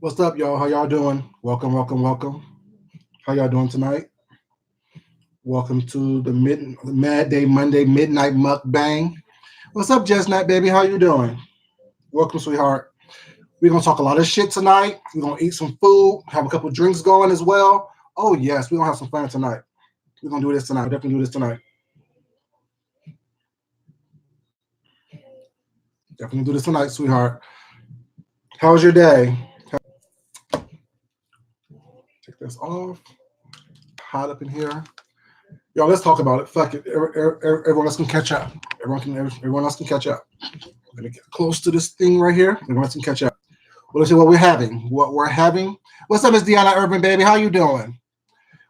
What's up, y'all? How y'all doing? Welcome, welcome, welcome. How y'all doing tonight? Welcome to the Mad Day Monday Midnight Muckbang. What's up, Just Night, baby? How you doing? Welcome, sweetheart. We're gonna talk a lot of shit tonight. We're gonna eat some food, have a couple drinks going as well. Oh yes, we're gonna have some fun tonight. We're gonna do this tonight. We're definitely do this tonight. Definitely do this tonight, sweetheart. How was your day? Take this off. Hot up in here. Yo, let's talk about it. Fuck it. Everyone else can catch up. Everyone else can catch up. I'm gonna get close to this thing right here. Everyone else can catch up. Well, let's see what we're having. What we're having. What's up, Miss Deanna Urban, baby? How you doing?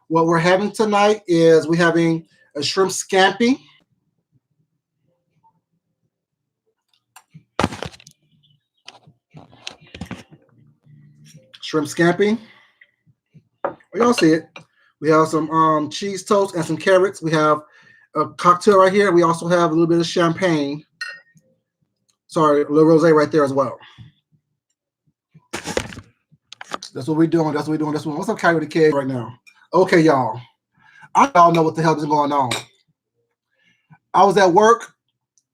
What we're having tonight is we're having a shrimp scampi. Shrimp scampi. Well, y'all see it. We have some cheese toast and some carrots. We have a cocktail right here. We also have a little bit of champagne. Sorry, a little rosé right there as well. That's what we're doing. That's what we're doing. That's what. What's up, Kyrie with the kid right now? Okay, y'all. I all know what the hell is going on. I was at work.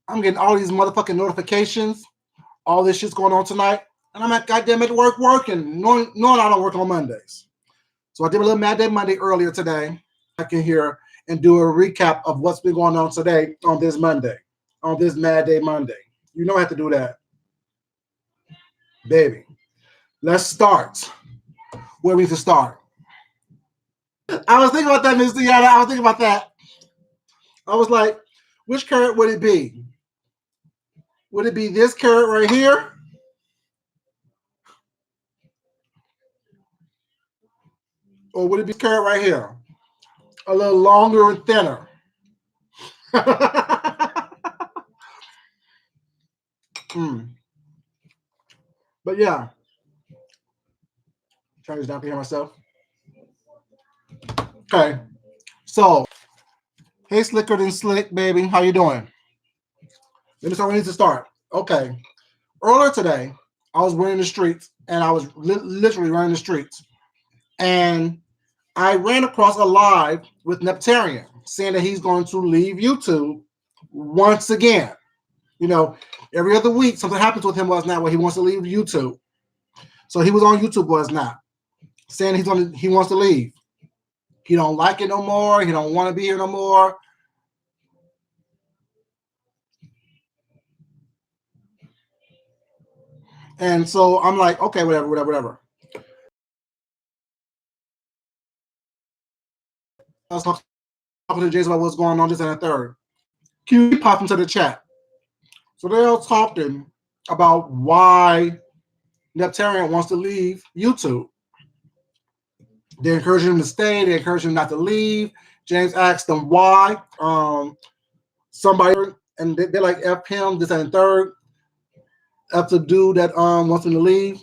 I'm getting all these motherfucking notifications. All this shit's going on tonight. And I'm at goddamn at work working, knowing I don't work on Mondays. So I did a little Mad Day Monday earlier today. I can hear and do a recap of what's been going on today on this Monday, on this Mad Day Monday. You know I have to do that. Baby, let's start. Where we need to start. I was thinking about that, Miss Deanna. I was thinking about that. I was like, which carrot would it be? Would it be this carrot right here? Or would it be this carrot right here? A little longer and thinner. But yeah. Turn this down to hear myself. Okay. So, hey, Slicker than Slick, baby. How you doing? Let me start. We need to start. Okay. Earlier today, I was running the streets, and I was literally running the streets. And I ran across a live with Neptarian saying that he's going to leave YouTube once again. You know, every other week something happens with him was not where he wants to leave YouTube. So he was on YouTube was not saying he wants to leave. He don't like it no more. He don't want to be here no more. And so I'm like, okay, whatever. I was talking to Jason about what's going on, this and the third. Q popped into the chat. So they're all talking about why Neptarian wants to leave YouTube. They encourage him to stay. They encourage him not to leave. James asked them why. Somebody, and they're like, F him, this and the third. F the dude that wants him to leave.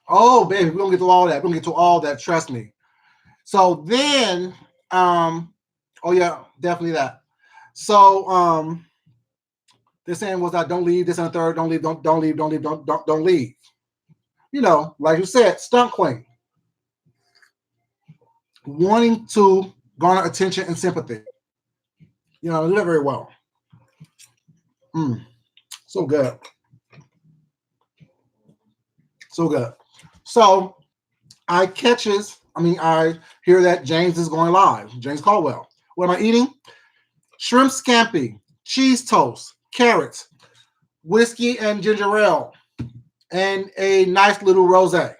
Oh, baby, we're going to get to all that. We're going to get to all that. Trust me. So then, oh, yeah, definitely that. So they're saying was that don't leave, this and the third, don't leave, don't leave, don't leave. You know, like you said, stunt queen. Wanting to garner attention and sympathy. You know, do that very well. So good. So good. So I hear that James is going live. James Caldwell. What am I eating? Shrimp scampi, cheese toast, carrots, whiskey and ginger ale, and a nice little rosé.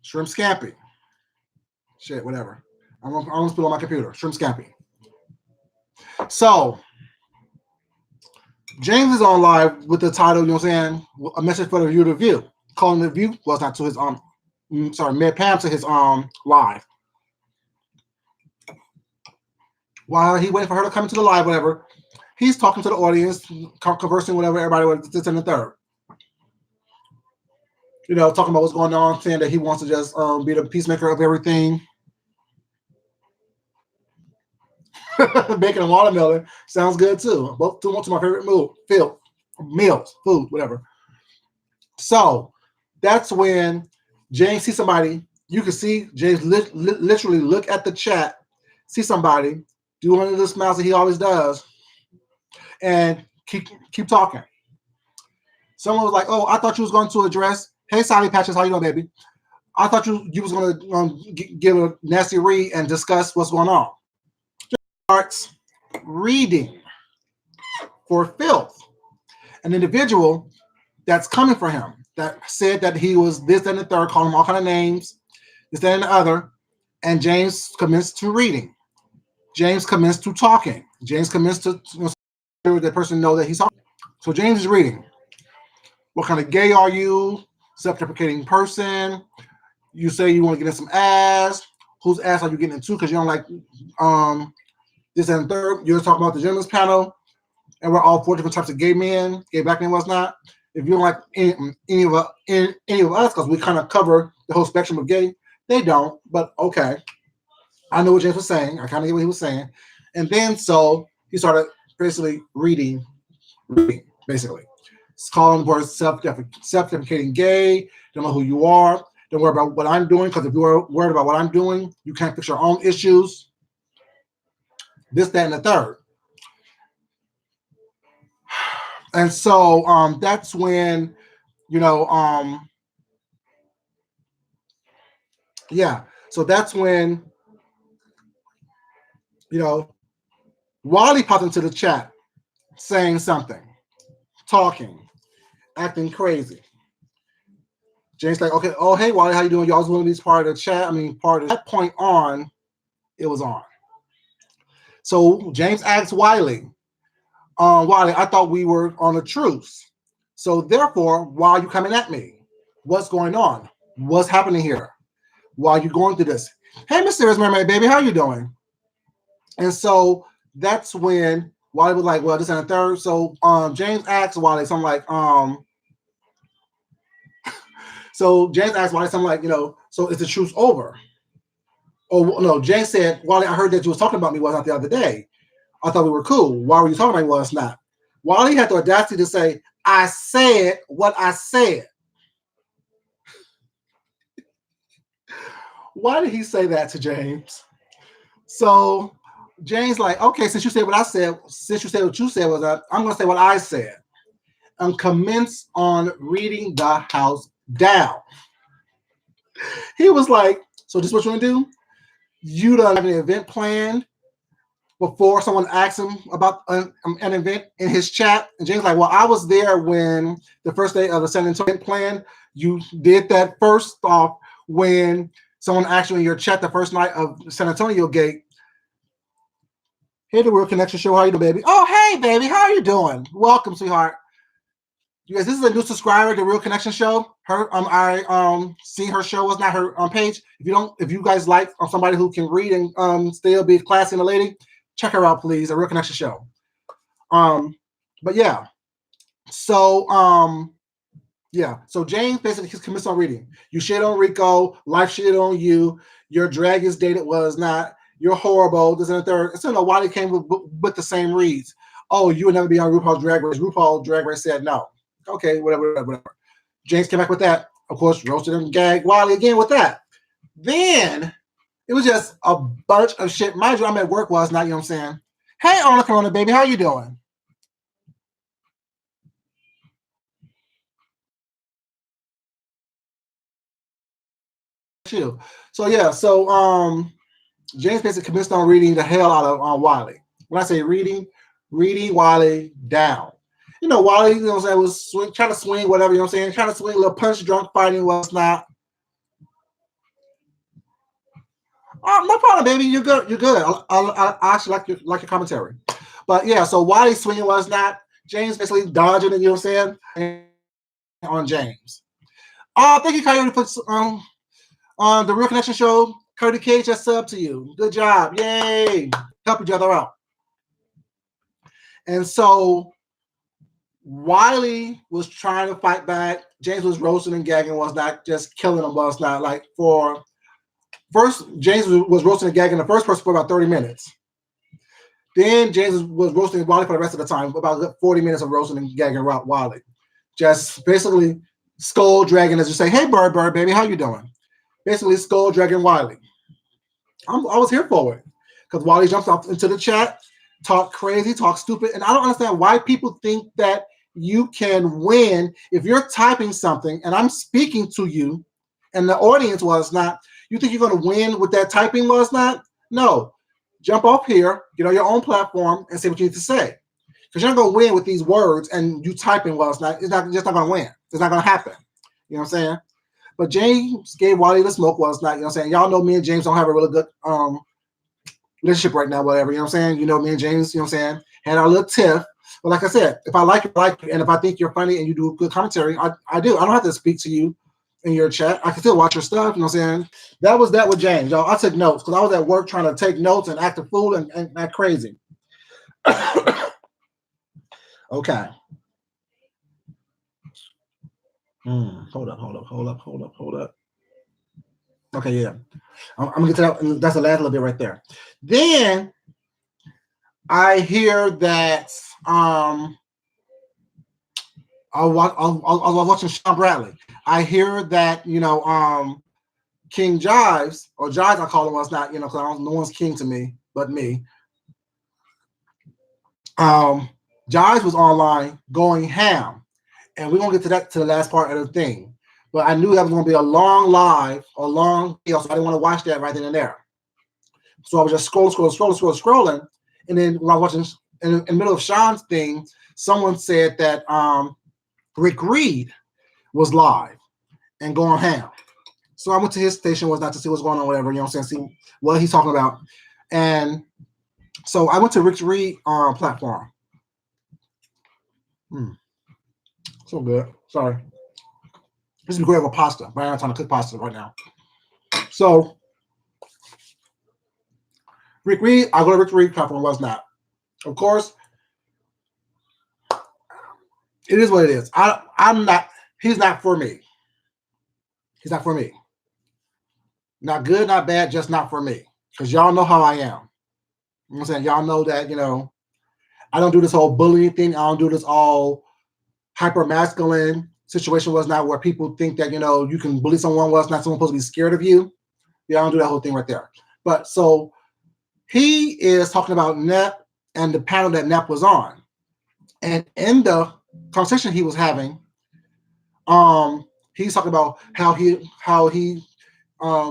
Shrimp scampi. Shit, whatever. I'm gonna put it on my computer. Shrimp scampi. So James is on live with the title, you know what I'm saying? A message for the viewer to view. Calling the view was not to his Mad Pam to his live. While he waiting for her to come into the live, whatever, he's talking to the audience, conversing, whatever, everybody was this and the third. You know, talking about what's going on, saying that he wants to just be the peacemaker of everything. Bacon and watermelon sounds good too. Both two of my favorite meals, food, whatever. So that's when James sees somebody. You can see James literally look at the chat, see somebody, do one of the smiles that he always does, and keep talking. Someone was like, "Oh, I thought you was going to address. Hey, Sally Patches, how you doing, baby? I thought you was going to give a nasty read and discuss what's going on." Starts reading for filth. An individual that's coming for him that said that he was this and the third, calling him all kind of names, this that and the other, and James commenced to reading. James commenced to talking. James commenced to the person know that he's talking. So James is reading. What kind of gay are you? Self-deprecating person. You say you want to get in some ass. Whose ass are you getting into? Because you don't like this and the third. You're talking about the gentleman's panel, and we're all 4 different types of gay men, gay black men, what's not. If you don't like any of us, because we kind of cover the whole spectrum of gay, they don't. But okay, I know what James was saying. I kind of get what he was saying, and then so he started basically reading, basically. It's calling the word self-deprecating gay. Don't know who you are. Don't worry about what I'm doing, because if you're worried about what I'm doing, you can't fix your own issues. This, that, and the third. And so that's when, yeah. So that's when, Wiley popped into the chat saying something, talking, acting crazy. James like, okay, oh, hey, Wiley, how you doing? Y'all was willing to be part of the chat. I mean, part of that point on, it was on. So James asked Wiley, Wiley, I thought we were on a truce. So therefore, why are you coming at me? What's going on? What's happening here? Why are you going through this? Hey, Mysterious Mermaid, baby, how you doing? And so that's when Wiley was like, well, this and the third. So James asked Wiley something like, so James asked Wiley something like, so is the truce over? Oh, no, James said, Wiley, I heard that you was talking about me was not the other day. I thought we were cool. Why were you talking about me? Well, it's not. Wiley had the audacity to say, I said what I said. Why did he say that to James? So James like, okay, since you said what I said, since you said what you said was that, I'm going to say what I said. And commence on reading the house down. He was like, so this is what you want to do? You don't have an event planned before someone asked him about an event in his chat. And James like, well, I was there when the first day of the San Antonio plan. You did that first off when someone asked you in your chat the first night of San Antonio Gate. Hey, the Real Connection Show. How you doing, baby? Oh, hey, baby. How are you doing? Welcome, sweetheart. You guys, this is a new subscriber to Real Connection Show. Her, I seen her show was not her page. If you guys like somebody who can read and still be classy and a lady, check her out, please. A Real Connection Show. But yeah. So yeah. So James basically commits on reading. You shit on Rico, life shit on you. Your drag is dated was not. You're horrible. This and the third. I still know why they came with the same reads. Oh, you would never be on RuPaul's Drag Race. RuPaul Drag Race said no. Okay, whatever. James came back with that. Of course, roasted and gagged Wiley again with that. Then it was just a bunch of shit. Mind you, I'm at work while it's not, you know what I'm saying? Hey, Anna Corona, baby, how you doing? Chill. So yeah, so James basically commenced on reading the hell out of Wiley. When I say reading Wiley down. Wiley, you know what I'm saying, was trying to swing, whatever, you know what I'm saying, trying to swing a little punch drunk fighting, what's not. No problem, baby. You're good. You're good. I actually like your commentary. But yeah, so Wiley swinging was not. James basically dodging it, you know what I'm saying, on James. Thank you, Coyote, for on the Real Connection Show. Cody Cage, that's up to you. Good job. Yay. Help each other out. And so Wiley was trying to fight back. James was roasting and gagging, was not just killing him, was not like for first. James was roasting and gagging the first person for about 30 minutes. Then James was roasting Wiley for the rest of the time, about 40 minutes of roasting and gagging Wiley. Just basically skull dragging, as you say, hey, Bird, baby, how you doing? Basically skull dragging Wiley. I was here for it because Wiley jumps off into the chat, talk crazy, talk stupid, and I don't understand why people think that you can win if you're typing something and I'm speaking to you and the audience was not. You think you're going to win with that typing was not? No. Jump off here, get on your own platform, and say what you need to say. Because you're not going to win with these words and you typing well. It's just not going to win. It's not going to happen. You know what I'm saying? But James gave Wiley the smoke. Well, it's not. You know what I'm saying? Y'all know me and James don't have a really good relationship right now, whatever. You know what I'm saying? You know me and James, you know what I'm saying, had our little tiff. But like I said, if I like you, and if I think you're funny and you do good commentary, I do. I don't have to speak to you in your chat. I can still watch your stuff. You know what I'm saying? That was that with James, y'all. I took notes because I was at work trying to take notes and act a fool and act crazy. Okay. Hold up. Okay, yeah. I'm gonna get to that. And that's the last little bit right there. Then I hear that I was watching Sean Bradley. I hear that, you know, King Jives, or Jives I call him, was not, you know, because no one's king to me but me. Jives was online going ham. And we're gonna get to that to the last part of the thing. But I knew that was gonna be a long live, a long video, so I didn't want to watch that right then and there. So I was just scrolling. And then when I was watching in the middle of Sean's thing, someone said that Rick Reed was live and going ham. So I went to his station, was not to see what's going on, whatever, you know what I'm saying, see what he's talking about. And so I went to Rick Reed platform. So good. Sorry. This is great with pasta, but I'm not trying to cook pasta right now. So Rick Reed, I go to Rick Reed platform, was not. Of course, it is what it is. I'm not, he's not for me. He's not for me. Not good, not bad, just not for me. Because y'all know how I am. You know what I'm saying? Y'all know that, you know, I don't do this whole bullying thing. I don't do this all hyper masculine situation, was not where people think that, you know, you can bully someone, was not someone supposed to be scared of you. Yeah, I don't do that whole thing right there. But so he is talking about NEP and the panel that NEP was on. And in the conversation he was having, he's talking about how he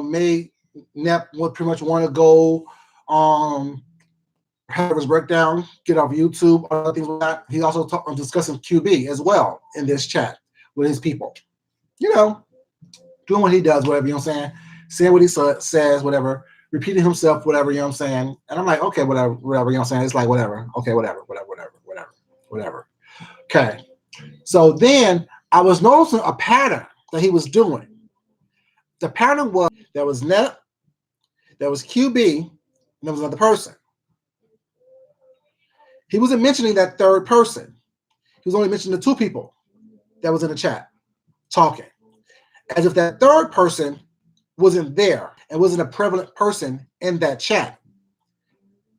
made NEP would pretty much want to go have his breakdown, get off YouTube, other things like that. He also discussing QB as well in this chat with his people. You know, doing what he does, whatever, you know what I'm saying? Saying what he says, whatever, repeating himself, whatever, you know what I'm saying? And I'm like, okay, whatever, you know what I'm saying? It's like, whatever, okay, whatever. Okay. So then I was noticing a pattern that he was doing. The pattern was, there was NEP, there was QB, and there was another person. He wasn't mentioning that third person. He was only mentioning the two people that was in the chat talking, as if that third person wasn't there and wasn't a prevalent person in that chat.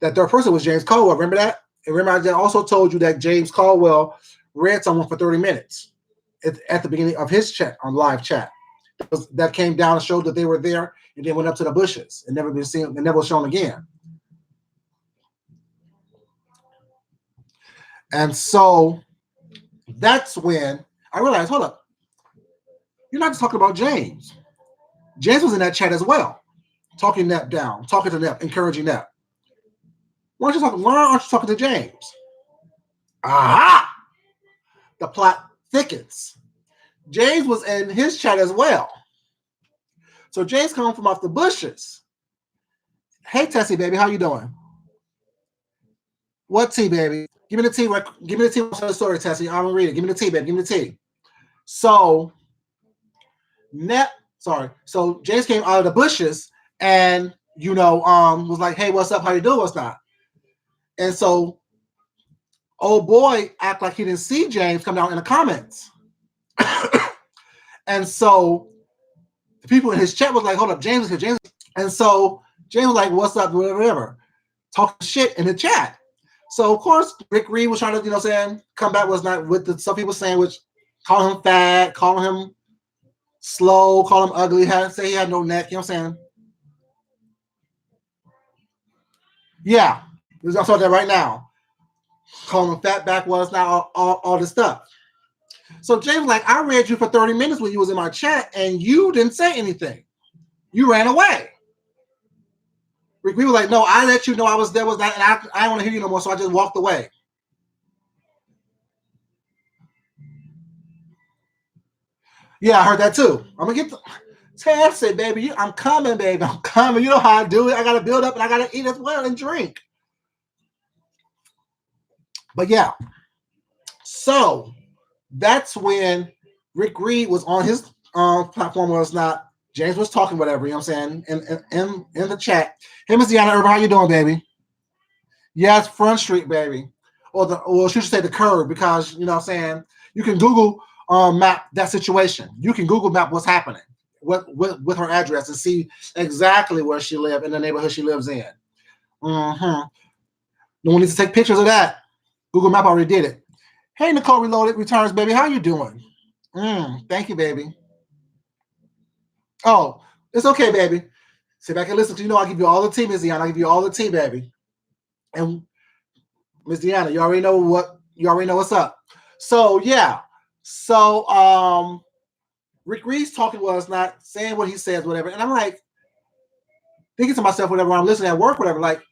That third person was James Caldwell. Remember that? And remember, I also told you that James Caldwell read someone for 30 minutes at the beginning of his chat, on live chat. That came down and showed that they were there, and then went up to the bushes and never been seen, and never was shown again. And so that's when I realized, hold up, you're not just talking about James. James was in that chat as well, talking NEP down, talking to NEP, encouraging NEP. Why aren't you talking to James? Aha! The plot thickens. James was in his chat as well. So James coming from off the bushes. Hey, Tessie, baby, how you doing? What tea, baby? Give me the tea. Give me the tea. What's the story, Tessie? I'm gonna read it. Give me the tea, baby. Give me the tea. So So James came out of the bushes and, you know, was like, hey, what's up? How you doing? What's not? And so old boy act like he didn't see James come down in the comments. And so the people in his chat was like, hold up, James is here. And so James was like, what's up? Whatever. Talking shit in the chat. So of course, Rick Reed was trying to, saying, come back was not with the stuff he was saying, which call him fat, call him slow, call him ugly, say he had no neck, you know what I'm saying? Yeah, I'm talking that right now. Call him fat, backwards, now all this stuff. So James was like, I read you for 30 minutes when you was in my chat and you didn't say anything. You ran away. Rick Reed was like, no, I let you know I was there, and I didn't want to hear you no more, so I just walked away. Yeah, I heard that too. I'm gonna get Tessie, baby. I'm coming, baby. I'm coming. You know how I do it. I gotta build up and I gotta eat as well and drink. But yeah, so that's when Rick Reed was on his platform, was not. James was talking, whatever, you know what I'm saying, in the chat. Hey, Miss Deanna Irvin, how you doing, baby? Yes, Front Street, baby. Or she should say the curb, because, you know what I'm saying, you can Google map that situation. You can Google map what's happening with her address and see exactly where she lives in the neighborhood she lives in. No one needs to take pictures of that. Google Map already did it. Hey, Nicole Reloaded returns, baby. How you doing? Thank you, baby. Oh, it's okay, baby. Sit back and listen. You know I'll give you all the tea, Miss Deanna. I'll give you all the tea, baby. And Miss Deanna, you already know what's up. So yeah. So Rick Reed's talking was not saying what he says, whatever. And I'm like thinking to myself, whatever, I'm listening at work, whatever, like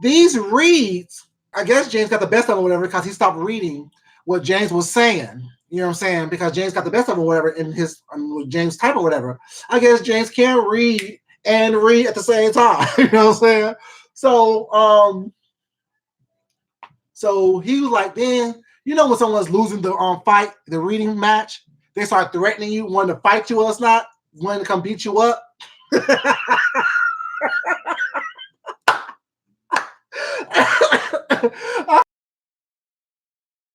these reads, I guess James got the best of him, whatever, because he stopped reading what James was saying. You know what I'm saying? Because James got the best of him, whatever, in his James type or whatever. I guess James can't read and read at the same time. You know what I'm saying? So he was like, then, you know when someone's losing the fight, the reading match, they start threatening you, wanting to fight you or not, wanting to come beat you up.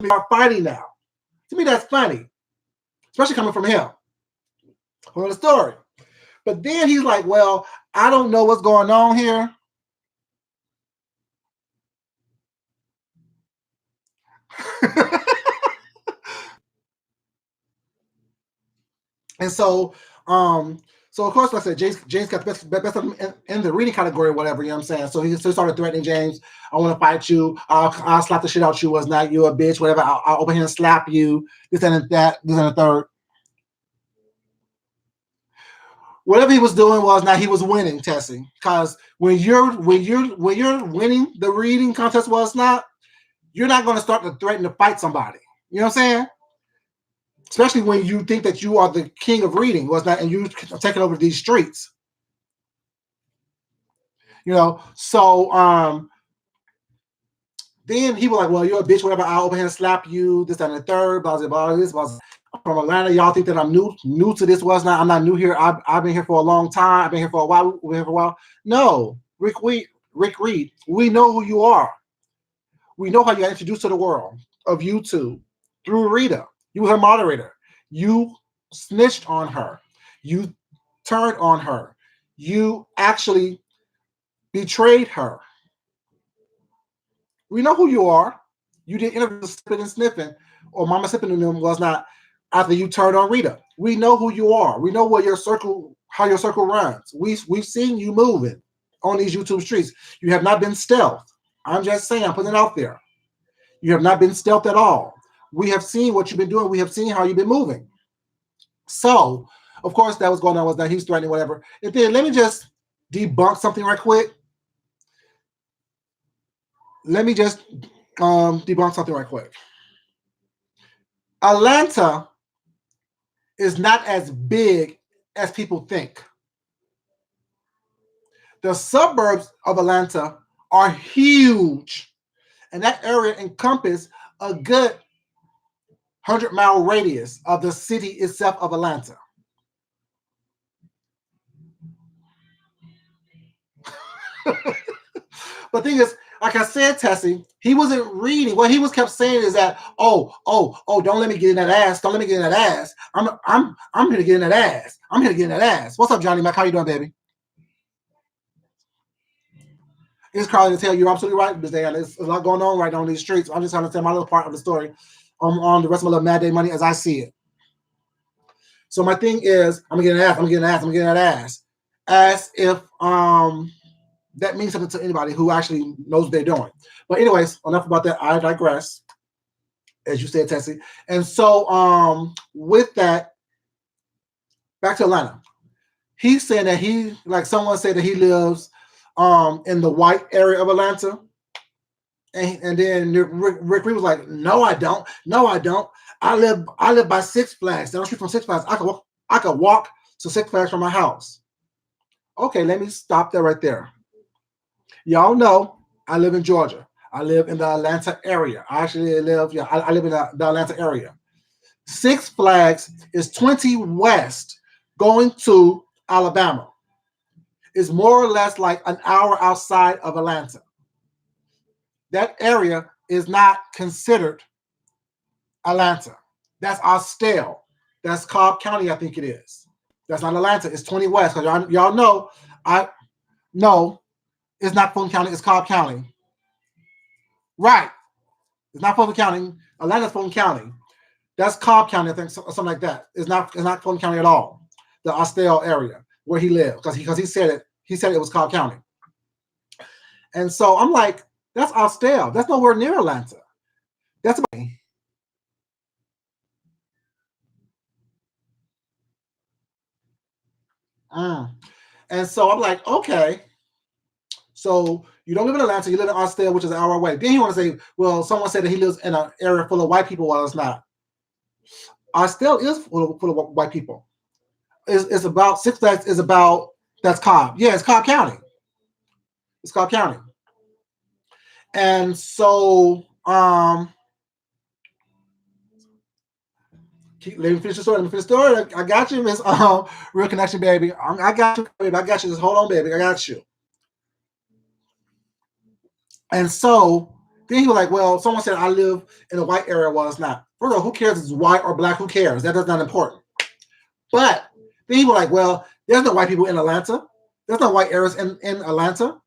We are fighting now. To me, that's funny, especially coming from him. Hold the story. But then he's like, well, I don't know what's going on here. And so of course, like I said, James got the best of him in the reading category or whatever, you know what I'm saying? So he started threatening James. I want to fight you. I'll slap the shit out you. Was not you a bitch, whatever. I'll open here and slap you. This and that, this and the third. Whatever he was doing was not, he was winning, Tessie. Because when you're winning the reading contest, was not, you're not going to start to threaten to fight somebody. You know what I'm saying? Especially when you think that you are the king of reading, was not, and you're taking over these streets. You know, so then he was like, well, you're a bitch, whatever, I'll open hand slap you, this, that, and the third, blah, blah, blah, this, blah, blah. I'm from Atlanta. Y'all think that I'm new to this, was not. I'm not new here. I've been here for a long time. I've been here for a while. We've been here for a while. No, Rick Reed, we know who you are. We know how you got introduced to the world of YouTube through Rita. You were her moderator. You snitched on her. You turned on her. You actually betrayed her. We know who you are. You did interview Sipping and Sniffing, or Mama Sipping and them was not after you turned on Rita. We know who you are. We know what your circle, how your circle runs. We've seen you moving on these YouTube streets. You have not been stealth. I'm just saying, I'm putting it out there. You have not been stealth at all. We have seen what you've been doing. We have seen how you've been moving. So, of course, that was going on, was that he's threatening, whatever. And then let me just debunk something right quick. Let me just debunk something right quick. Atlanta is not as big as people think. The suburbs of Atlanta are huge, and that area encompasses a good 100-mile radius of the city itself of Atlanta. But the thing is, like I said, Tessie, he wasn't reading. What he was kept saying is that, oh, don't let me get in that ass. Don't let me get in that ass. I'm here to get in that ass. I'm here to get in that ass. What's up, Johnny Mac? How you doing, baby? It's crowded as hell. You're absolutely right, Miss Diana. There's a lot going on right now on these streets. I'm just trying to tell my little part of the story on the rest of my little Mad Day Money as I see it. So my thing is, I'm getting that ass. As if that means something to anybody who actually knows what they're doing. But anyways, enough about that. I digress, as you said, Tessie. And so with that, back to Atlanta. He's saying that like someone said that he lives in the white area of Atlanta. And then Rick Reed was like, no, I don't. No, I don't. I live by Six Flags. Down the street from Six Flags. I could walk to Six Flags from my house. Okay, let me stop that right there. Y'all know I live in Georgia. I live in the Atlanta area. I actually live, I live in the Atlanta area. Six Flags is 20 west going to Alabama. It's more or less like an hour outside of Atlanta. That area is not considered Atlanta. That's Austell. That's Cobb County, I think it is. That's not Atlanta. It's 20 west. Because y'all know, no, it's not Fulton County. It's Cobb County. Right. It's not Fulton County. Atlanta's Fulton County. That's Cobb County, I think, something like that. It's not Fulton County at all. The Austell area where he lived, because he said it. He said it was Cobb County. And so I'm like, that's Austell. That's nowhere near Atlanta. That's about. And so I'm like, okay. So you don't live in Atlanta, you live in Austell, which is an hour away. Then he want to say, well, someone said that he lives in an area full of white people. Well, it's not. Austell is full of white people. It's about Six Flags is about, that's Cobb. Yeah, it's Cobb County. It's Cobb County. And so let me finish the story. I got you, Miss Real Connection, baby. I got you, baby. I got you. Just hold on, baby. I got you. And so then he was like, well, someone said I live in a white area. Well, it's not. First of all, who cares if it's white or black? Who cares? That's not important. But then he was like, well, there's no white people in Atlanta. There's no white areas in Atlanta.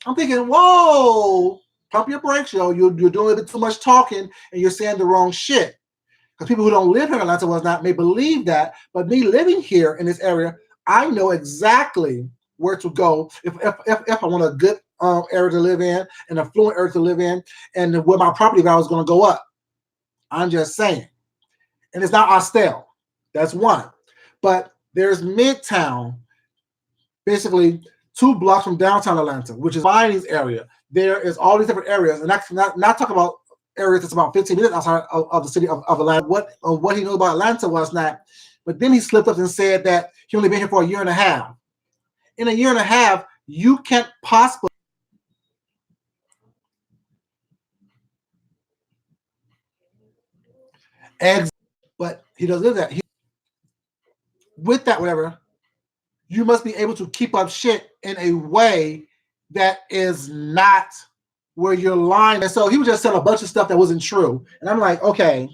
I'm thinking, whoa, pump your brakes, yo. You're doing a bit too much talking and you're saying the wrong shit. Because people who don't live here in Atlanta may believe that, but me living here in this area, I know exactly where to go if I want a good area to live in, an affluent area to live in, and where my property value is going to go up. I'm just saying. And it's not Austell. That's one. But there's Midtown, basically 2 blocks from downtown Atlanta, which is Vining's area. There is all these different areas, and that's not talking about areas that's about 15 minutes outside of the city of Atlanta. What he knew about Atlanta was not, but then he slipped up and said that he only been here for a year and a half. In a year and a half, you can't possibly. But he doesn't do that. With that, whatever, you must be able to keep up shit in a way that is not where you're lying. And so he would just sell a bunch of stuff that wasn't true. And I'm like, okay,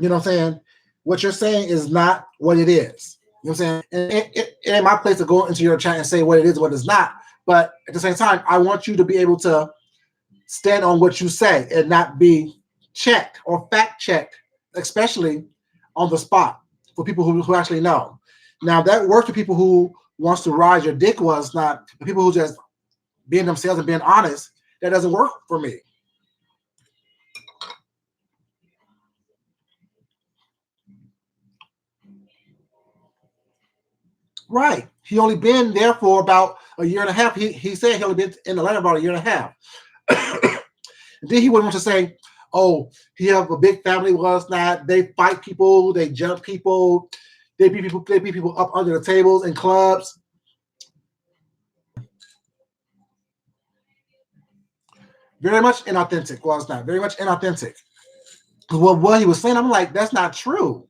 you know what I'm saying? What you're saying is not what it is. You know what I'm saying? And it ain't my place to go into your chat and say what it is, what it's not. But at the same time, I want you to be able to stand on what you say and not be checked or fact checked, especially on the spot for people who actually know. Now that works for people who wants to ride your dick. Was not the people who just being themselves and being honest. That doesn't work for me. Right. He only been there for about a year and a half. He said he only been in Atlanta about a year and a half. And then he went on to say, oh, he have a big family. Was not. They fight people. They jump people. They beat people up under the tables in clubs. Very much inauthentic. Well, it's not. Very much inauthentic. Well, what he was saying, I'm like, that's not true.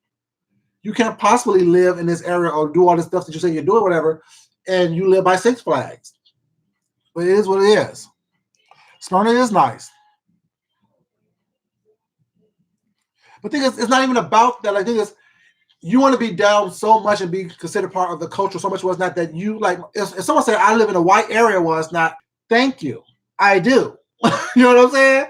You can't possibly live in this area or do all this stuff that you say you're doing, whatever, and you live by Six Flags. But it is what it is. Smyrna is nice. But the thing is, it's not even about that. I think it's you want to be down so much and be considered part of the culture so much was not that you like if someone said I live in a white area was not Thank you. I do. You know what I'm saying?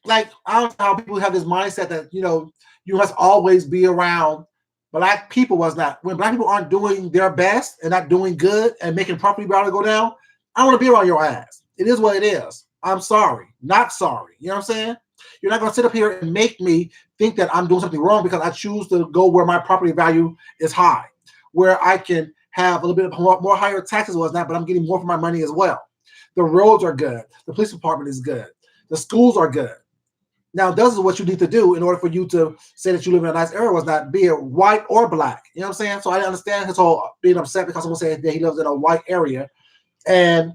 Like, I don't know how people have this mindset that, you know, you must always be around black people. Was not when black people aren't doing their best and not doing good and making property value go down. I don't want to be around your ass. It is what it is. I'm sorry, not sorry. You know what I'm saying? You're not going to sit up here and make me think that I'm doing something wrong because I choose to go where my property value is high, where I can have a little bit more higher taxes was not, but I'm getting more for my money as well. The roads are good. The police department is good. The schools are good. Now, this is what you need to do in order for you to say that you live in a nice area, was not be it white or black. You know what I'm saying? So I understand his whole being upset because someone said that he lives in a white area and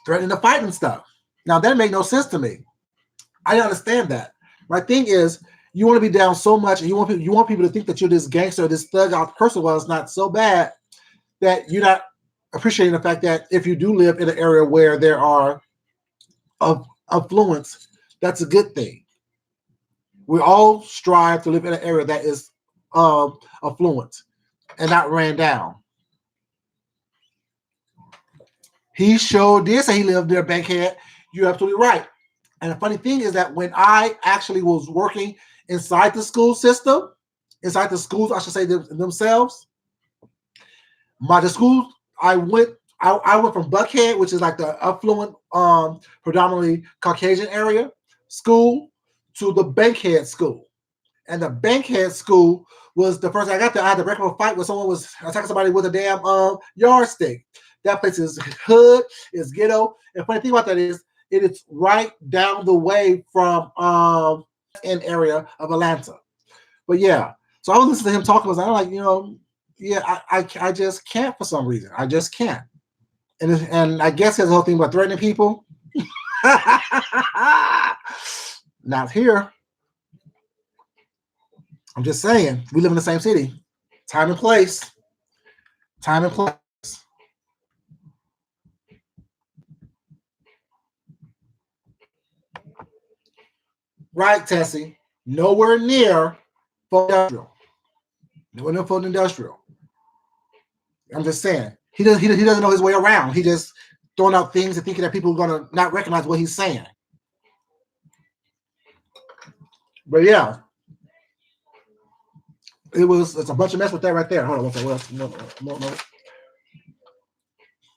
threatening to fight and stuff. Now, that made no sense to me. I understand that. My thing is, you want to be down so much, and you want people to think that you're this gangster, this thug out person. Well, it's not so bad that you're not appreciating the fact that if you do live in an area where there are of affluence, that's a good thing. We all strive to live in an area that is affluent and not ran down. He sure did say he lived near Bankhead. You're absolutely right. And the funny thing is that when I actually was working inside the school system, inside the schools, I should say themselves, the schools I went from Buckhead, which is like the affluent, predominantly Caucasian area school, to the Bankhead school. And the Bankhead school was the first I got there. I had to break up a fight where someone was attacking somebody with a damn yardstick. That place is hood, it's ghetto. And funny thing about that is, it is right down the way from an area of Atlanta. But yeah, so I was listening to him talking. I'm like, you know, yeah, I just can't for some reason. I just can't. And I guess there's a whole thing about threatening people. Not here. I'm just saying, we live in the same city. Time and place. Time and place. Right, Tessie. Nowhere near for industrial. Nowhere near for industrial. I'm just saying. He doesn't know his way around. He just throwing out things and thinking that people are gonna not recognize what he's saying. But yeah. It's a bunch of mess with that right there. Hold on, what's that?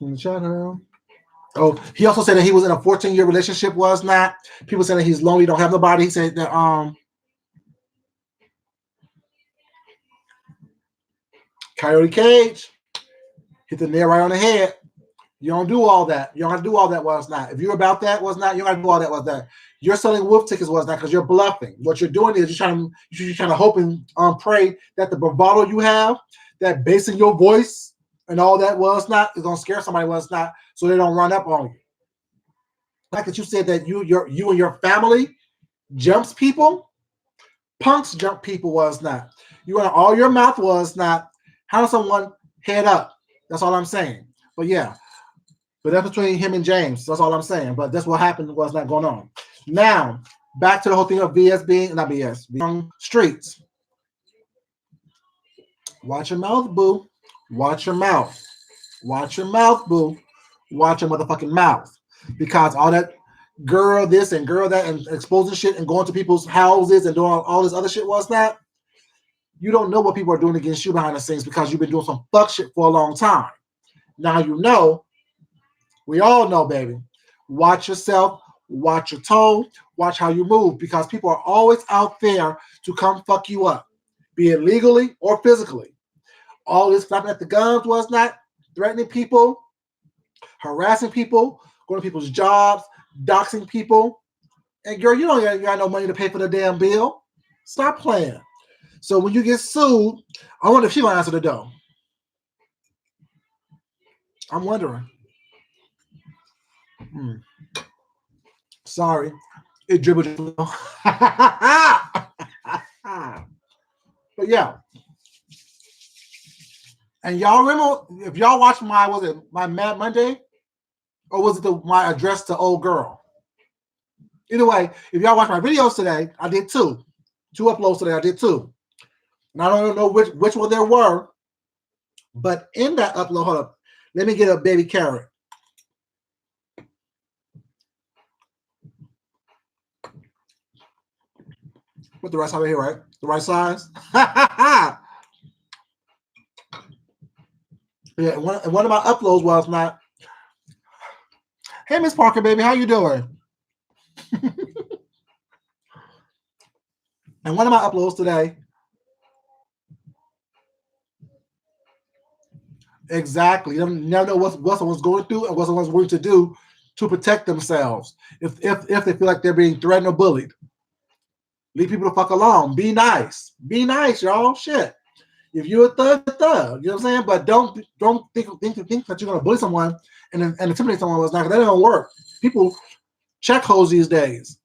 No. Oh, he also said that he was in a 14-year relationship. Was not. People saying that he's lonely, don't have nobody. He said that Coyote Cage hit the nail right on the head. You don't do all that. You don't have to do all that. Was not. If you're about that, was not. You don't have to do all that. Was that. You're selling wolf tickets. Was not because you're bluffing. What you're doing is you're trying to hope and pray that the bravado you have, that bass in your voice and all that was not is gonna scare somebody. Was not, so they don't run up on you. The fact that you said that you and your family jumps people, punks jump people. Was not. You want all your mouth. Was not. How does someone head up? That's all I'm saying. But yeah. But that's between him and James. That's all I'm saying. But that's what happened. Was not going on. Now, back to the whole thing of BS being, not BS, being streets. Watch your mouth, boo. Watch your mouth. Watch your mouth, boo. Watch your motherfucking mouth. Because all that girl this and girl that and exposing shit and going to people's houses and doing all this other shit was that. You don't know what people are doing against you behind the scenes because you've been doing some fuck shit for a long time. Now you know. We all know, baby. Watch yourself. Watch your tone. Watch how you move because people are always out there to come fuck you up, be it legally or physically. All this flapping at the guns was not threatening people, harassing people, going to people's jobs, doxing people. And girl, you don't got no money to pay for the damn bill. Stop playing. So when you get sued, I wonder if she's gonna answer the door. I'm wondering. Sorry, it dribbled. But yeah. And y'all remember, if y'all watched my Mad Monday, or was it my address to old girl? Either way, if y'all watch my videos today, I did two uploads today. I did two, and I don't know which one there were, but in that upload, hold up, Let me get a baby carrot. Put the right side right here, right? The right size. Yeah, one of my uploads was not. Hey, Miss Parker, baby, how you doing? And one of my uploads today. Exactly. You never know what someone's going through and what someone's willing to do to protect themselves. If they feel like they're being threatened or bullied, leave people the fuck alone. Be nice. Be nice, y'all. Shit. If you're a thug, you're a thug. You know what I'm saying? But don't think that you're gonna bully someone and intimidate someone. Was not that don't work. People check holes these days.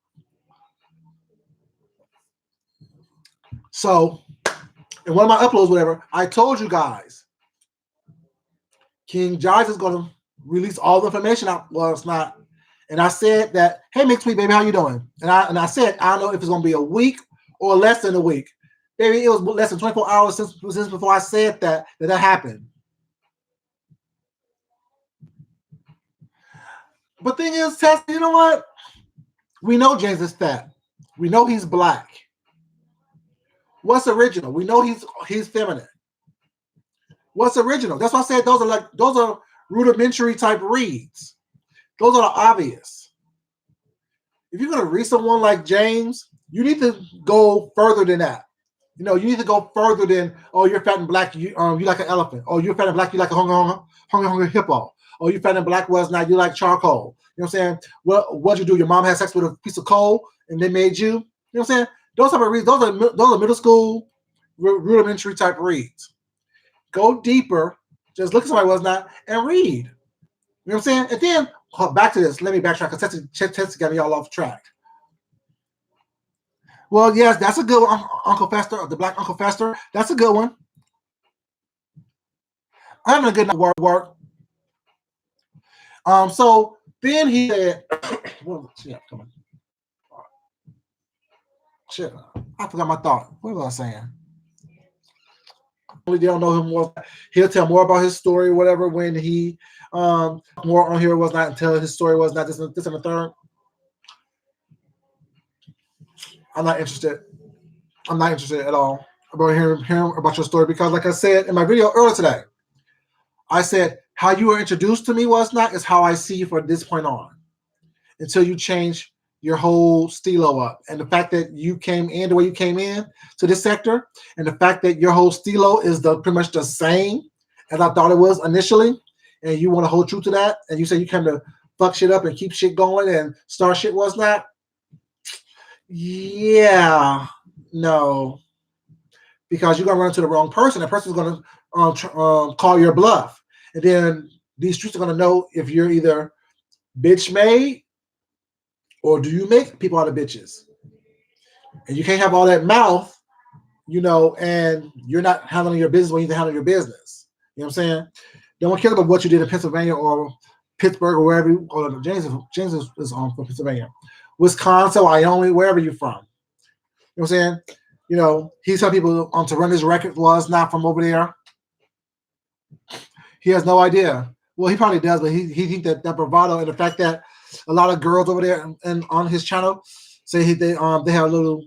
So, in one of my uploads, whatever, I told you guys, King Jive is going to release all the information out. Well, it's not. And I said that, hey, Mixed Tweet, baby, how you doing? And I said, I don't know if it's going to be a week or less than a week. Baby, it was less than 24 hours since before I said that happened. But thing is, Tess, you know what? We know James is fat. We know he's black. What's original? We know he's feminine. What's original? That's why I said those are rudimentary type reads. Those are the obvious. If you're gonna read someone like James, you need to go further than that. You know, you need to go further than, oh, you're fat and black, you like an elephant. Oh, you're fat and black, you like a hungry hippo. Oh, you're fat and black, was not, you like charcoal. You know what I'm saying? What'd you do? Your mom had sex with a piece of coal and they made you. You know what I'm saying? Those type of reads, those are middle school rudimentary type reads. Go deeper, just look at somebody was not and read. You know what I'm saying? And then back to this. Let me backtrack because Tessie got me all off track. Well, yes, that's a good one, Uncle Fester, the Black Uncle Fester. That's a good one. I'm having a good night work. So then he said, shit, come on. Shit, I forgot my thought. What was I saying? They don't know him more. He'll tell more about his story, whatever, when he more on here was not until his story was not this and the third. I'm not interested. I'm not interested at all about hearing about your story because, like I said in my video earlier today, I said how you were introduced to me was not is how I see you from this point on until you change your whole stilo up. And the fact that you came in the way you came in to this sector, and the fact that your whole stilo is pretty much the same as I thought it was initially, and you want to hold true to that, and you say you came to fuck shit up and keep shit going and start shit was not. Yeah, no, because you're gonna run into the wrong person. That person's gonna call your bluff, and then these streets are gonna know if you're either bitch made or do you make people out of bitches. And you can't have all that mouth, you know, and you're not handling your business when you need to handle your business. You know what I'm saying? Don't care about what you did in Pennsylvania or Pittsburgh or wherever. Or James is on from Pennsylvania, Wisconsin, Wyoming, wherever you're from. You know what I'm saying? You know, he's telling people to run his record was not from over there. He has no idea. Well, he probably does, but he thinks that bravado and the fact that a lot of girls over there and on his channel say they have little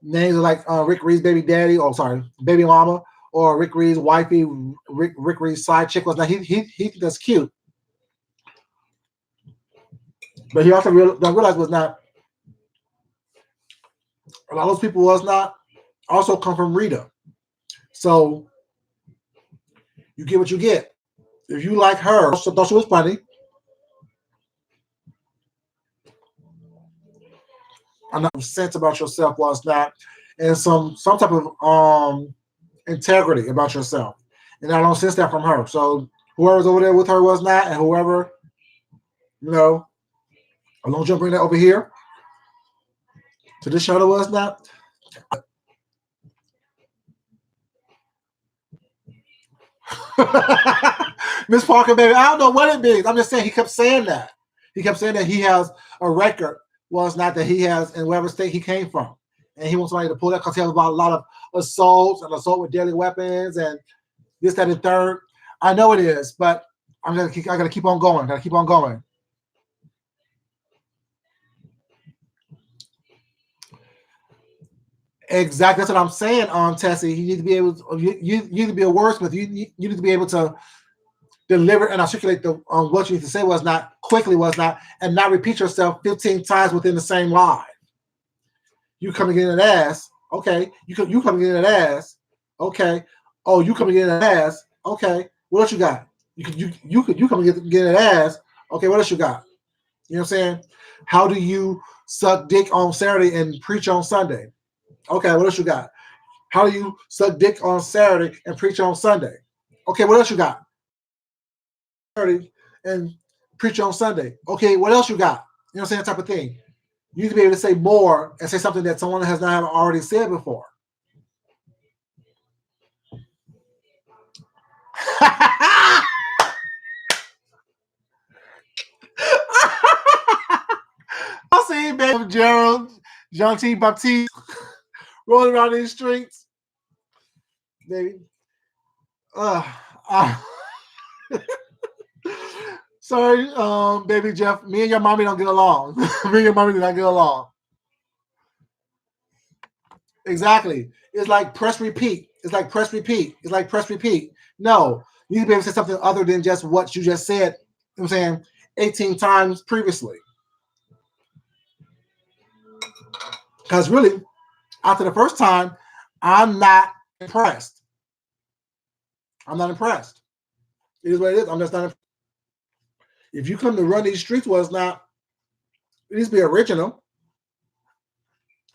names like Rick Reed's baby daddy, or sorry, baby mama, or Rick Reed's wifey, Rick Reed's side chick was not. He thinks that's cute, but he also don't realize was not. A lot of those people was not also come from Rita, so you get what you get. If you like her, so thought she was funny. I'm not sense about yourself was not, and some type of integrity about yourself, and I don't sense that from her. So whoever's over there with her was not, and whoever, you know, as long as you bring that over here to this show was not. Miss Parker, baby, I don't know what it means. I'm just saying he kept saying that. He kept saying that he has a record. Well, it's not that he has in whatever state he came from. And he wants somebody to pull that because he has about a lot of assaults and assault with deadly weapons and this, that, and third. I know it is, but I gotta keep on going. Gotta keep on going. Exactly, that's what I'm saying, Tessie. You need to be able to, you need to be a wordsmith. You need to be able to deliver and articulate the what you need to say was not quickly, was not, and not repeat yourself 15 times within the same line. You coming in an ass, okay. You coming in an ass, okay. Oh, you coming in an ass, okay. What else you got? You coming in an ass, okay. What else you got? You know what I'm saying? How do you suck dick on Saturday and preach on Sunday? Okay, what else you got? How do you suck dick on Saturday and preach on Sunday? Okay, what else you got? Saturday and preach on Sunday. Okay, what else you got? You know what I'm saying? That type of thing. You need to be able to say more and say something that someone has not already said before. I'll see baby Gerald, Jean-T Baptiste rolling around these streets. Baby. Sorry, baby Jeff. Me and your mommy don't get along. Me and your mommy do not get along. Exactly. It's like press repeat. It's like press repeat. It's like press repeat. No, you need to be able to say something other than just what you just said. You know what I'm saying 18 times previously. Because really, after the first time, I'm not impressed. I'm not impressed. It is what it is. I'm just not impressed. If you come to run these streets, well, it's not. It needs to be original.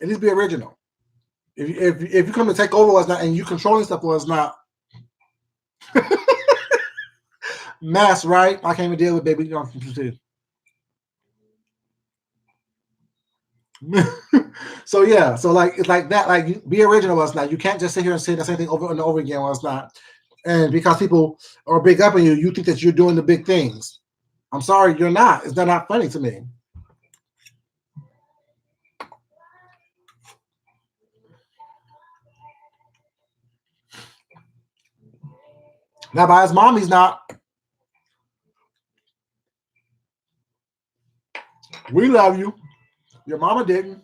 It needs to be original. If you come to take over, well, it's not, and you controlling stuff, well, it's not. Mess, right? I can't even deal with baby. So yeah, so like it's like that. Like be original, was not. You can't just sit here and say the same thing over and over again. Was not. And because people are big up on you, you think that you're doing the big things. I'm sorry, you're not. It's not funny to me. Now by his mom, he's not. We love you. Your mama didn't.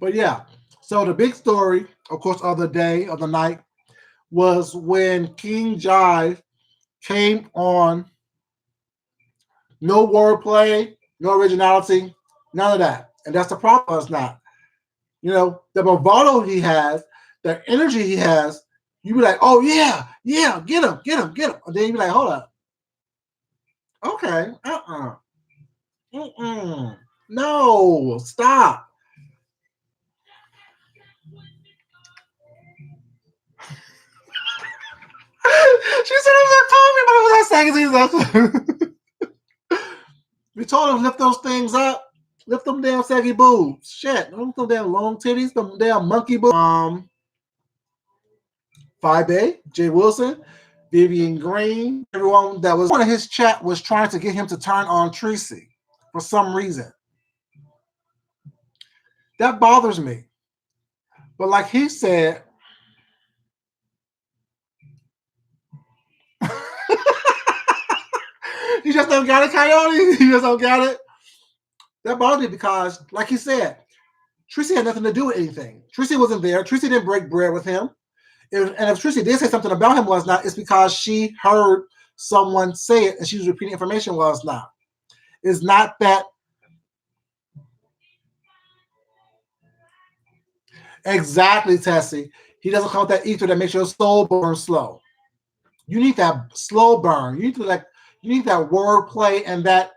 But yeah, so the big story, of course, of the day, of the night, was when King Jive came on. No wordplay, no originality, none of that. And that's the problem. It's not. You know, the bravado he has, the energy he has, you be like, oh yeah, yeah, get him. And then you be like, hold up. Okay, no, stop. She said, I'm not talking about that. We told him lift those things up. Lift them damn saggy boobs. Shit. Lift them damn long titties. Them damn monkey boobs. 5A, Jay Wilson, Vivian Green, everyone that was on his chat was trying to get him to turn on Tracy for some reason. That bothers me. But like he said, you just don't got it, Coyote. You just don't got it. That bothers me because, like he said, Tracy had nothing to do with anything. Tracy wasn't there. Tracy didn't break bread with him. And if Tracy did say something about him, was not, it's because she heard someone say it and she was repeating information, was not. It's not that. Exactly, Tessie. He doesn't come with that ether that makes your soul burn slow. You need that slow burn. You need that wordplay and that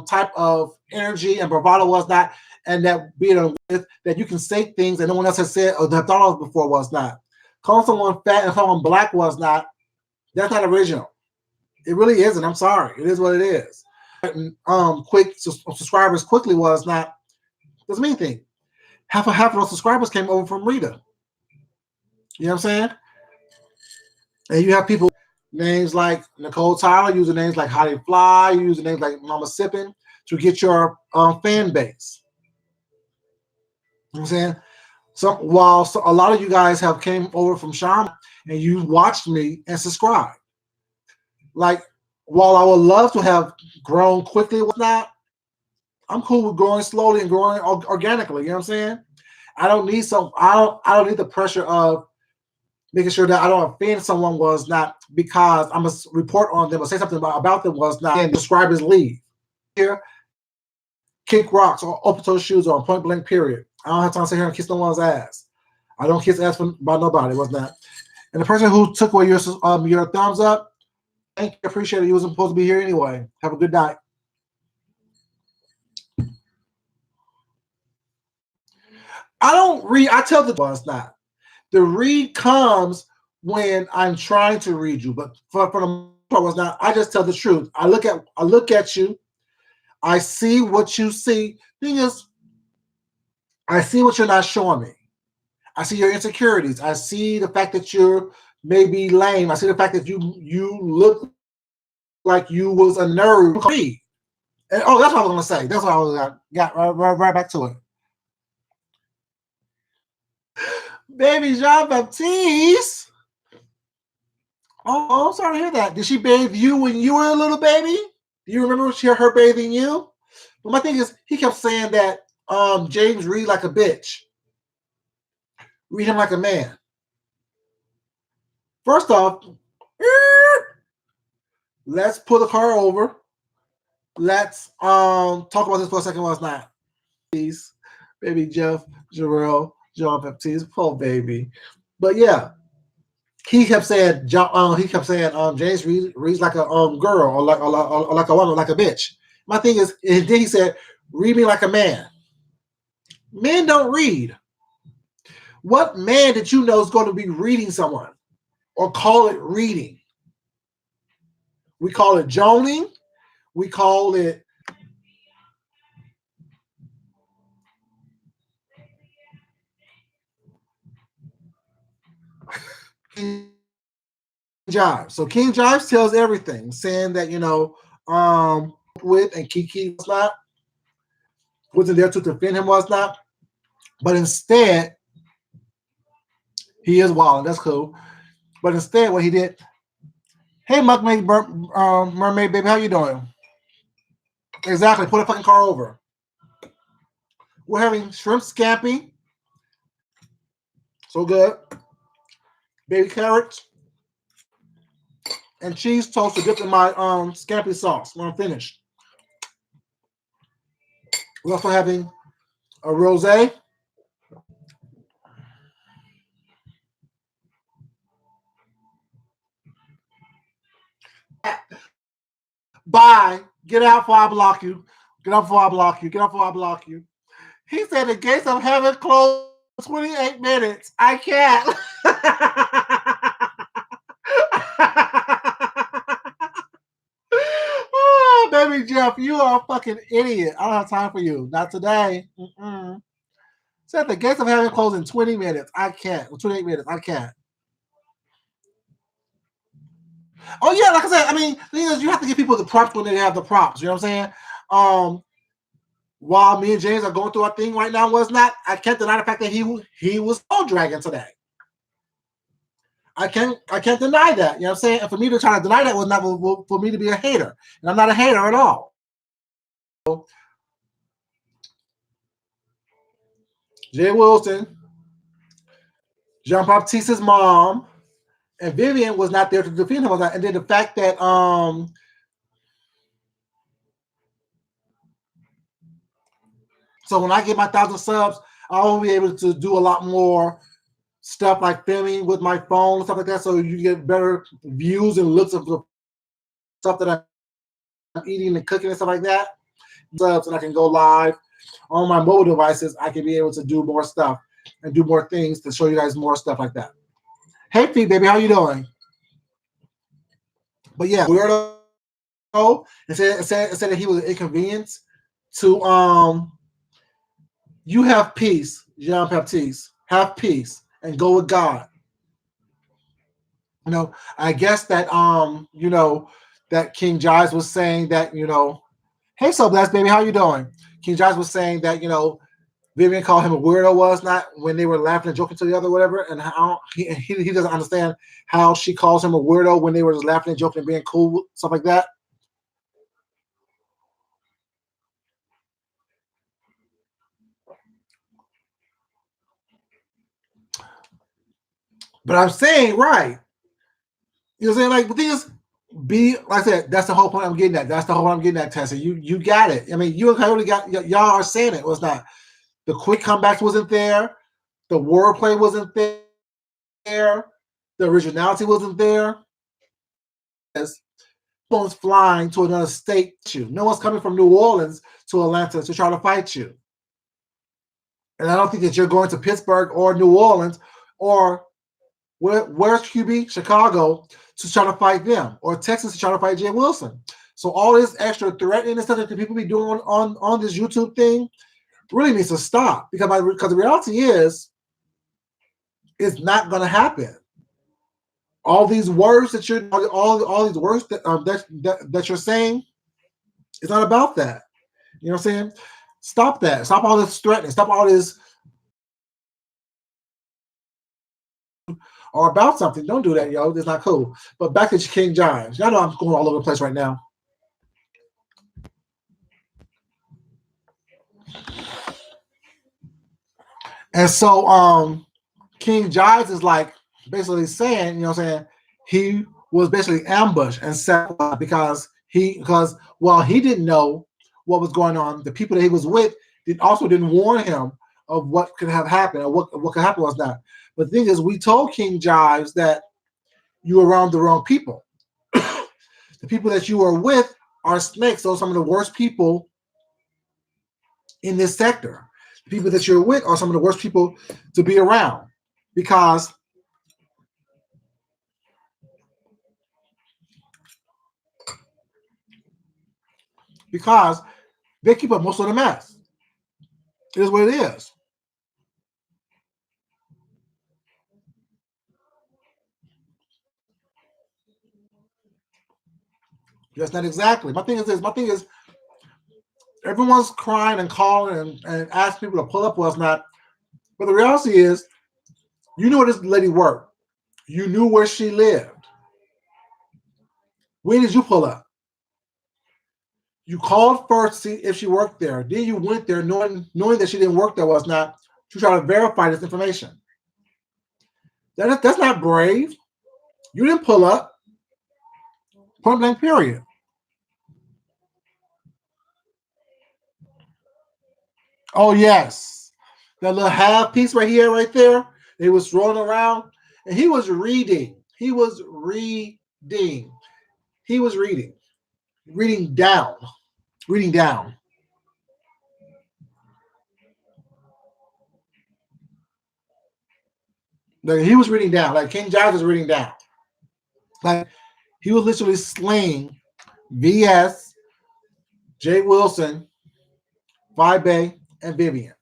type of energy and bravado, was not, and that being with that you can say things that no one else has said or have thought of before, was not. Calling someone fat and someone black, was not. That's not original. It really isn't. I'm sorry. It is what it is. Quick subscribers quickly, was not. Doesn't mean anything. Half of those subscribers came over from Rita. You know what I'm saying? And you have people names like Nicole Tyler, using names like Holly Fly, using names like Mama Sippin to get your fan base. You know what I'm saying? So while a lot of you guys have came over from Shaman and you watched me and subscribed, like while I would love to have grown quickly, whatnot, I'm cool with growing slowly and growing organically. You know what I'm saying? I don't need I don't need the pressure of making sure that I don't offend someone was not because I'm gonna report on them or say something about them was not and subscribers leave. Here, kick rocks or open toe shoes or point blank period. I don't have time to sit here and kiss no one's ass. I don't kiss ass by nobody. It was not. And the person who took away your thumbs up, thank you, appreciate it. You wasn't supposed to be here anyway. Have a good night. I don't read. I tell the it's not. The read comes when I'm trying to read you, but for the most part was not. I just tell the truth. I look at you. I see what you see. Thing is, I see what you're not showing me. I see your insecurities. I see the fact that you're maybe lame. I see the fact that you look like you was a nerd. And, oh, that's what I was gonna say. That's what I was got right back to it. Baby Jean Baptiste. Oh, I'm sorry to hear that. Did she bathe you when you were a little baby? Do you remember her bathing you? But my thing is, he kept saying that James read like a bitch. Read him like a man. First off, let's pull the car over. Let's talk about this for a second. What's not? Please, baby Jeff, Jarrell, Jean Baptiste, poor baby. But yeah, he kept saying James reads like a girl or like a woman, like a bitch. My thing is, and then he said, read me like a man. Men don't read. What man did you know is going to be reading someone or call it reading? We call it joning. We call it Jive. So King Jive tells everything, saying that with and Kiki was not wasn't there to defend him was not, but instead he is wild. That's cool. But instead, what he did, hey, Muckbang, mermaid baby, how you doing? Exactly. Put a fucking car over. We're having shrimp scampi. So good. Baby carrots. And cheese toast to dip in my scampi sauce when I'm finished. We're also having a rosé. Bye. Get out before I block you. Get out before I block you. Get out before I block you. He said the gates of heaven closed 28 minutes. I can't. Oh, baby Jeff, you are a fucking idiot. I don't have time for you. Not today. Said the gates of heaven closed in 20 minutes. I can't. 28 minutes. I can't. Oh yeah, like I said, I mean, the thing is, you have to give people the props when they have the props. You know what I'm saying? While me and James are going through our thing right now, I can't deny the fact that he was Soul Dragon today. I can't deny that. You know what I'm saying? And for me to try to deny that was not for me to be a hater. And I'm not a hater at all. Jay Wilson, Jean Baptiste's mom, and Vivian was not there to defend him. And then the fact that so when I get my 1,000 subs, I'll be able to do a lot more stuff like filming with my phone and stuff like that, so you get better views and looks of the stuff that I'm eating and cooking and stuff like that. Subs, and I can go live on my mobile devices. I can be able to do more stuff and do more things to show you guys more stuff like that. Hey, Pete, baby, how you doing? But yeah, weirdo. It said that he was an inconvenience to you have peace, Jean Baptiste. Have peace and go with God. I guess that that King Jive was saying that, hey, so blessed baby, how you doing? King Jive was saying that, Vivian called him a weirdo, was not, when they were laughing and joking to the other, whatever, and how he doesn't understand how she calls him a weirdo when they were just laughing and joking and being cool, stuff like that. But I'm saying, right, you know what I'm saying? Like, the thing is, be like I said, that's the whole point I'm getting at. That's the whole point I'm getting at, Tessa. You got it. I mean, you and Coyote got, y'all are saying it. Was not, the quick comebacks wasn't there, the wordplay wasn't there, the originality wasn't there. Phones flying to another state. No one's coming from New Orleans to Atlanta to try to fight you. And I don't think that you're going to Pittsburgh or New Orleans or where's QB? Chicago to try to fight them, or Texas to try to fight Jay Wilson. So all this extra threatening and stuff that the people be doing on this YouTube thing really needs to stop, because the reality is it's not going to happen. All these words that you're all these words that you're saying, it's not about that. You know what I'm saying? Stop that. Stop all this threatening. Stop all this. Or about something. Don't do that, yo. It's not cool. But back to King Jive. Y'all know I'm going all over the place right now. And so King Jive is like basically saying, you know what I'm saying, he was basically ambushed and set up because while he didn't know what was going on, the people that he was with also didn't warn him of what could have happened, or what could happen was not. But the thing is, we told King Jives that you were around the wrong people. The people that you are with are snakes. Those are some of the worst people in this sector. The people that you're with are some of the worst people to be around, because they keep up most of the mess. It is what it is. That's not exactly. My thing is this. My thing is, everyone's crying and calling and asking people to pull up was not. But the reality is, you knew where this lady worked. You knew where she lived. When did you pull up? You called first to see if she worked there. Then you went there knowing that she didn't work there was not, to try to verify this information. That's not brave. You didn't pull up. Point blank, period. Oh, yes. That little half piece right here, right there, they was rolling around, and he was reading. He was reading. He was reading. Reading down. Reading down. Like, he was reading down. Like, King Jive was reading down. Like, he was literally slaying VS, Jay Wilson, Vibe, and Vivian.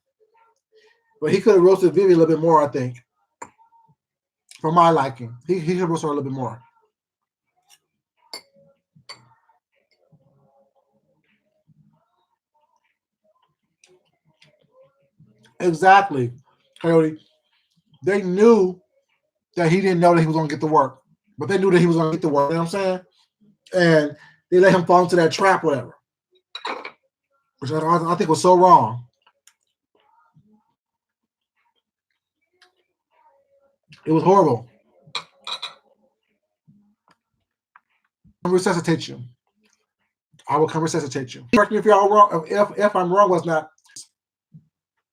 But he could have roasted Vivian a little bit more, I think. For my liking. He could have roasted her a little bit more. Exactly, Coyote. They knew that he didn't know that he was going to get the work. But they knew that he was going to get the work. You know what I'm saying? And they let him fall into that trap, whatever. Which I think was so wrong. It was horrible. I'll resuscitate you. I will come resuscitate you. Correct me if y'all wrong. If I'm wrong, was not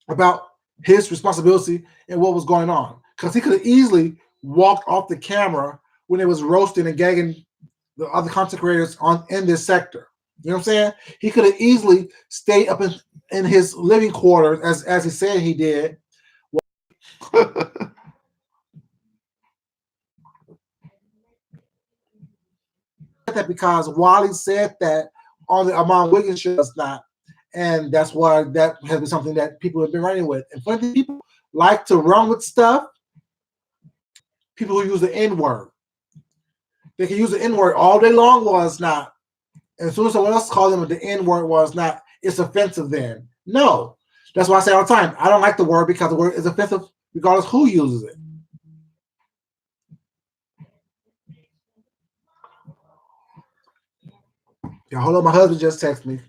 about his responsibility and what was going on, because he could have easily walked off the camera when it was roasting and gagging the other content creators in this sector. You know what I'm saying? He could have easily stayed up in his living quarters as he said he did. That because Wiley said that on the Amon Wiggins show, it's not, and that's why that has been something that people have been running with. And plenty of people like to run with stuff. People who use the N word, they can use the N word all day long. Was not, and as soon as someone else calls them the N word, was not, it's offensive. Then no, That's why I say all the time, I don't like the word because the word is offensive regardless who uses it. Yeah, hold on, my husband just texted me.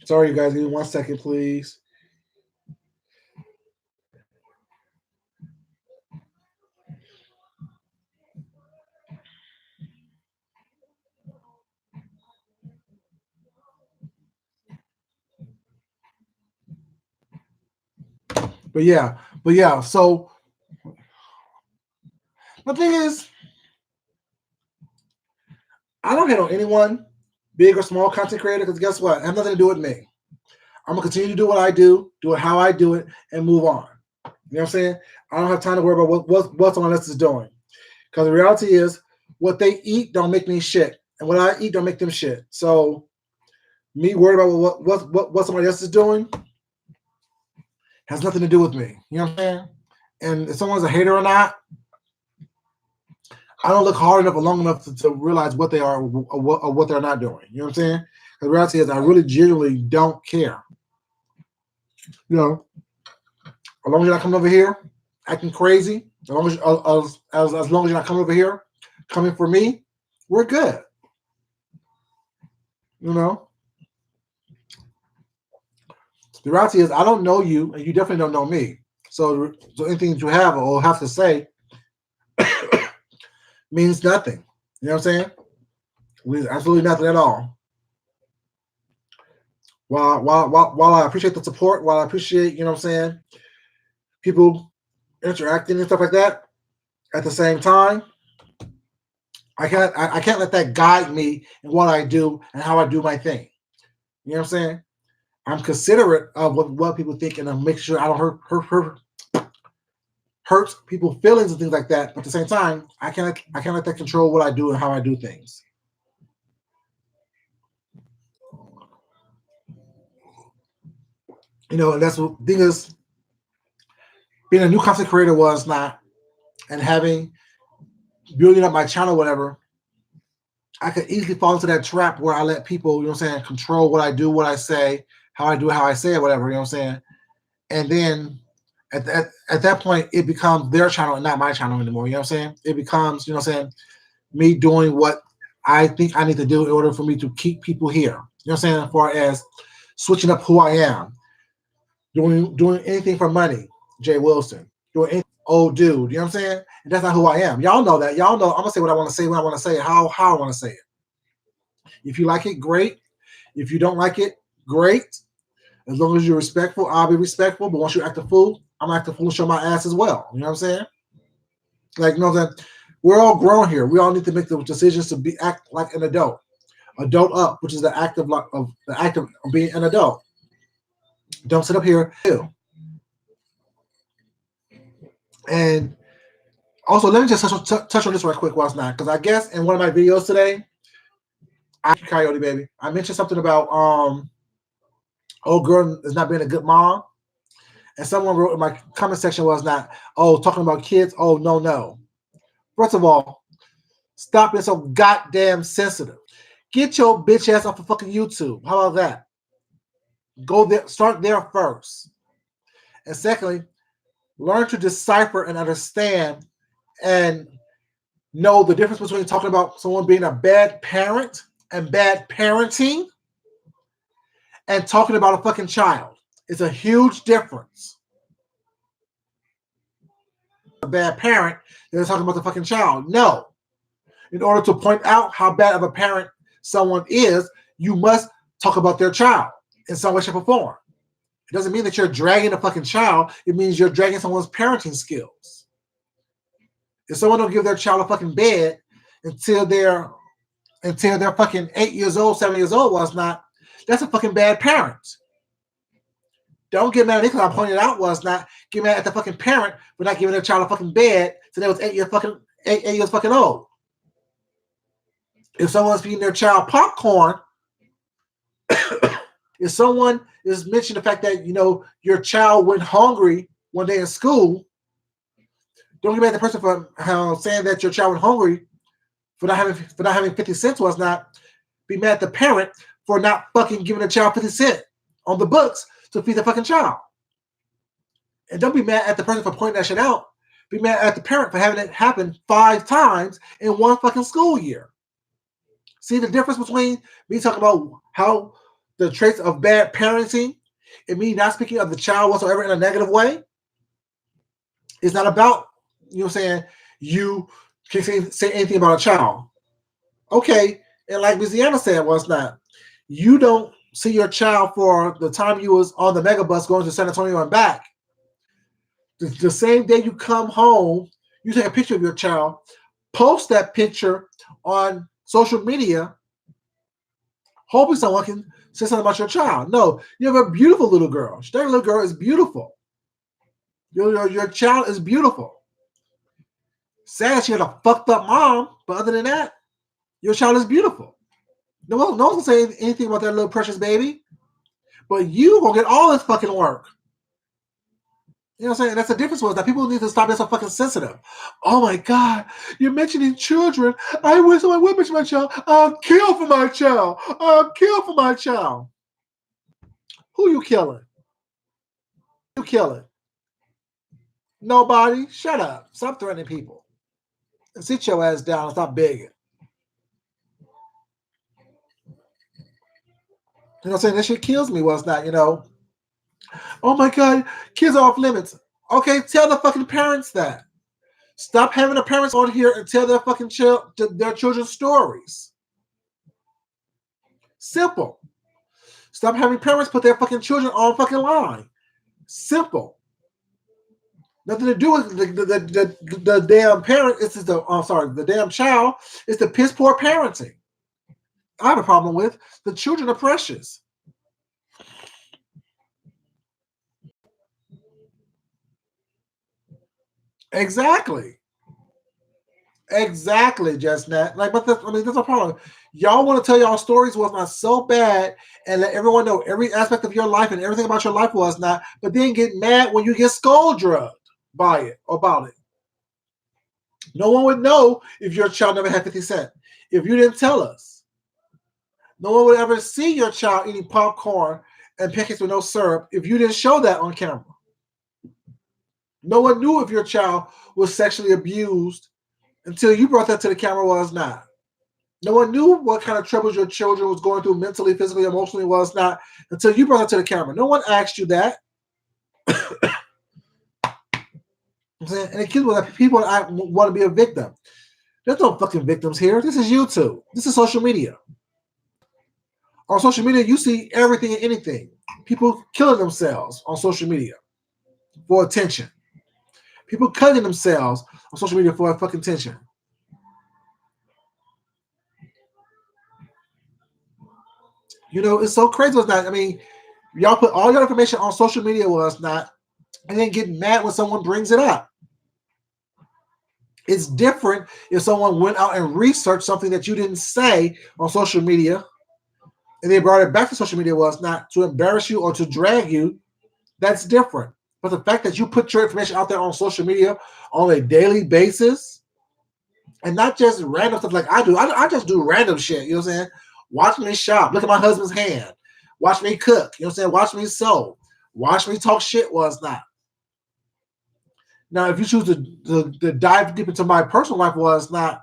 Sorry, you guys, give me 1 second, please. But yeah, so the thing is, I don't hate on anyone, big or small content creator, because guess what? It has nothing to do with me. I'm gonna continue to do what I do it how I do it, and move on. You know what I'm saying? I don't have time to worry about what someone else is doing. Because the reality is, what they eat don't make me shit, and what I eat don't make them shit. So, me worried about what somebody else is doing has nothing to do with me. You know what I'm saying? And if someone's a hater or not, I don't look hard enough or long enough to realize what they are or what they're not doing. You know what I'm saying? The reality is, I really genuinely don't care. You know, as long as you're not coming over here acting crazy, as long as long as you're not coming over here coming for me, we're good. You know, the reality is, I don't know you, and you definitely don't know me. So anything that you have or have to say means nothing. You know what I'm saying? Means absolutely nothing at all. While I appreciate the support, while I appreciate, you know what I'm saying, people interacting and stuff like that, at the same time, I can't let that guide me in what I do and how I do my thing. You know what I'm saying? I'm considerate of what people think, and I'm making sure I don't hurt people's feelings and things like that. But at the same time, I can't let that control what I do and how I do things. You know, and that's what thing is. Being a new content creator was not, and building up my channel, whatever. I could easily fall into that trap where I let people, you know what I'm saying, control what I do, what I say, how I do it, how I say it, whatever, you know what I'm saying? And then at that point, it becomes their channel and not my channel anymore, you know what I'm saying? It becomes, you know what I'm saying, me doing what I think I need to do in order for me to keep people here. You know what I'm saying? As far as switching up who I am, doing anything for money, Jay Wilson, doing anything, old dude, you know what I'm saying? And that's not who I am. Y'all know that. Y'all know I'm gonna say what I want to say when I want to say it, how I want to say it. If you like it, great. If you don't like it, great. As long as you're respectful, I'll be respectful. But once you act a fool, I'm gonna act a fool and show my ass as well. You know what I'm saying? Like, you know that we're all grown here. We all need to make the decisions to act like an adult. Adult up, which is the act of being an adult. Don't sit up here. And also, let me just touch on this right quick while it's not, because I guess in one of my videos today, Coyote baby, I mentioned something about old girl is not being a good mom, and someone wrote in my comment section was not, oh, talking about kids. Oh, no. First of all, stop being so goddamn sensitive. Get your bitch ass off of fucking YouTube. How about that? Go there, start there first. And secondly, learn to decipher and understand and know the difference between talking about someone being a bad parent and bad parenting and talking about a fucking child. It's a huge difference. A bad parent, they're talking about the fucking child. No. In order to point out how bad of a parent someone is, you must talk about their child in some way, shape, or form. It doesn't mean that you're dragging a fucking child. It means you're dragging someone's parenting skills. If someone don't give their child a fucking bed until they're fucking 8 years old, 7 years old, was not, that's a fucking bad parent. Don't get mad at me because I pointed out was not. Get mad at the fucking parent for not giving their child a fucking bed till they was 8 years fucking old. If someone's feeding their child popcorn, if If someone is mentioning the fact that, your child went hungry one day in school, don't get mad at the person for saying that your child went hungry for not having 50 cents was not. Be mad at the parent for not fucking giving the child 50 cents on the books to feed the fucking child. And don't be mad at the person for pointing that shit out. Be mad at the parent for having it happen 5 times in one fucking school year. See the difference between me talking about how the traits of bad parenting and me not speaking of the child whatsoever in a negative way? It's not about, you can say anything about a child. Okay, and like Louisiana said, was not. You don't see your child for the time you was on the mega bus going to San Antonio and back. The same day you come home, you take a picture of your child, post that picture on social media, hoping someone can say something about your child. No, you have a beautiful little girl. That little girl is beautiful. Your child is beautiful. Sad she had a fucked up mom, but other than that, your child is beautiful. No one's gonna say anything about that little precious baby, but you gonna get all this fucking work. You know what I'm saying? That's the difference was that people need to stop being so fucking sensitive. Oh my God, you're mentioning children. I wish someone would mention my child. I'll kill for my child. I'll kill for my child. Who you killing? You killing? Nobody. Shut up. Stop threatening people. And sit your ass down and stop begging. You know what I'm saying? That shit kills me, was not, Oh my God, kids are off limits. Okay, tell the fucking parents that. Stop having the parents on here and tell their fucking their children stories. Simple. Stop having parents put their fucking children on fucking line. Simple. Nothing to do with the damn parent. It's just the damn child. It's the piss poor parenting. I have a problem with the children are precious. Exactly, just that. But that's a problem. Y'all want to tell y'all stories was not so bad and let everyone know every aspect of your life and everything about your life was not, but then get mad when you get skull drugged by it or about it. No one would know if your child never had 50 cents if you didn't tell us. No one would ever see your child eating popcorn and pancakes with no syrup if you didn't show that on camera. No one knew if your child was sexually abused until you brought that to the camera was not. No one knew what kind of troubles your children was going through mentally, physically, emotionally was not until you brought that to the camera. No one asked you that. And the kids were like, people want to be a victim. There's no fucking victims here. This is YouTube. This is social media. On social media, you see everything and anything. People killing themselves on social media for attention. People cutting themselves on social media for fucking attention. It's so crazy. It's not. Y'all put all your information on social media was not, and then get mad when someone brings it up. It's different if someone went out and researched something that you didn't say on social media, and they brought it back to social media was not to embarrass you or to drag you. That's different. But the fact that you put your information out there on social media on a daily basis, and not just random stuff like I do. I just do random shit. You know what I'm saying? Watch me shop. Look at my husband's hand. Watch me cook. You know what I'm saying? Watch me sew. Watch me talk shit was not. Now, if you choose to dive deep into my personal life was not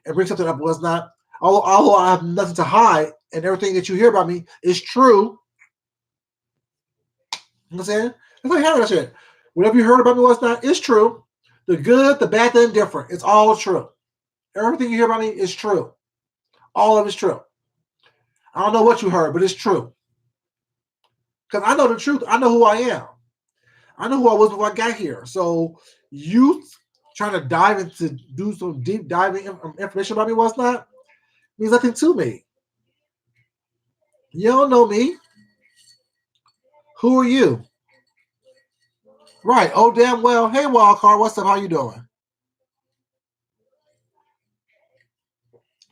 and bring something up was not, although I have nothing to hide and everything that you hear about me is true. You know what I'm saying? It's like having that shit. Whatever you heard about me was not is true. The good, the bad, the indifferent. It's all true. Everything you hear about me is true. All of it's true. I don't know what you heard, but it's true. Because I know the truth. I know who I am. I know who I was before I got here. So you trying to dive into do some deep diving information about me was not means nothing to me. You don't know me. Who are you? Right. Oh, damn well. Hey, Wildcard. What's up? How you doing?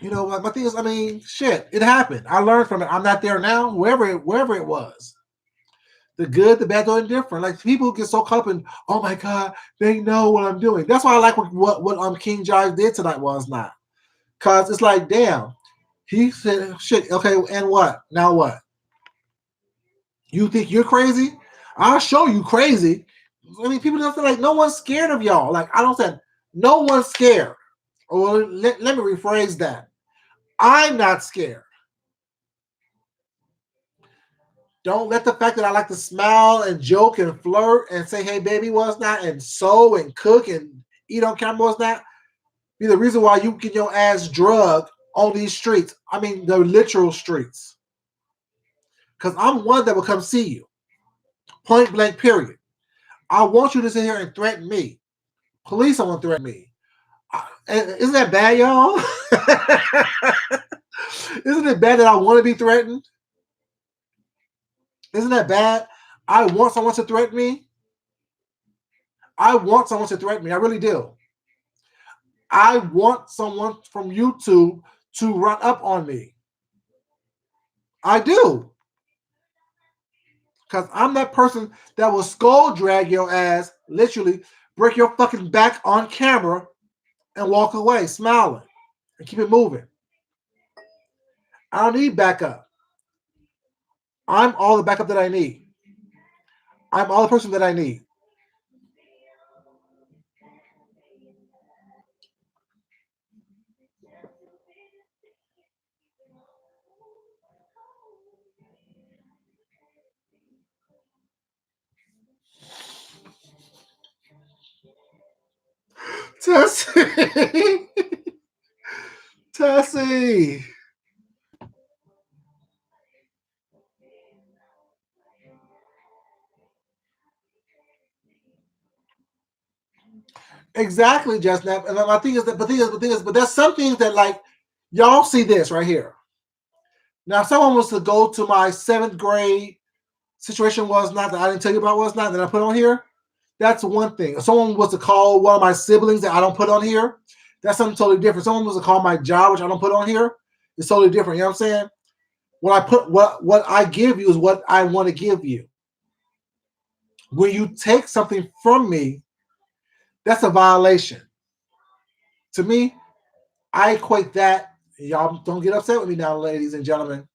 You know, my thing is, I mean, shit, it happened. I learned from it. I'm not there now. Wherever it was, the good, the bad, the indifferent. Like people get so caught up in, oh my god, they know what I'm doing. That's why I like what King Jive did tonight was not, cause it's like, damn, he said shit. Okay, and what? Now what? You think you're crazy? I'll show you crazy. I mean, people don't feel like no one's scared of y'all. Like I don't say no one's scared. Or let me rephrase that. I'm not scared. Don't let the fact that I like to smile and joke and flirt and say, hey, baby, what's not, and sew and cook and eat on camera, what's not, be the reason why you get your ass drugged on these streets. I mean, the literal streets. Because I'm one that will come see you. Point blank, period. I want you to sit here and threaten me. Police don't want to threaten me. Isn't that bad, y'all? Isn't it bad that I want to be threatened? Isn't that bad? I want someone to threaten me. I want someone to threaten me. I really do. I want someone from YouTube to run up on me. I do. Because I'm that person that will skull drag your ass, literally break your fucking back on camera and walk away smiling and keep it moving. I don't need backup. I'm all the backup that I need. I'm all the person that I need. Tessie. Tessie. Exactly, just now. And my thing is that, but there's some things that like y'all see this right here. Now, if someone was to go to my 7th grade situation was not that I didn't tell you about was not that I put on here, that's one thing. If someone was to call one of my siblings that I don't put on here, that's something totally different. Someone was to call my job, which I don't put on here, it's totally different. You know what I'm saying? What I give you is what I want to give you. When you take something from me, that's a violation. To me, I equate that. Y'all don't get upset with me now, ladies and gentlemen,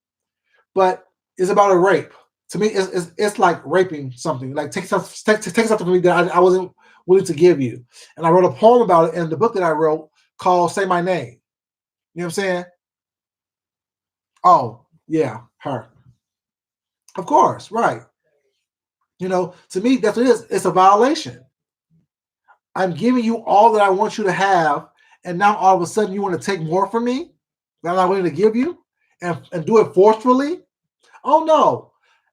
but it's about a rape. To me, it's like raping something. Like take something from me that I wasn't willing to give you. And I wrote a poem about it in the book that I wrote called "Say My Name." You know what I'm saying? Oh yeah, her. Of course, right. You know, to me, that's what it is. It's a violation. I'm giving you all that I want you to have, and now all of a sudden you want to take more from me that I'm not willing to give you and do it forcefully. Oh no.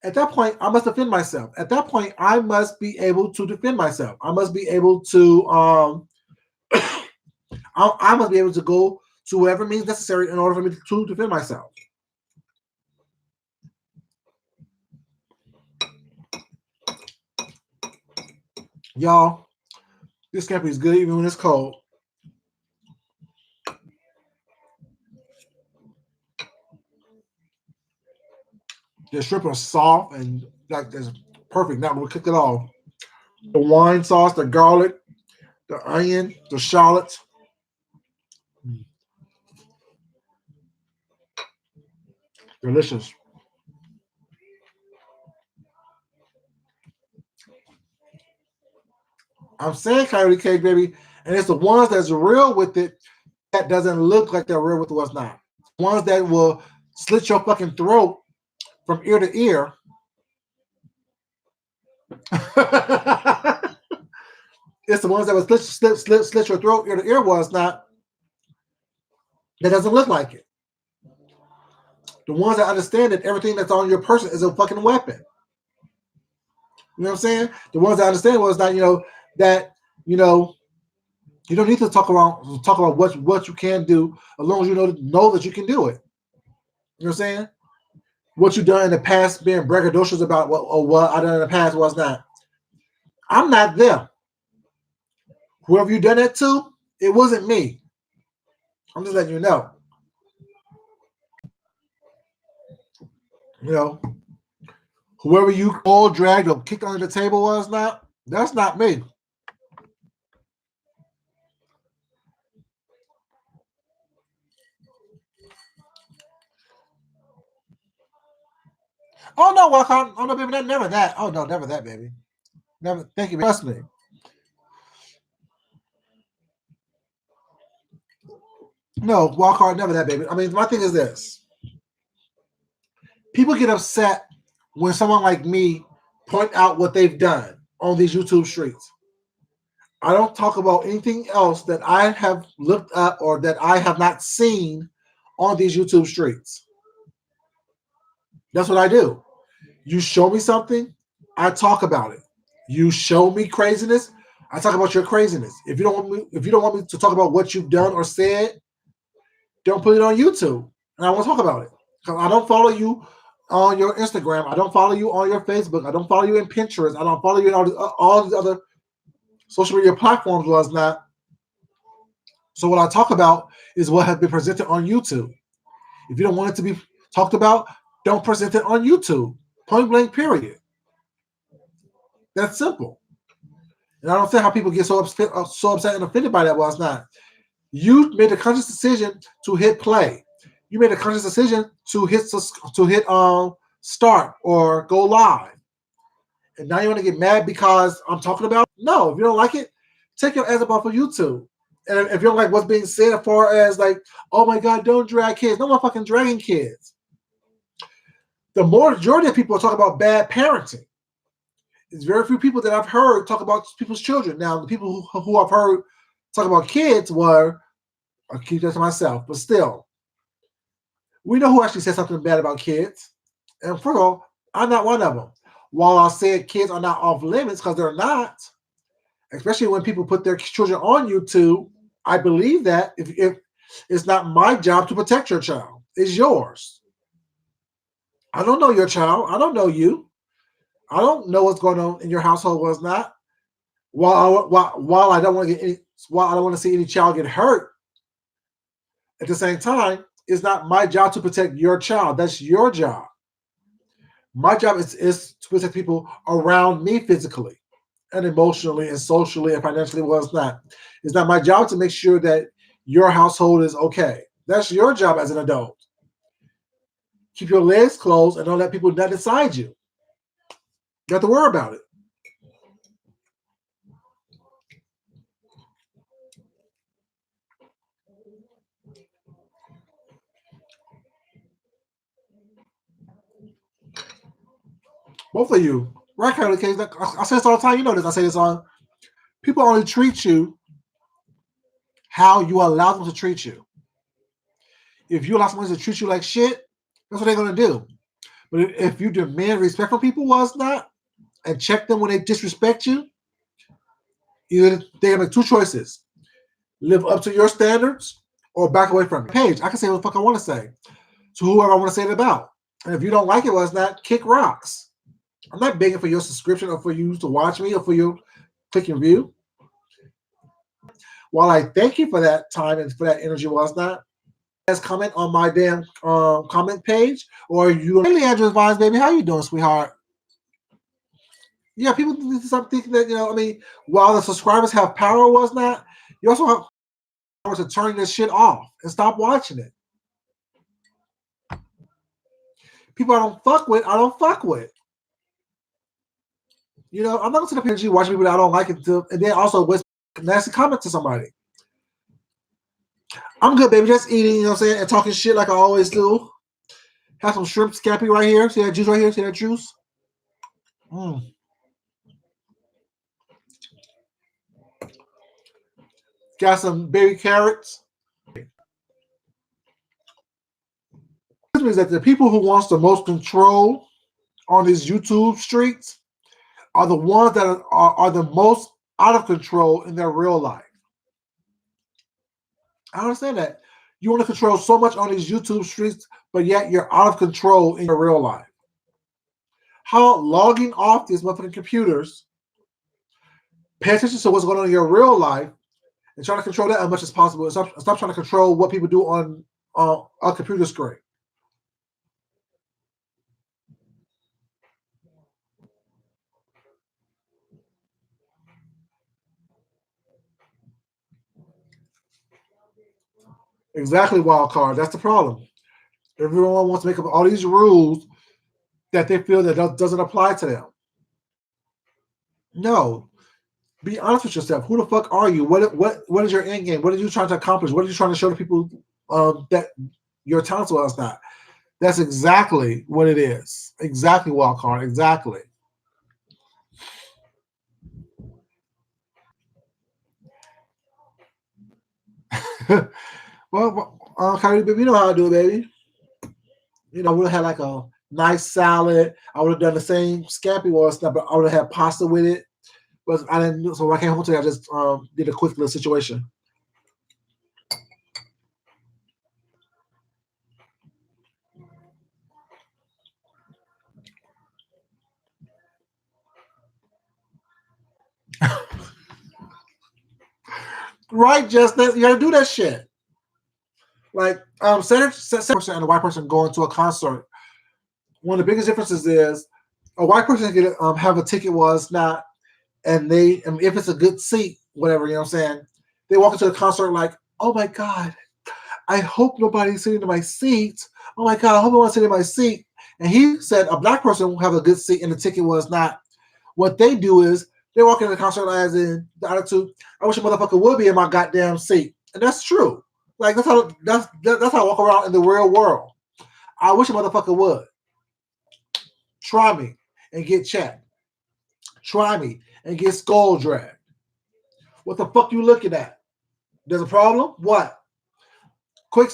At that point, I must defend myself. At that point, I must be able to defend myself. I must be able to I must be able to go to whatever means necessary in order for me to defend myself. Y'all, this scampi is good even when it's cold. The shrimp are soft and like it's perfect. Now we'll cook it all. The wine sauce, the garlic, the onion, the shallots. Delicious. I'm saying coyote cake, baby, and it's the ones that's real with it that doesn't look like they're real with what's not. Ones that will slit your fucking throat from ear to ear. It's the ones that will slit your throat ear to ear was not. That doesn't look like it. The ones that understand that everything that's on your person is a fucking weapon. You know what I'm saying? The ones that understand was that that you know you don't need to talk about what you can do as long as you know that you can do it. You know what I'm saying? What you done in the past, being braggadocious about what I done in the past was not. I'm not them. Whoever you done that to, it wasn't me. I'm just letting you know. You know, whoever you all dragged or kicked under the table was not, that's not me. Oh no, Walcott. Oh no, baby, never that. Oh no, never that, baby. Never. Thank you. Trust me. No, Walcott, never that, baby. I mean, my thing is this: people get upset when someone like me point out what they've done on these YouTube streets. I don't talk about anything else that I have looked up or that I have not seen on these YouTube streets. That's what I do. You show me something, I talk about it. You show me craziness, I talk about your craziness. If you don't want me to talk about what you've done or said, don't put it on YouTube. And I won't talk about it. Because I don't follow you on your Instagram. I don't follow you on your Facebook. I don't follow you in Pinterest. I don't follow you in all these other social media platforms. Was not. So what I talk about is what has been presented on YouTube. If you don't want it to be talked about, don't present it on YouTube. Point blank, period. That's simple. And I don't see how people get so upset and offended by that. Well, it's not. You made a conscious decision to hit play. You made a conscious decision to hit start or go live. And now you want to get mad because I'm talking about it? No, if you don't like it, take your ass up off of YouTube. And if you don't like what's being said as far as like, oh my God, don't drag kids. No, I'm fucking dragging kids. The majority of people talk about bad parenting. It's very few people that I've heard talk about people's children. Now, the people who I've heard talk about kids were, I'll keep that to myself, but still, we know who actually said something bad about kids. And first of all, I'm not one of them. While I said kids are not off limits, because they're not, especially when people put their children on YouTube, I believe that if it's not my job to protect your child, it's yours. I don't know your child. I don't know you. I don't know what's going on in your household. What's not. While I don't want to get any, while I don't want to see any child get hurt, at the same time, it's not my job to protect your child. That's your job. My job is to protect people around me physically and emotionally and socially and financially. Well, it's not. It's not my job to make sure that your household is okay. That's your job as an adult. Keep your legs closed and don't let people nut inside you. You have to worry about it. Both of you. Right, kind of case. I say this all the time. You know this. I say this on. People only treat you how you allow them to treat you. If you allow someone to treat you like shit, that's what they're gonna do. But if you demand respect from people, was not, and check them when they disrespect you, either they have make two choices: live up to your standards or back away from it. Page, I can say what the fuck I want to say to whoever I want to say it about. And if you don't like it, was not, kick rocks. I'm not begging for your subscription or for you to watch me or for your click and view. While I thank you for that time and for that energy, was not, as comment on my damn comment page, or you, hey Leandra Vines, baby, how you doing, sweetheart? Yeah, people need to stop thinking that, I mean, while the subscribers have power, was not, you also have power to turn this shit off and stop watching it. People I don't fuck with, I don't fuck with. I'm not gonna sit up here and watch people that I don't like it and then also waste nasty comment to somebody. I'm good, baby. Just eating, what I'm saying, and talking shit like I always do. Have some shrimp scampi right here. See that juice right here? See that juice? Got some baby carrots. This means that the people who wants the most control on these YouTube streets are the ones that are the most out of control in their real life. I understand that. You want to control so much on these YouTube streets, but yet you're out of control in your real life. How about logging off these motherfucking computers, pay attention to what's going on in your real life, and try to control that as much as possible. Stop trying to control what people do on a computer screen. Exactly, wild card. That's the problem. Everyone wants to make up all these rules that they feel that doesn't apply to them. No. Be honest with yourself. Who the fuck are you? What is your end game? What are you trying to accomplish? What are you trying to show the people that your talent was not? That's exactly what it is. Exactly, wild card. Exactly. Well, Kyrie, baby, you know how I do it, baby. You know, I would have had like a nice salad. I would have done the same scampi or stuff, but I would have had pasta with it. But I didn't. So when I came home today, I just did a quick little situation. Right, Justin? You gotta do that shit. Like, center person and a white person going to a concert. One of the biggest differences is a white person can have a ticket was not, and they, and if it's a good seat, whatever, you know what I'm saying, they walk into the concert like, oh my God, I hope nobody's sitting in my seat. Oh my God, I hope no one's sitting in my seat. And he said a black person will have a good seat and the ticket was not. What they do is they walk into the concert as in the attitude, I wish a motherfucker would be in my goddamn seat. And that's true. Like that's how I walk around in the real world. I wish a motherfucker would. Try me and get checked. Try me and get skull dragged. What the fuck you looking at? There's a problem? What? Quick,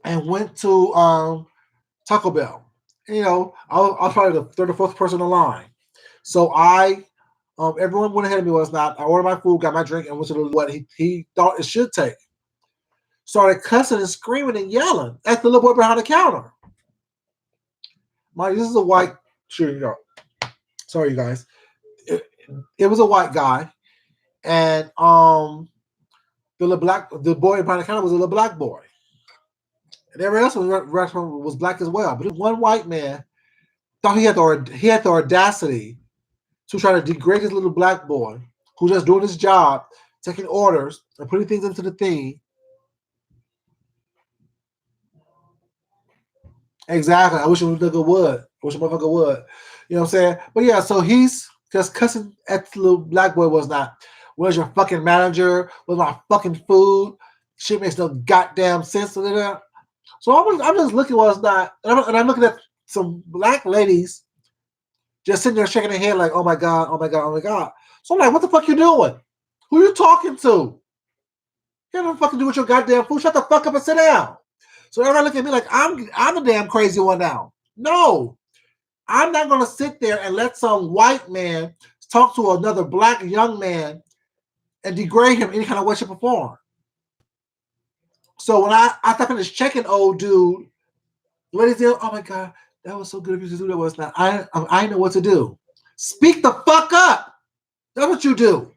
and went to Taco Bell. You know, I was probably the third or fourth person in line. So everyone went ahead of me was not. I ordered my food, got my drink, and went to what he thought it should take. Started cussing and screaming and yelling at the little boy behind the counter. Mind this is a white, sure, you know, sorry, you guys. It was a white guy, and the boy behind the counter was a little black boy. And everyone else in the restaurant was black as well. But one white man thought he had the audacity to try to degrade this little black boy who's just doing his job, taking orders and putting things into the thing. Exactly. I wish a motherfucker would. You know what I'm saying? But yeah, so he's just cussing at the little black boy was not. Where's your fucking manager? Where's my fucking food? Shit makes no goddamn sense. So I'm just looking what's not, and I'm looking at some black ladies just sitting there shaking their head like, oh my God, oh my God, oh my God. So I'm like, what the fuck you doing? Who you talking to? You have nothing fucking do with your goddamn food. Shut the fuck up and sit down. So everybody look at me like I'm the damn crazy one now. No, I'm not gonna sit there and let some white man talk to another black young man and degrade him any kind of way, shape, or form. So when I finished checking old dude, the lady said, oh my God, that was so good of you to do that was not. I know what to do. Speak the fuck up. That's what you do.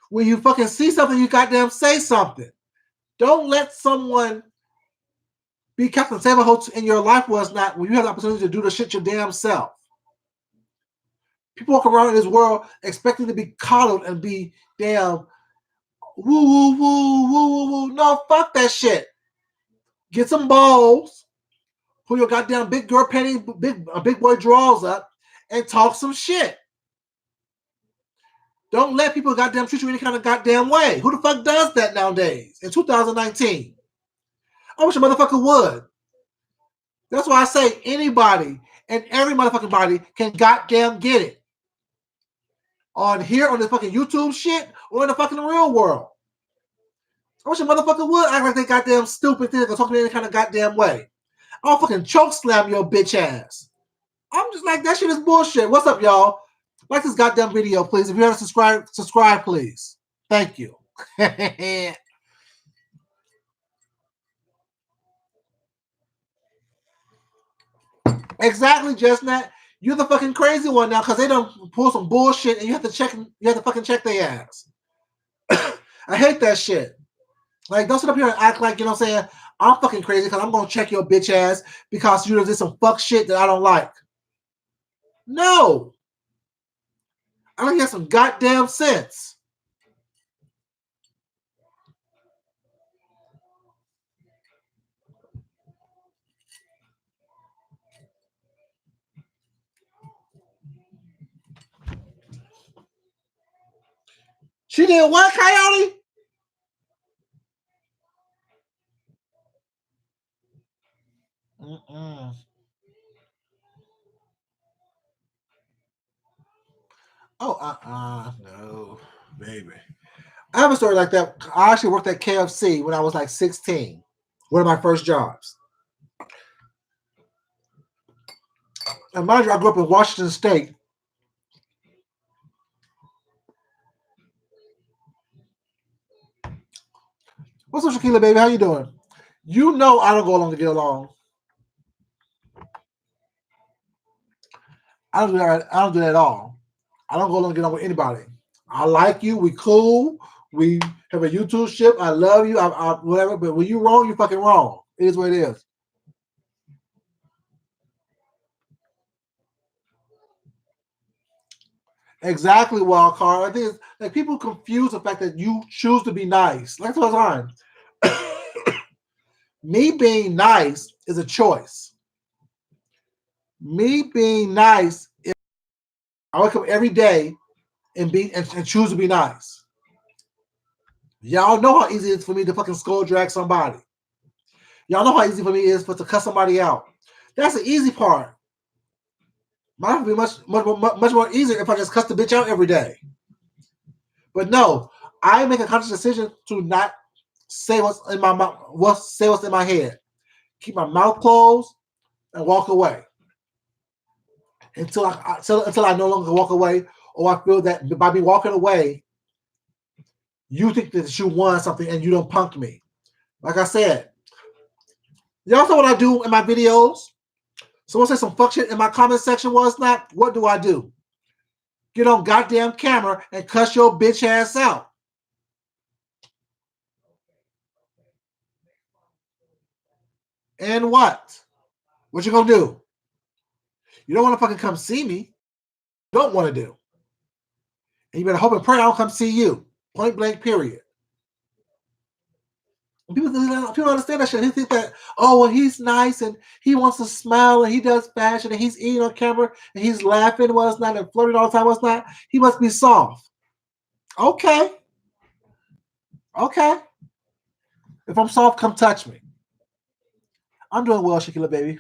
When you fucking see something, you goddamn say something. Don't let someone be Captain Saberholt in your life was not when you have the opportunity to do the shit your damn self. People walk around in this world expecting to be coddled and be damn woo woo woo woo woo woo. No, fuck that shit. Get some balls, pull your goddamn big girl panty, big boy drawers up, and talk some shit. Don't let people goddamn treat you any kind of goddamn way. Who the fuck does that nowadays in 2019? I wish a motherfucker would. That's why I say anybody and every motherfucking body can goddamn get it. On here, on this fucking YouTube shit, or in the fucking real world. I wish a motherfucker would act like they goddamn stupid thing or talk to me any kind of goddamn way. I'll fucking choke slam your bitch ass. I'm just like, that shit is bullshit. What's up, y'all? Like this goddamn video, please. If you haven't subscribed, subscribe, please. Thank you. Exactly, Justnet. You're the fucking crazy one now because they don't pull some bullshit and you have to fucking check their ass. I hate that shit. Like, don't sit up here and act like, you know what I'm saying, I'm fucking crazy because I'm going to check your bitch ass because you did some fuck shit that I don't like. No. I don't have some goddamn sense. She did what, Coyote? Oh, no, baby. I have a story like that. I actually worked at KFC when I was like 16. One of my first jobs. And mind you, I grew up in Washington State. What's up, Shaquila, baby? How you doing? You know I don't go along to get along. I don't do that. I don't do that at all. I don't go along to get along with anybody. I like you. We cool. We have a YouTube ship. I love you. I whatever. But when you wrong, you fucking wrong. It is what it is. Exactly, wild card. I think it's, like people confuse the fact that you choose to be nice. Like all the time. Me being nice is a choice. Me being nice is I wake up every day and choose to be nice. Y'all know how easy it is for me to fucking skull drag somebody. Y'all know how easy for me it is to cuss somebody out. That's the easy part. Mine would be much more easier if I just cuss the bitch out every day. But no, I make a conscious decision to not say what's in my mouth, say what's in my head. Keep my mouth closed and walk away until I no longer walk away, or I feel that by me walking away, you think that you won something and you don't punk me. Like I said, y'all know what I do in my videos. Someone say some fuck shit in my comment section was not. What do I do? Get on goddamn camera and cuss your bitch ass out. And what? What you gonna do? You don't want to fucking come see me. You don't want to do. And you better hope and pray I don't come see you. Point blank, period. People understand that shit. They think that, oh, well, he's nice and he wants to smile and he does fashion and he's eating on camera and he's laughing, what's not, and flirting all the time, what's not. He must be soft. Okay. Okay. If I'm soft, come touch me. I'm doing well, Shaquila, baby.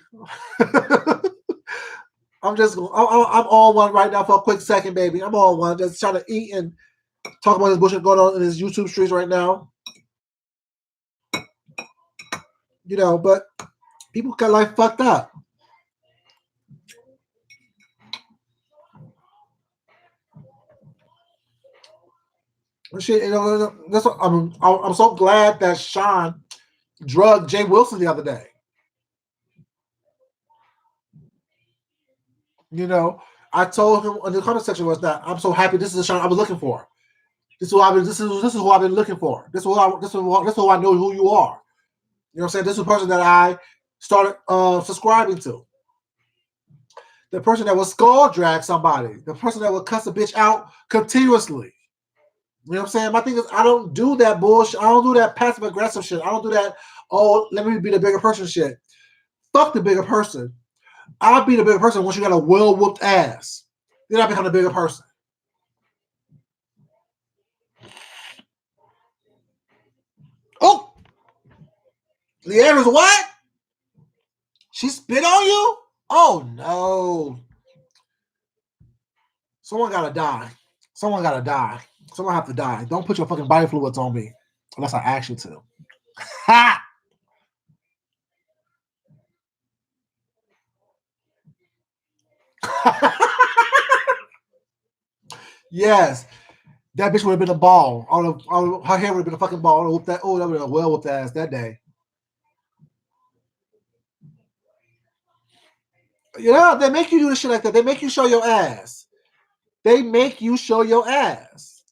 I'm all one right now for a quick second, baby. I'm all one. Just trying to eat and talk about this bullshit going on in his YouTube streets right now. You know, but people got life fucked up. Shit, you know, that's what, I'm so glad that Sean drugged Jay Wilson the other day. You know, I told him in the comment section was that I'm so happy this is the Sean I was looking for. This is who I've been looking for. This is who I know who you are. You know what I'm saying? This is the person that I started subscribing to. The person that will skull drag somebody. The person that will cuss a bitch out continuously. You know what I'm saying? My thing is, I don't do that bullshit. I don't do that passive aggressive shit. I don't do that, oh, let me be the bigger person shit. Fuck the bigger person. I'll be the bigger person once you got a well-whooped ass. Then I become the bigger person. Oh! Liera's what? She spit on you? Oh, no. Someone gotta die. Someone gotta die. Someone have to die. Don't put your fucking body fluids on me unless I ask you to. Ha! Yes. That bitch would have been a ball. Her hair would have been a fucking ball. That would have been a well whooped ass that day. Yeah, they make you do this shit like that. They make you show your ass. They make you show your ass.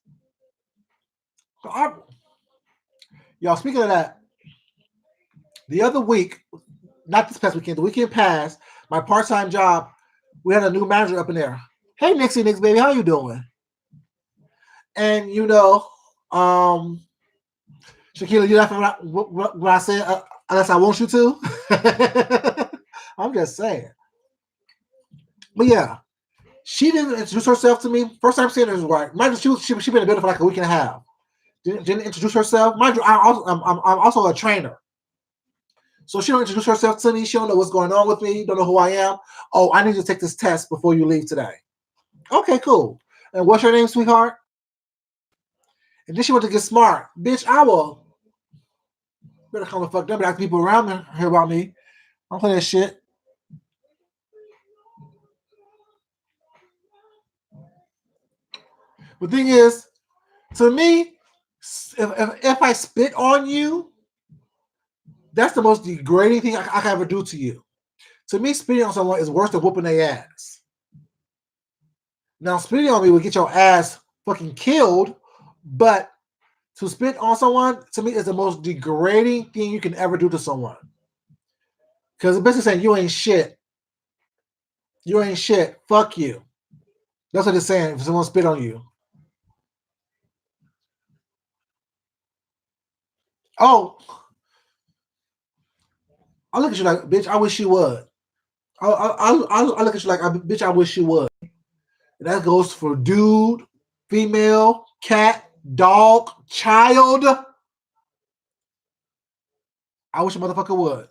Y'all, speaking of that, the other week, not this past weekend, the weekend past, my part-time job, we had a new manager up in there. Hey, Nixie Nix, baby, how you doing? And, you know, Shaquila, you laughing when I say, unless I want you to? I'm just saying. But yeah, She didn't introduce herself to me. First time seeing her was right. Mind you, she been in the building for like a week and a half. Didn't introduce herself. Mind you, I'm also a trainer. So she don't introduce herself to me. She don't know what's going on with me. Don't know who I am. Oh, I need to take this test before you leave today. Okay, cool. And what's your name, sweetheart? And then she went to get smart. Bitch, I will. Better come the fuck down. But after people around me hear about me, I don't play that shit. The thing is, to me, if I spit on you, that's the most degrading thing I can ever do to you. To me, spitting on someone is worse than whooping their ass. Now, spitting on me would get your ass fucking killed, but to spit on someone, to me, is the most degrading thing you can ever do to someone. Because it's basically saying, you ain't shit. You ain't shit. Fuck you. That's what it's saying if someone spit on you. Oh, I look at you like, bitch, I wish you would. I look at you like, bitch, I wish you would. And that goes for dude, female, cat, dog, child. I wish a motherfucker would.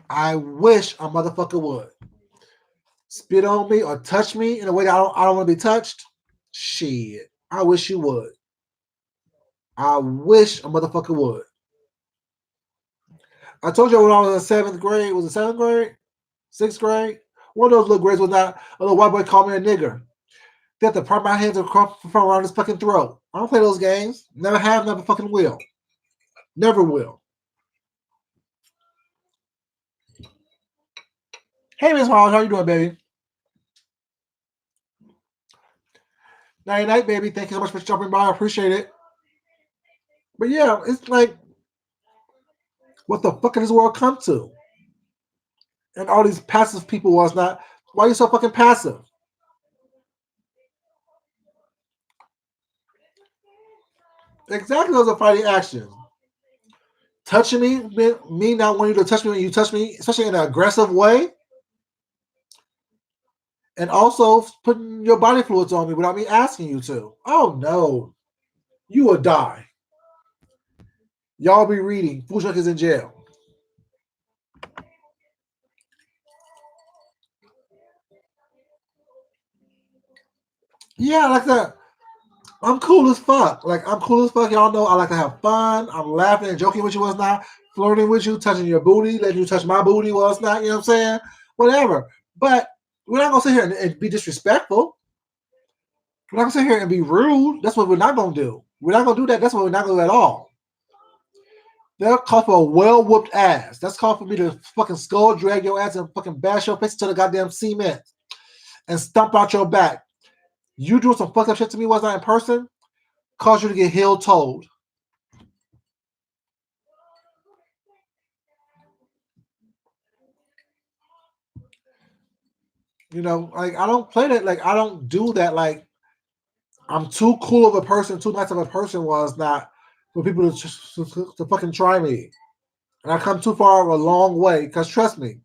I wish a motherfucker would. Spit on me or touch me in a way that I don't want to be touched. Shit. I wish you would. I wish a motherfucker would. I told you when I was in 7th grade, was it 7th grade? 6th grade? One of those little grades was not a little white boy called me a nigger. They have to prop my hands from around his fucking throat. I don't play those games. Never have, never fucking will. Never will. Hey, Miss Miles, how you doing, baby? Night night, baby. Thank you so much for jumping by. I appreciate it. But yeah, it's like, what the fuck did this world come to? And all these passive people was not. Why are you so fucking passive? Exactly, those are fighting actions. Touching me not wanting you to touch me when you touch me, especially in an aggressive way. And also putting your body fluids on me without me asking you to. Oh no. You will die. Y'all be reading. Food Truck is in jail. Yeah, like that. I'm cool as fuck. Like, I'm cool as fuck. Y'all know I like to have fun. I'm laughing and joking with you, what's not. Flirting with you, touching your booty, letting you touch my booty, what's not. You know what I'm saying? Whatever. But we're not going to sit here and be disrespectful. We're not going to sit here and be rude. That's what we're not going to do. We're not going to do that. That's what we're not going to do at all. They'll call for a well-whooped ass. That's called for me to fucking skull drag your ass and fucking bash your face to the goddamn cement and stomp out your back. You doing some fucked up shit to me was not in person, cause you to get heel toed. You know, like I don't play that. Like I don't do that. Like I'm too cool of a person, too nice of a person was not for people to fucking try me. And I come too far a long way. Because trust me,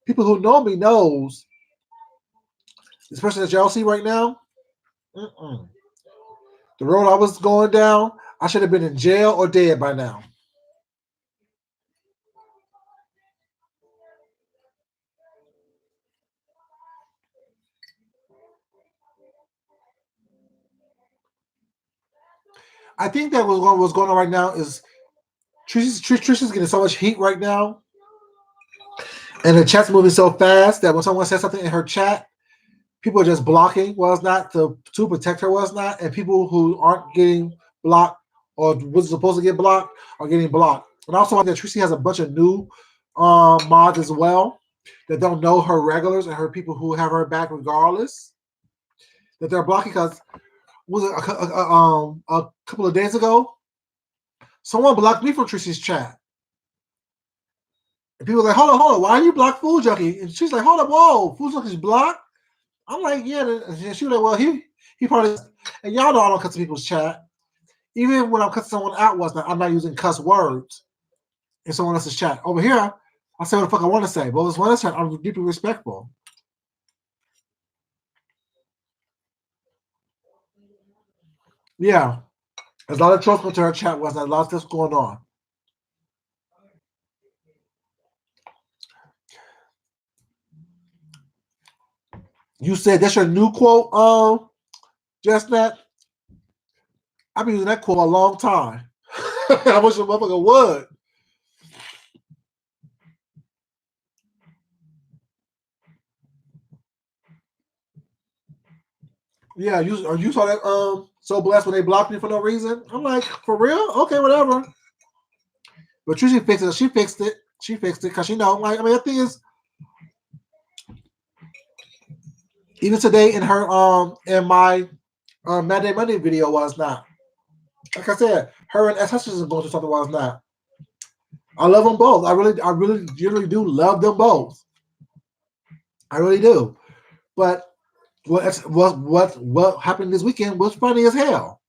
people who know me knows this person that y'all see right now. The road I was going down, I should have been in jail or dead by now. I think that what's going on right now is Trisha's getting so much heat right now, and the chat's moving so fast that when someone says something in her chat, people are just blocking was not to protect her was not, and people who aren't getting blocked or was supposed to get blocked are getting blocked. And also, that Tracy has a bunch of new mods as well that don't know her regulars and her people who have her back regardless. That they're blocking because was it a couple of days ago? Someone blocked me from Tracy's chat. And people were like, hold on, why are you blocked Food Junkie? And she's like, hold up, whoa, Food Junkie's blocked? I'm like, yeah. And she was like, well, he probably, and y'all know I don't cut to people's chat. Even when I'm cutting someone out, I'm not using cuss words in someone else's chat. Over here, I say what the fuck I want to say. But with someone else's chat, I'm deeply respectful. Yeah, there's a lot of trolls going to her chat. Was a lot of stuff going on. You said that's your new quote, just that. I've been using that quote a long time. I wish a motherfucker would. Yeah, you saw that so blessed when they blocked me for no reason. I'm like, for real? Okay, whatever. But Tracy fixed it. She fixed it. She fixed it because she know. Like, I mean, the thing is, even today in her in my Monday Monday video was not. Like I said, her and S Hutchinson going through something was not. I love them both. I really generally do love them both. I really do. But what happened this weekend was funny as hell.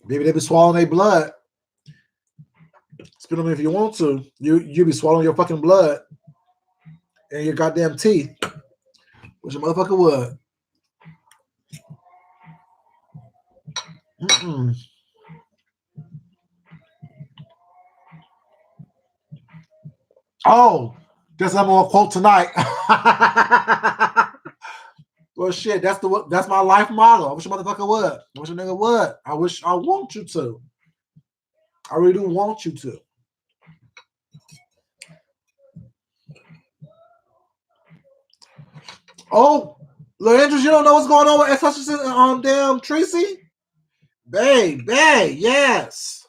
Maybe they be swallowing their blood. Spit on me if you want to. You be swallowing your fucking blood and your goddamn teeth, which a motherfucker would. Mm-mm. Oh, guess I'm gonna quote tonight. Well, shit, that's my life motto. I wish a motherfucker would. I wish a nigga would. I want you to. I really do want you to. Oh, Loandres, you don't know what's going on with S. Hutchinson and damn Tracy? Babe, yes.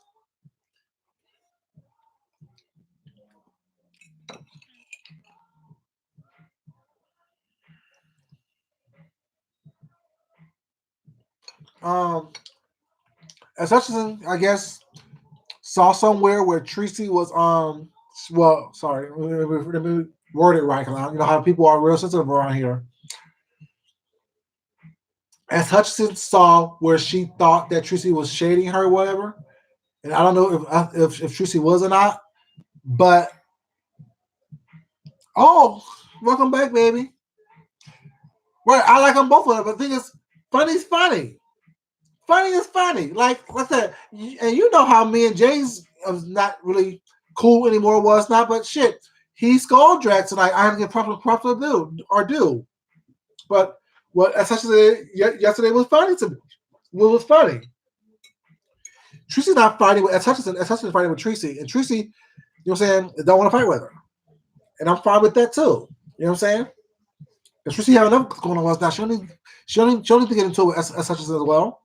S. Hutchinson, I guess, saw somewhere where Tracy was well, sorry, let me word it right. You know how people are real sensitive around here. As Hutchinson saw where she thought that Tracy was shading her, or whatever, and I don't know if Tracy was or not, but welcome back, baby. Right, I like them both of them, but the thing is, funny's funny. Funny is funny. Like I said, and you know how me and Jay's was not really cool anymore, was not, but shit, he skull dragged tonight. I have to get proper do. But what essentially yesterday was funny to me. What was funny? Tracy's not fighting with Hutchinson. Hutchinson's fighting with Tracy. And Tracy, you know what I'm saying, don't want to fight with her. And I'm fine with that too. You know what I'm saying? If Tracy have enough going on with us now, she don't need to get into it with Hutchinson as well.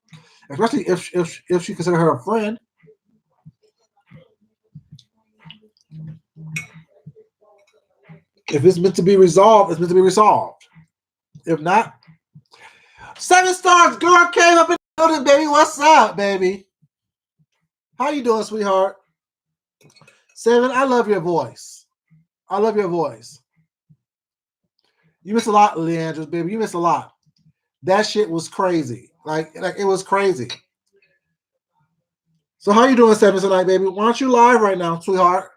Especially if she consider her a friend. If it's meant to be resolved, it's meant to be resolved. If not, 7 stars, girl came up in the building, baby. What's up, baby? How you doing, sweetheart? 7, I love your voice. I love your voice. You miss a lot, Leandros, baby. You miss a lot. That shit was crazy. Like it was crazy. So how you doing, 7 tonight, baby? Why aren't you live right now, sweetheart?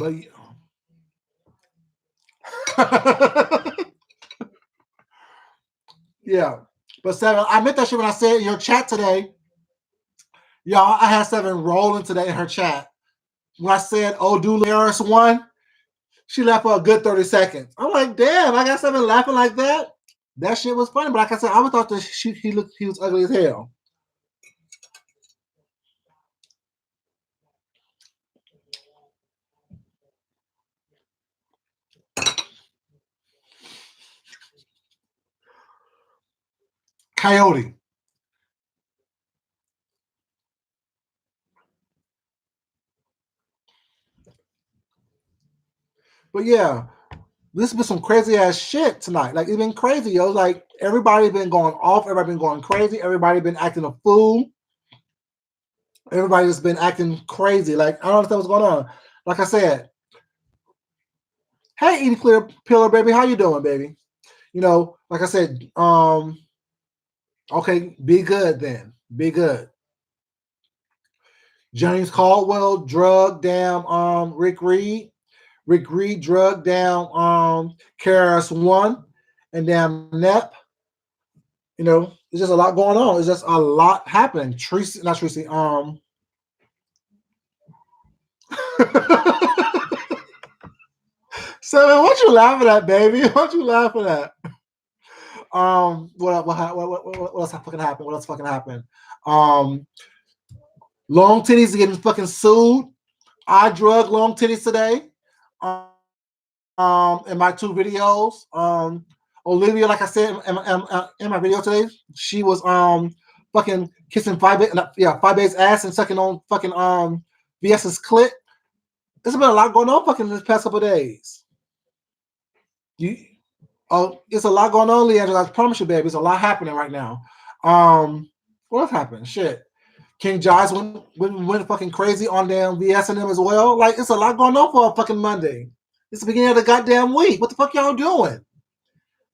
But yeah. But 7, I meant that shit when I said in your chat today. Y'all, I had 7 rolling today in her chat. When I said, "Oh, do Laris won," she left for a good 30 seconds. I'm like, damn, I got 7 laughing like that. That shit was funny. But like I said, I would thought that he was ugly as hell. Coyote. But yeah, this has been some crazy ass shit tonight. Like it's been crazy, yo. Like everybody been going off. Everybody been going crazy. Everybody been acting a fool. Everybody just been acting crazy. Like I don't understand what's going on. Like I said, hey, Edie Clear Pillar, baby, how you doing, baby? You know, like I said, okay, be good then. Be good. James Caldwell drugged down Rick Reed. Rick Reed drugged down KRS One and damn Nep. You know, there's just a lot going on. It's just a lot happening. Tracy, not Tracy. Seven, what you laughing at, baby? What you laughing at? What else fucking happened? What else fucking happened? Long titties getting fucking sued. I drug long titties today. In my 2 videos. Olivia, like I said in my video today, she was fucking kissing 5Ba's ass and sucking on fucking VS's clit. There's been a lot going on fucking this past couple of days. It's a lot going on, Leandra. I promise you, baby, it's a lot happening right now. What else happened? Shit. King Jive went fucking crazy on damn VS and them as well. Like, it's a lot going on for a fucking Monday. It's the beginning of the goddamn week. What the fuck y'all doing?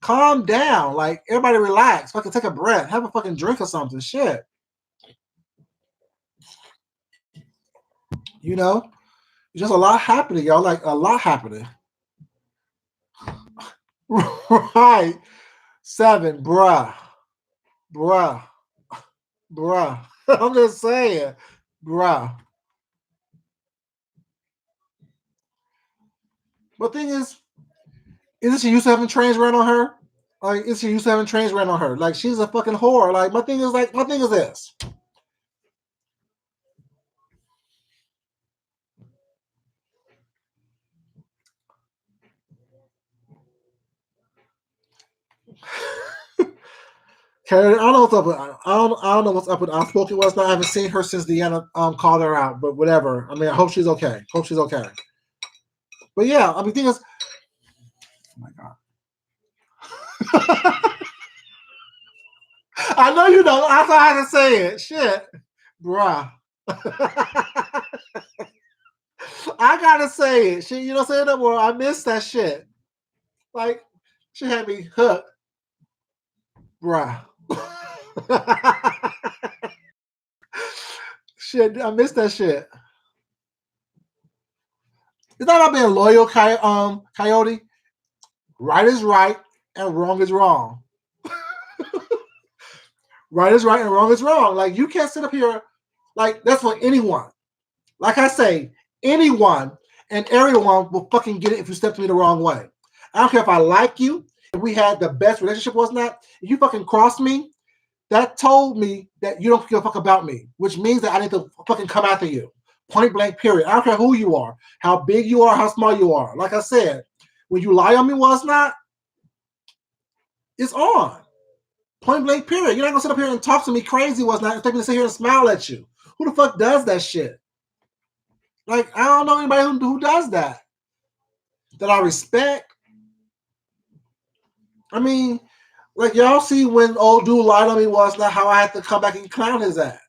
Calm down. Like, everybody relax. Fucking take a breath. Have a fucking drink or something. Shit. You know? There's just a lot happening, y'all. Like, a lot happening. Right. 7, bruh. I'm just saying, bruh. But thing is, isn't she used to having trains ran on her? Like, is she used to having trains ran on her? Like, she's a fucking whore. Like, my thing is this. Karen, I don't know what's up with I don't know what's up with Outspoken was not. I haven't seen her since Deanna called her out, but whatever. I mean, I hope she's okay. But yeah, I mean, thing is, oh my god. I know you know. I thought I had to say it. Shit. Bruh. I gotta say it. Shit, you don't say it no more. I missed that shit. Like, she had me hooked. Bruh. Shit, I missed that shit. It's not about being loyal, Coyote. Right is right and wrong is wrong. Right is right and wrong is wrong. Like, you can't sit up here. Like, that's for anyone. Like I say, anyone and everyone will fucking get it if you step to me the wrong way. I don't care if I like you, if we had the best relationship was not. If you fucking cross me, that told me that you don't give a fuck about me, which means that I need to fucking come after you. Point blank, period. I don't care who you are, how big you are, how small you are. Like I said, when you lie on me, was not, it's on. Point blank, period. You're not gonna sit up here and talk to me crazy, was not, expect me to sit here and smile at you. Who the fuck does that shit? Like, I don't know anybody who does that I respect. I mean, like, y'all see when old dude lied on me was not how I had to come back and clown his ass.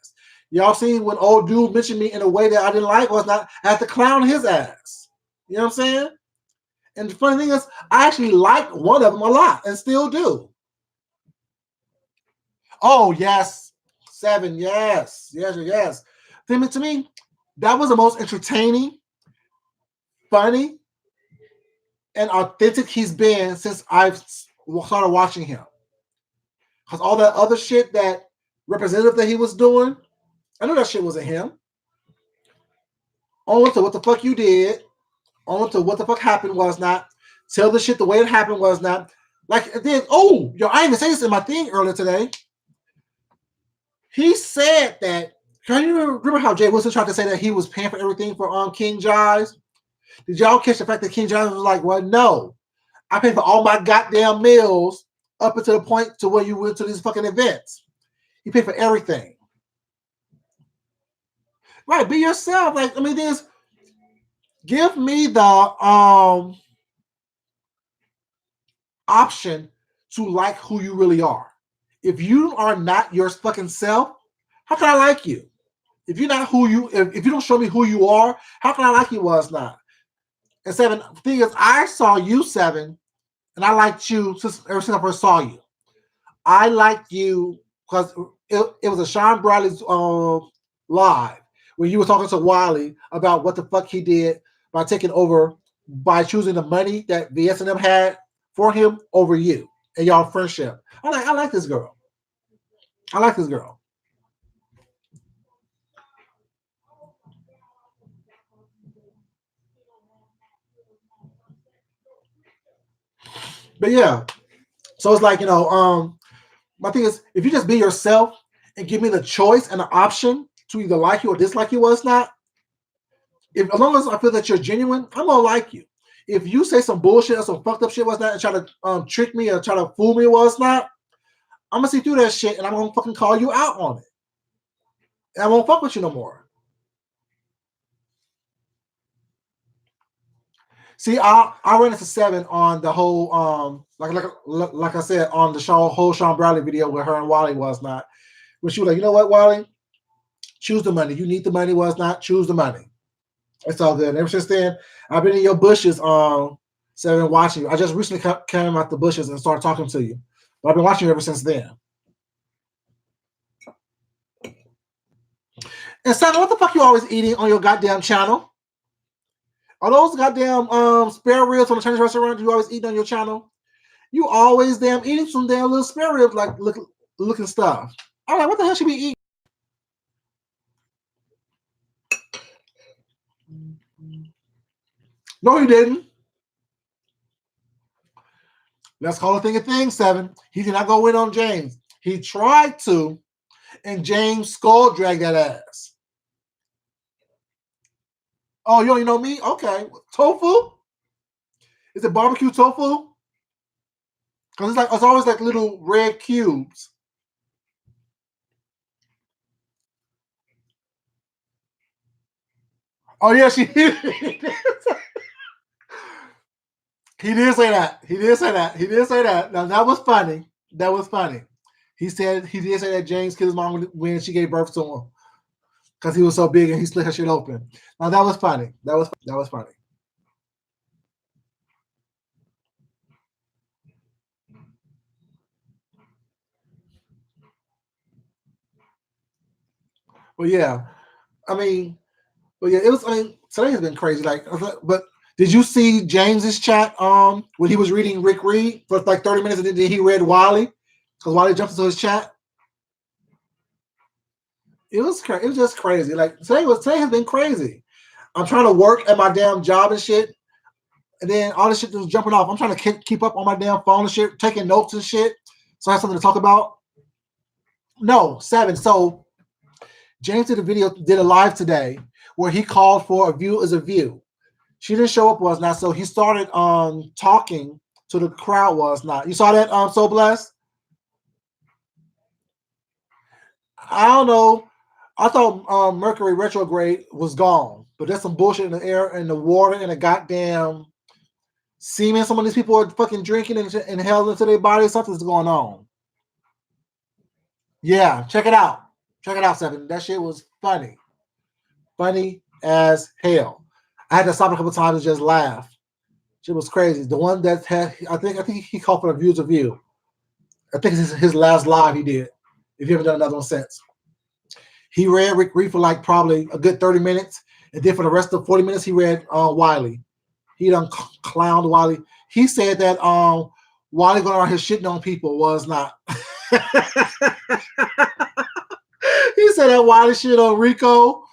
Y'all see when old dude mentioned me in a way that I didn't like was not I had to clown his ass. You know what I'm saying? And the funny thing is, I actually liked one of them a lot and still do. Oh, yes. 7, yes. To me, that was the most entertaining, funny, and authentic he's been since I've started watching him. Because all that other shit, that representative that he was doing, I know that shit wasn't him. On to what the fuck you did, on to what the fuck happened was not. Tell the shit the way it happened was not. Like, then, I didn't even say this in my thing earlier today. He said that, can you remember how Jay Wilson tried to say that he was paying for everything for King Jive? Did y'all catch the fact that King Jive was like, well, no. I paid for all my goddamn meals up until the point to where you went to these fucking events. You pay for everything. Right, be yourself. Like, I mean, give me the option to like who you really are. If you are not your fucking self, how can I like you? If you're not who you, if you don't show me who you are, how can I like you? Was not. And 7, the thing is, I saw you, 7, and I liked you ever since I first saw you. I liked you because it was a Sean Bradley's live when you were talking to Wiley about what the fuck he did by taking over, by choosing the money that the S&M had for him over you and y'all friendship. I like this girl. I like this girl. But yeah, so it's like, my thing is, if you just be yourself and give me the choice and the option to either like you or dislike you, was not. If as long as I feel that you're genuine, I'm gonna like you. If you say some bullshit or some fucked up shit, was not, and try to trick me or try to fool me, was not, I'm gonna see through that shit and I'm gonna fucking call you out on it. And I won't fuck with you no more. See, I ran into 7 on the whole like I said on the whole Sean Bradley video where her and Wiley was not. When she was like, you know what, Wiley? Choose the money. You need the money, was not. Choose the money. It's all good. And ever since then, I've been in your bushes, 7, watching you. I just recently came out the bushes and started talking to you. But I've been watching you ever since then. And 7, what the fuck you always eating on your goddamn channel? Are those goddamn spare ribs from the Chinese restaurant you always eat on your channel? You always damn eating some damn little spare ribs like looking stuff. I'm like, what the hell should we eat? No, he didn't. Let's call a thing a thing, 7. He did not go in on James. He tried to, and James skull dragged that ass. Oh, you don't know me? Okay. Tofu? Is it barbecue tofu? Because it's always like little red cubes. Oh yeah, she did. He did say that. He did say that. He did say that. Now that was funny. That was funny. He did say that James killed his mom when she gave birth to him because he was so big and he split her shit open. Now that was funny. That was funny. But yeah, I mean, it was. I mean, today has been crazy. Like, but did you see James's chat? When he was reading Rick Reed for like 30 minutes, and then he read Wiley because Wiley jumped into his chat. It was just crazy. Like today has been crazy. I'm trying to work at my damn job and shit, and then all this shit was jumping off. I'm trying to keep up on my damn phone and shit, taking notes and shit, so I have something to talk about. No, 7. So James did a live today where he called for a view is a view. She didn't show up, was not. So he started talking to the crowd, was not. You saw that? So blessed. I don't know. I thought Mercury retrograde was gone, but there's some bullshit in the air and the water and the goddamn semen. Some of these people are fucking drinking and inhaling into their body. Something's going on. Yeah, check it out. Check it out, 7. That shit was funny. Funny as hell. I had to stop a couple times and just laugh. Shit was crazy. The one that had, I think he called for the views of view. I think it's his last live he did. If you haven't done another one since. He read Rick Reed for like probably a good 30 minutes. And then for the rest of 40 minutes, he read Wiley. He done clowned Wiley. He said that Wiley going around here shitting on people, was not. He said that Wiley shit on Rico.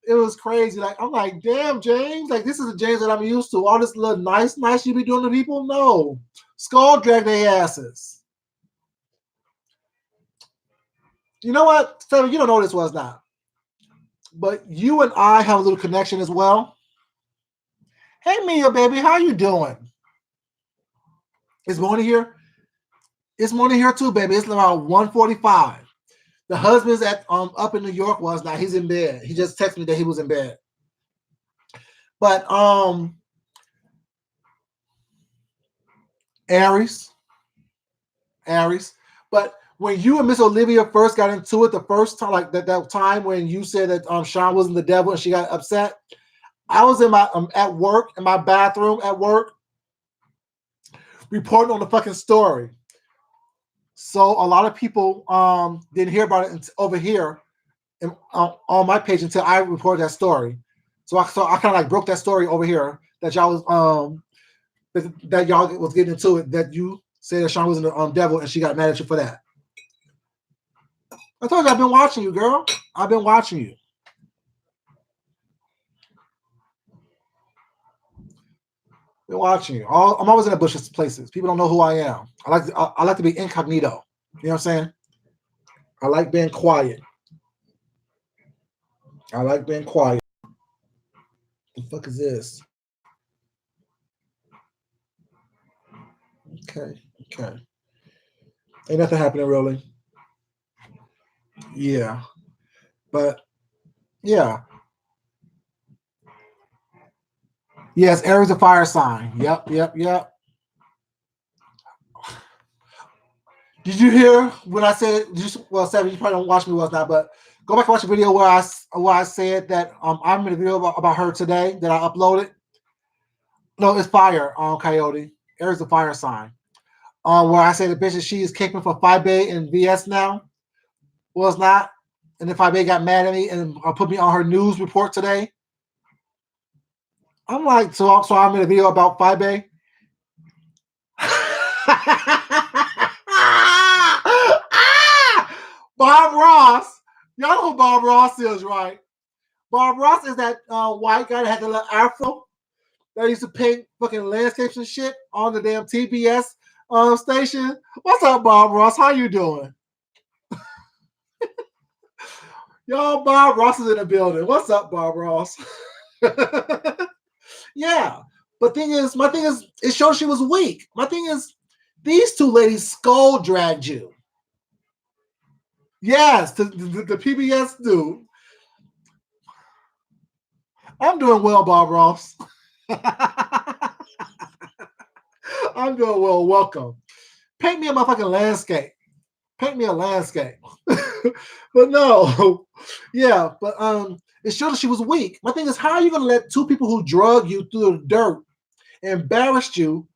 It was crazy. Like, I'm like, damn, James. Like, this is the James that I'm used to. All this little nice you be doing to people? No. Skull drag their asses. You know what? So you don't know this was not. But you and I have a little connection as well. Hey, Mia, baby, how you doing? Is Moni here? It's Moni here too, baby. It's about 1:45. The husband's at up in New York, was not. He's in bed. He just texted me that he was in bed. But Aries. But when you and Miss Olivia first got into it, the first time, like that time when you said that Sean wasn't the devil and she got upset, I was in my at work in my bathroom at work reporting on the fucking story. So a lot of people didn't hear about it over here on my page until I reported that story. So I kind of like broke that story over here that y'all was that y'all was getting into it, that you said that Sean was in the devil and she got mad at you for that. I told you I've been watching you, girl. I've been watching you. Been watching you. I'm always in the bushes places. People don't know who I am. I like to be incognito. You know what I'm saying? I like being quiet. I like being quiet. What the fuck is this? Okay. Ain't nothing happening really. Yeah. But yeah. Yes, Aries a fire sign. Yep. Did you hear when I said? Well, Seven, you probably don't watch me was not, but go back and watch the video where I said that I'm in a video about her today that I uploaded. No, it's fire on Coyote. Aries the fire sign. Where I say the bitch she is kicking for 5A and VS now. Well, it's not. And then 5A got mad at me and put me on her news report today. I'm like, so I'm in a video about 5A. Bob Ross. Y'all know who Bob Ross is, right? Bob Ross is that white guy that had the little afro that used to paint fucking landscapes and shit on the damn TBS station. What's up, Bob Ross? How you doing? Yo, Bob Ross is in the building. What's up, Bob Ross? Yeah. But my thing is, it shows she was weak. My thing is, these two ladies skull dragged you. Yes, the PBS dude. I'm doing well, Bob Ross. I'm doing well. Welcome. Paint me a motherfucking landscape. Paint me a landscape. But no. Yeah, but it showed that she was weak. My thing is, how are you gonna let two people who drug you through the dirt, embarrassed you,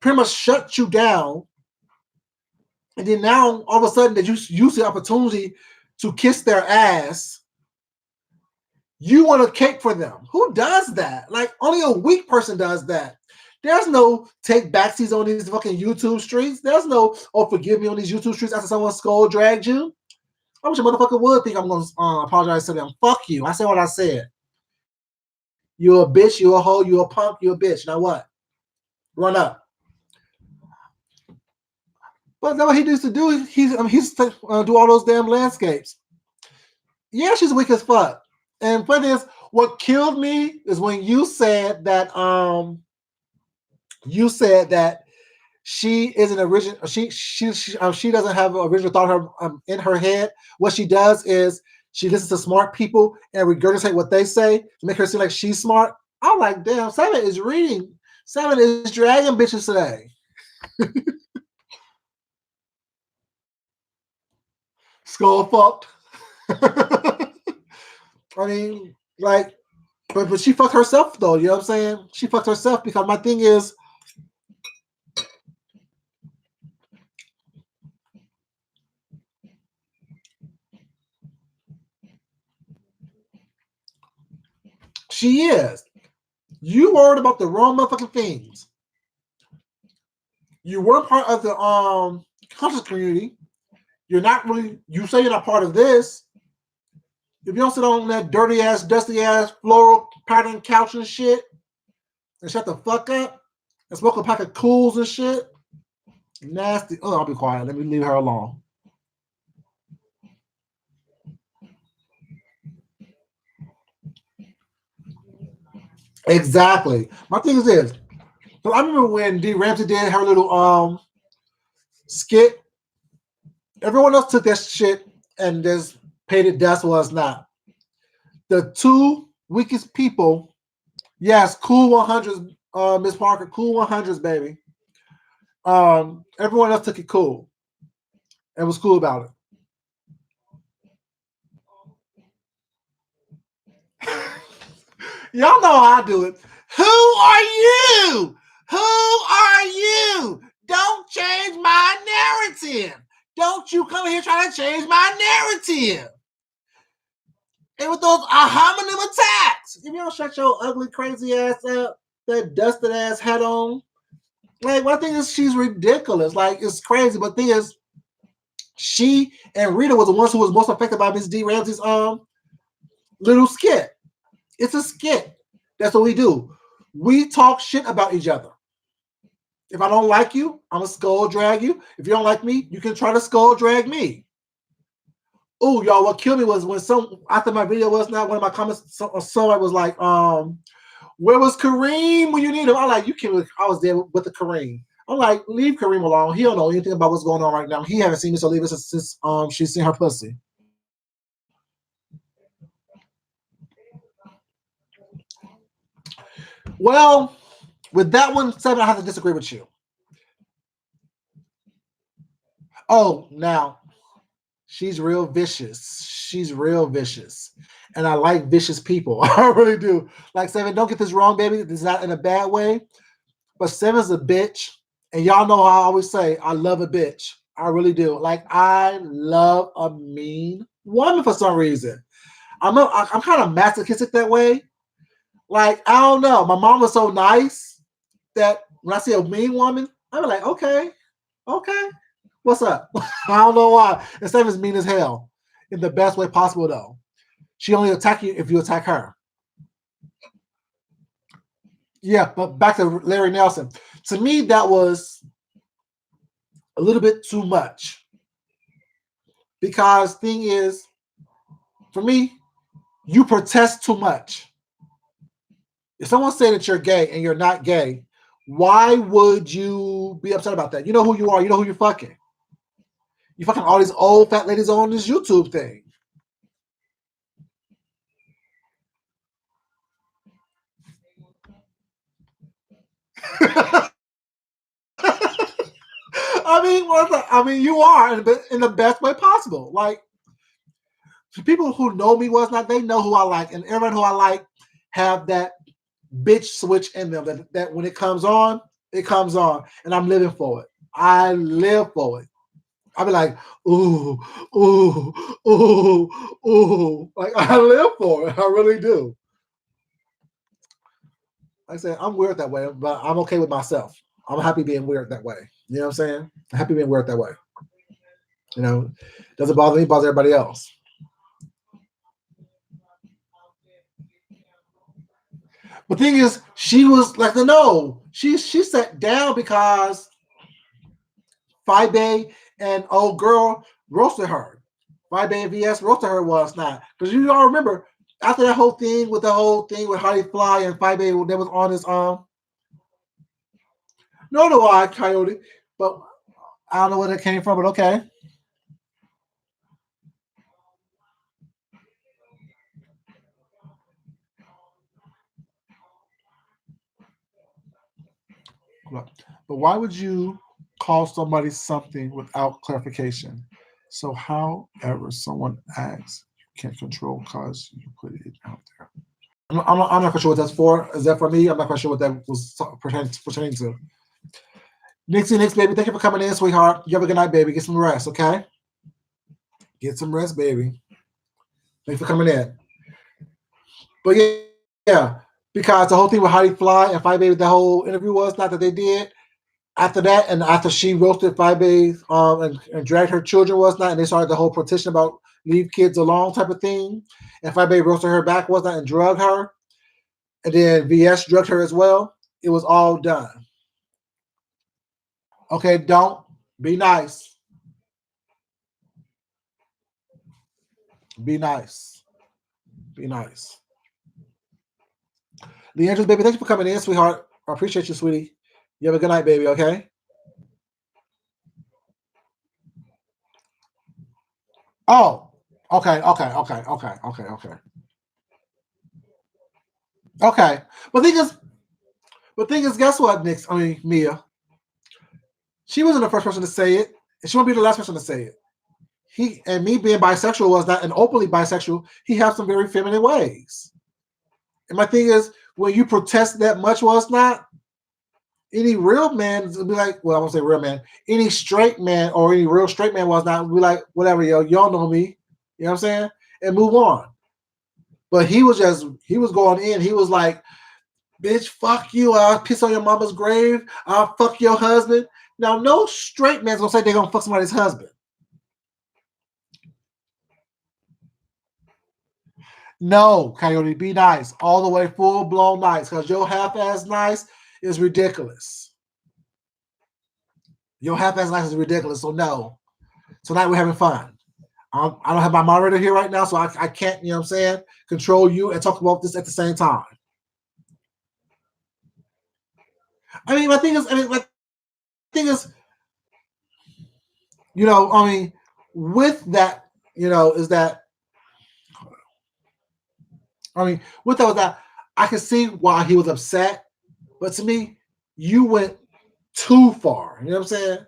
pretty much shut you down, and then now all of a sudden that you use the opportunity to kiss their ass, you want to cake for them? Who does that? Like, only a weak person does that. There's no take backsies on these fucking YouTube streets. There's no, oh, forgive me on these YouTube streets after someone skull dragged you. I wish a motherfucker would think I'm going to apologize to them. Fuck you. I said what I said. You're a bitch. You're a hoe. You're a punk. You're a bitch. Now what? Run up. But that's what he used to do. He's do all those damn landscapes. Yeah, she's weak as fuck. And for this, what killed me is when you said that she is an original. She doesn't have an original thought in her head. What she does is she listens to smart people and regurgitate what they say to make her seem like she's smart. I'm like, damn, Seven is reading. Seven is dragging bitches today. Skull fucked. I mean, like, but she fucked herself though. You know what I'm saying? She fucked herself because my thing is, she is. You worried about the wrong motherfucking things. You weren't part of the conscious community. You're not really. You say you're not part of this. If you don't sit on that dirty ass, dusty ass, floral pattern couch and shit, and shut the fuck up, and smoke a pack of cools and shit, nasty. Oh, I'll be quiet. Let me leave her alone. Exactly. My thing is this. So I remember when D Ramsey did her little skit. Everyone else took that shit and just paid it dust. Was not. The two weakest people, yes, cool 100s, Miss Parker, cool 100s, baby. Everyone else took it cool and was cool about it. Y'all know how I do it. Who are you? Who are you? Don't change my narrative. Don't you come here trying to change my narrative. And with those hominem attacks, if you don't shut your ugly, crazy ass up, that dusted ass head on, like, one thing is she's ridiculous. Like, it's crazy. But the thing is, she and Rita was the ones who was most affected by Miss D. Ramsey's little skit. It's a skit. That's what we do. We talk shit about each other. If I don't like you, I'm going to skull drag you. If you don't like me, you can try to skull drag me. Oh, y'all, what killed me was when after my video was not one of my comments, someone was like, where was Kareem when you need him? I'm like, I was there with the Kareem. I'm like, leave Kareem alone. He don't know anything about what's going on right now. He haven't seen me, so leave it since she's seen her pussy. Well, with that one, 7, I have to disagree with you. Oh, now, she's real vicious. She's real vicious. And I like vicious people. I really do. Like, 7, don't get this wrong, baby. This is not in a bad way. But 7's a bitch. And y'all know how I always say, I love a bitch. I really do. Like, I love a mean woman for some reason. I'm kind of masochistic that way. Like, I don't know. My mom was so nice that when I see a mean woman, I'm like, okay, what's up? I don't know why. And 7 is mean as hell in the best way possible, though. She only attack you if you attack her. Yeah, but back to Larry Nelson. To me, that was a little bit too much. Because thing is, for me, you protest too much. If someone say that you're gay and you're not gay, why would you be upset about that? You know who you are. You know who you're fucking. You fucking all these old fat ladies on this YouTube thing. I mean, you are in the best way possible. Like, people who know me they know who I like, and everyone who I like have that bitch switch in them. That when it comes on, and I'm living for it. I live for it. I be like, ooh, ooh, ooh, ooh. Like, I live for it. I really do. Like I said, I'm weird that way, but I'm okay with myself. I'm happy being weird that way. You know what I'm saying? I'm happy being weird that way. You know, doesn't bother me, bothers everybody else. But the thing is, she was like, no, she sat down because Fibe and old girl roasted her. Fibe and VS roasted her was not. Because you all remember, after that whole thing with Hardy Fly and Fibe that was on his no, I Coyote, but I don't know where that came from, but okay. But why would you call somebody something without clarification? So however someone acts, you can't control because you put it out there. I'm not quite sure what that's for. Is that for me? I'm not quite sure what that was pertaining to. Nixie, baby, thank you for coming in, sweetheart. You have a good night, baby. Get some rest, okay? Get some rest, baby. Thanks for coming in. But yeah, because the whole thing with Heidi Fly and Five Baby, the whole interview was not that they did. After that, and after she roasted Five Baby and dragged her children was not, and they started the whole petition about leave kids alone type of thing. And Five Baby roasted her back was not and drugged her. And then VS drugged her as well. It was all done. Okay, don't be nice. Be nice. Be nice. Leandros, baby, thank you for coming in, sweetheart. I appreciate you, sweetie. You have a good night, baby, okay? Oh, okay. Okay. Thing is, guess what, Mia? She wasn't the first person to say it, and she won't be the last person to say it. He and me being bisexual was not, and openly bisexual, he has some very feminine ways. And my thing is, when you protest that much was not, any real man would be like, well, I won't say real man, any straight man or any real straight man was not, be like, whatever, y'all know me. You know what I'm saying? And move on. But he was going in. He was like, bitch, fuck you. I'll piss on your mama's grave. I'll fuck your husband. Now, no straight man's gonna say they're gonna fuck somebody's husband. No, Coyote, be nice. All the way full blown nice. Because your half-ass nice is ridiculous. Your half-ass nice is ridiculous. So no. Tonight we're having fun. I don't have my moderator here right now, so I can't, you know what I'm saying, control you and talk about this at the same time. I mean, my thing is, you know, I mean, with that, you know, is that, I mean, with that, I can see why he was upset, but to me, you went too far. You know what I'm saying?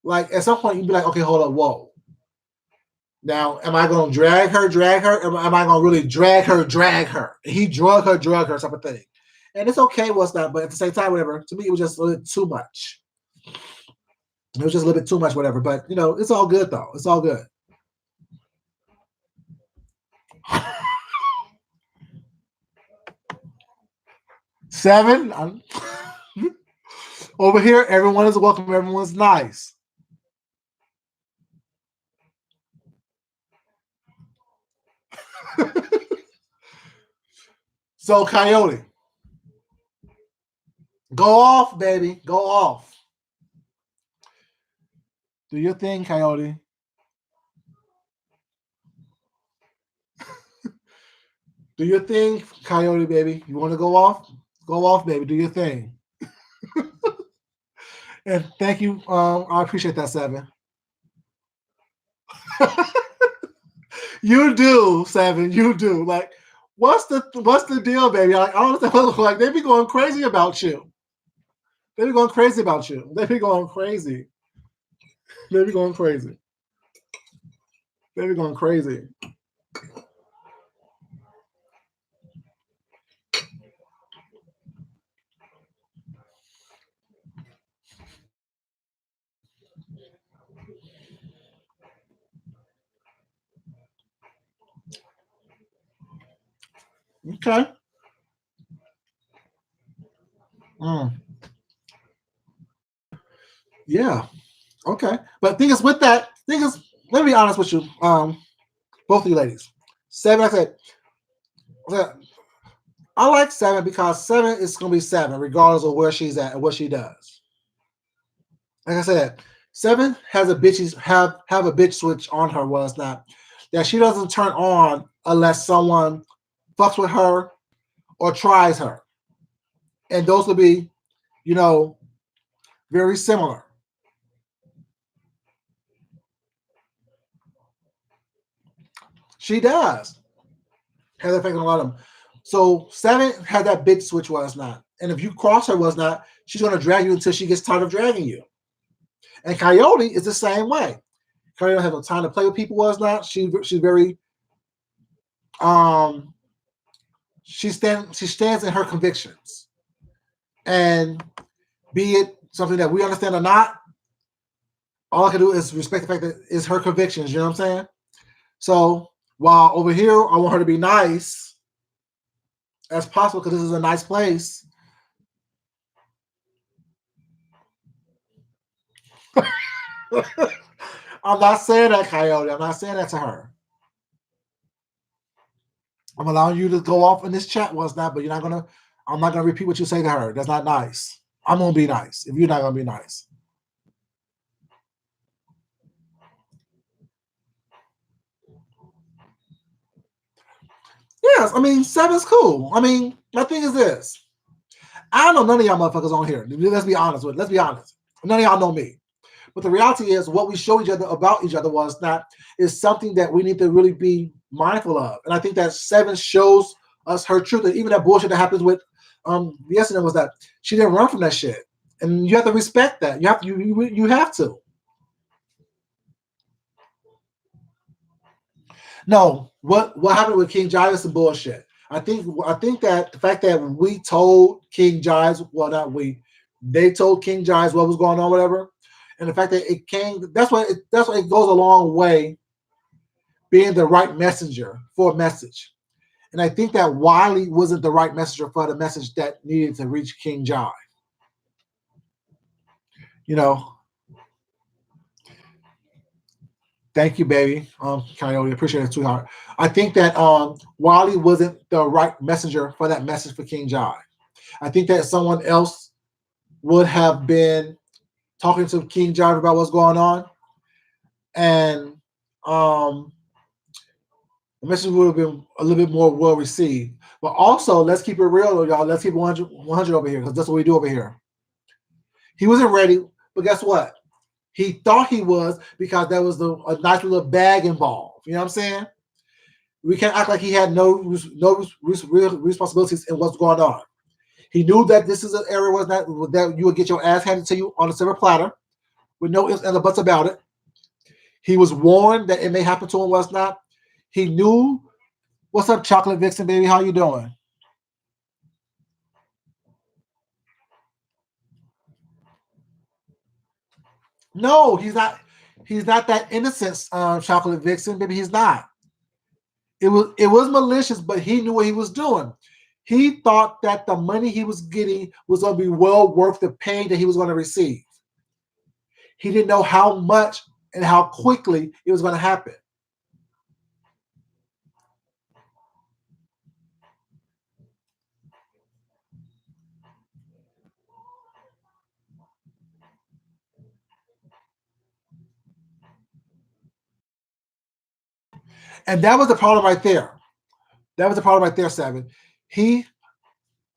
Like, at some point, you'd be like, okay, hold up, whoa. Now, am I going to drag her? Or am I going to really drag her? He drug her type of thing. And it's okay, what's that? But at the same time, whatever, to me, it was just a little bit too much. It was just a little bit too much, whatever. But, you know, it's all good, though. It's all good. Seven. Over here, everyone is welcome. Everyone's nice. So, Coyote, go off, baby. Go off. Do your thing, Coyote. Do your thing, Coyote, baby. You want to go off? Go off, baby. Do your thing. And thank you. I appreciate that, Seven. You do, Seven. You do. Like, what's the deal, baby? Like, I don't understand. Like, they be going crazy about you. They be going crazy about you. They be going crazy. They be going crazy. They be going crazy. Okay. Yeah. Okay. But thing is, with that, let me be honest with you. Both of you ladies. Seven, like I said, I like Seven because Seven is gonna be Seven, regardless of where she's at and what she does. Like I said, Seven has a bitch switch on her, was not that she doesn't turn on unless someone fucks with her or tries her. And those would be, you know, very similar. She does have that effect on a lot of them. So Seven had that bitch switch, was not. And if you cross her, was not, she's gonna drag you until she gets tired of dragging you. And Coyote is the same way. Coyote don't have no time to play with people, was not. She's very she stands in her convictions. And be it something that we understand or not, all I can do is respect the fact that it's her convictions, you know what I'm saying? So while over here I want her to be nice as possible because this is a nice place. I'm not saying that, Coyote. I'm not saying that to her. I'm allowing you to go off in this chat once now, but I'm not gonna repeat what you say to her. That's not nice. I'm gonna be nice if you're not gonna be nice. Yes, I mean, Seven's cool. I mean, my thing is this. I don't know none of y'all motherfuckers on here. Let's be honest. None of y'all know me. But the reality is what we show each other about each other is something that we need to really be mindful of. And I think that Seven shows us her truth. And even that bullshit that happens with yesterday was that she didn't run from that shit. And you have to respect that. You have to. No, what happened with King Jive is some bullshit. I think that the fact that we told King Jive, well, not we, they told King Jive what was going on, whatever, and the fact that it came, that's why it goes a long way, being the right messenger for a message. And I think that Wiley wasn't the right messenger for the message that needed to reach King Jive. You know, thank you, baby. Coyote, appreciate it, sweetheart. I think that Wiley wasn't the right messenger for that message for King Jive. I think that someone else would have been talking to King Jive about what's going on, and the message would have been a little bit more well received. But also, let's keep it real, y'all. Let's keep 100 over here, because that's what we do over here. He wasn't ready, but guess what? He thought he was, because there was a nice little bag involved. You know what I'm saying? We can't act like he had no real responsibilities in what's going on. He knew that this is an area that you would get your ass handed to you on a silver platter with no ifs and buts about it. He was warned that it may happen to him, what's not. He knew. What's up, Chocolate Vixen, baby? How you doing? No, he's not. He's not that innocent, Chocolate Vixen, baby. He's not. It was malicious, but he knew what he was doing. He thought that the money he was getting was going to be well worth the pain that he was going to receive. He didn't know how much and how quickly it was going to happen. And that was the problem right there. That was the problem right there, Seven. Okay,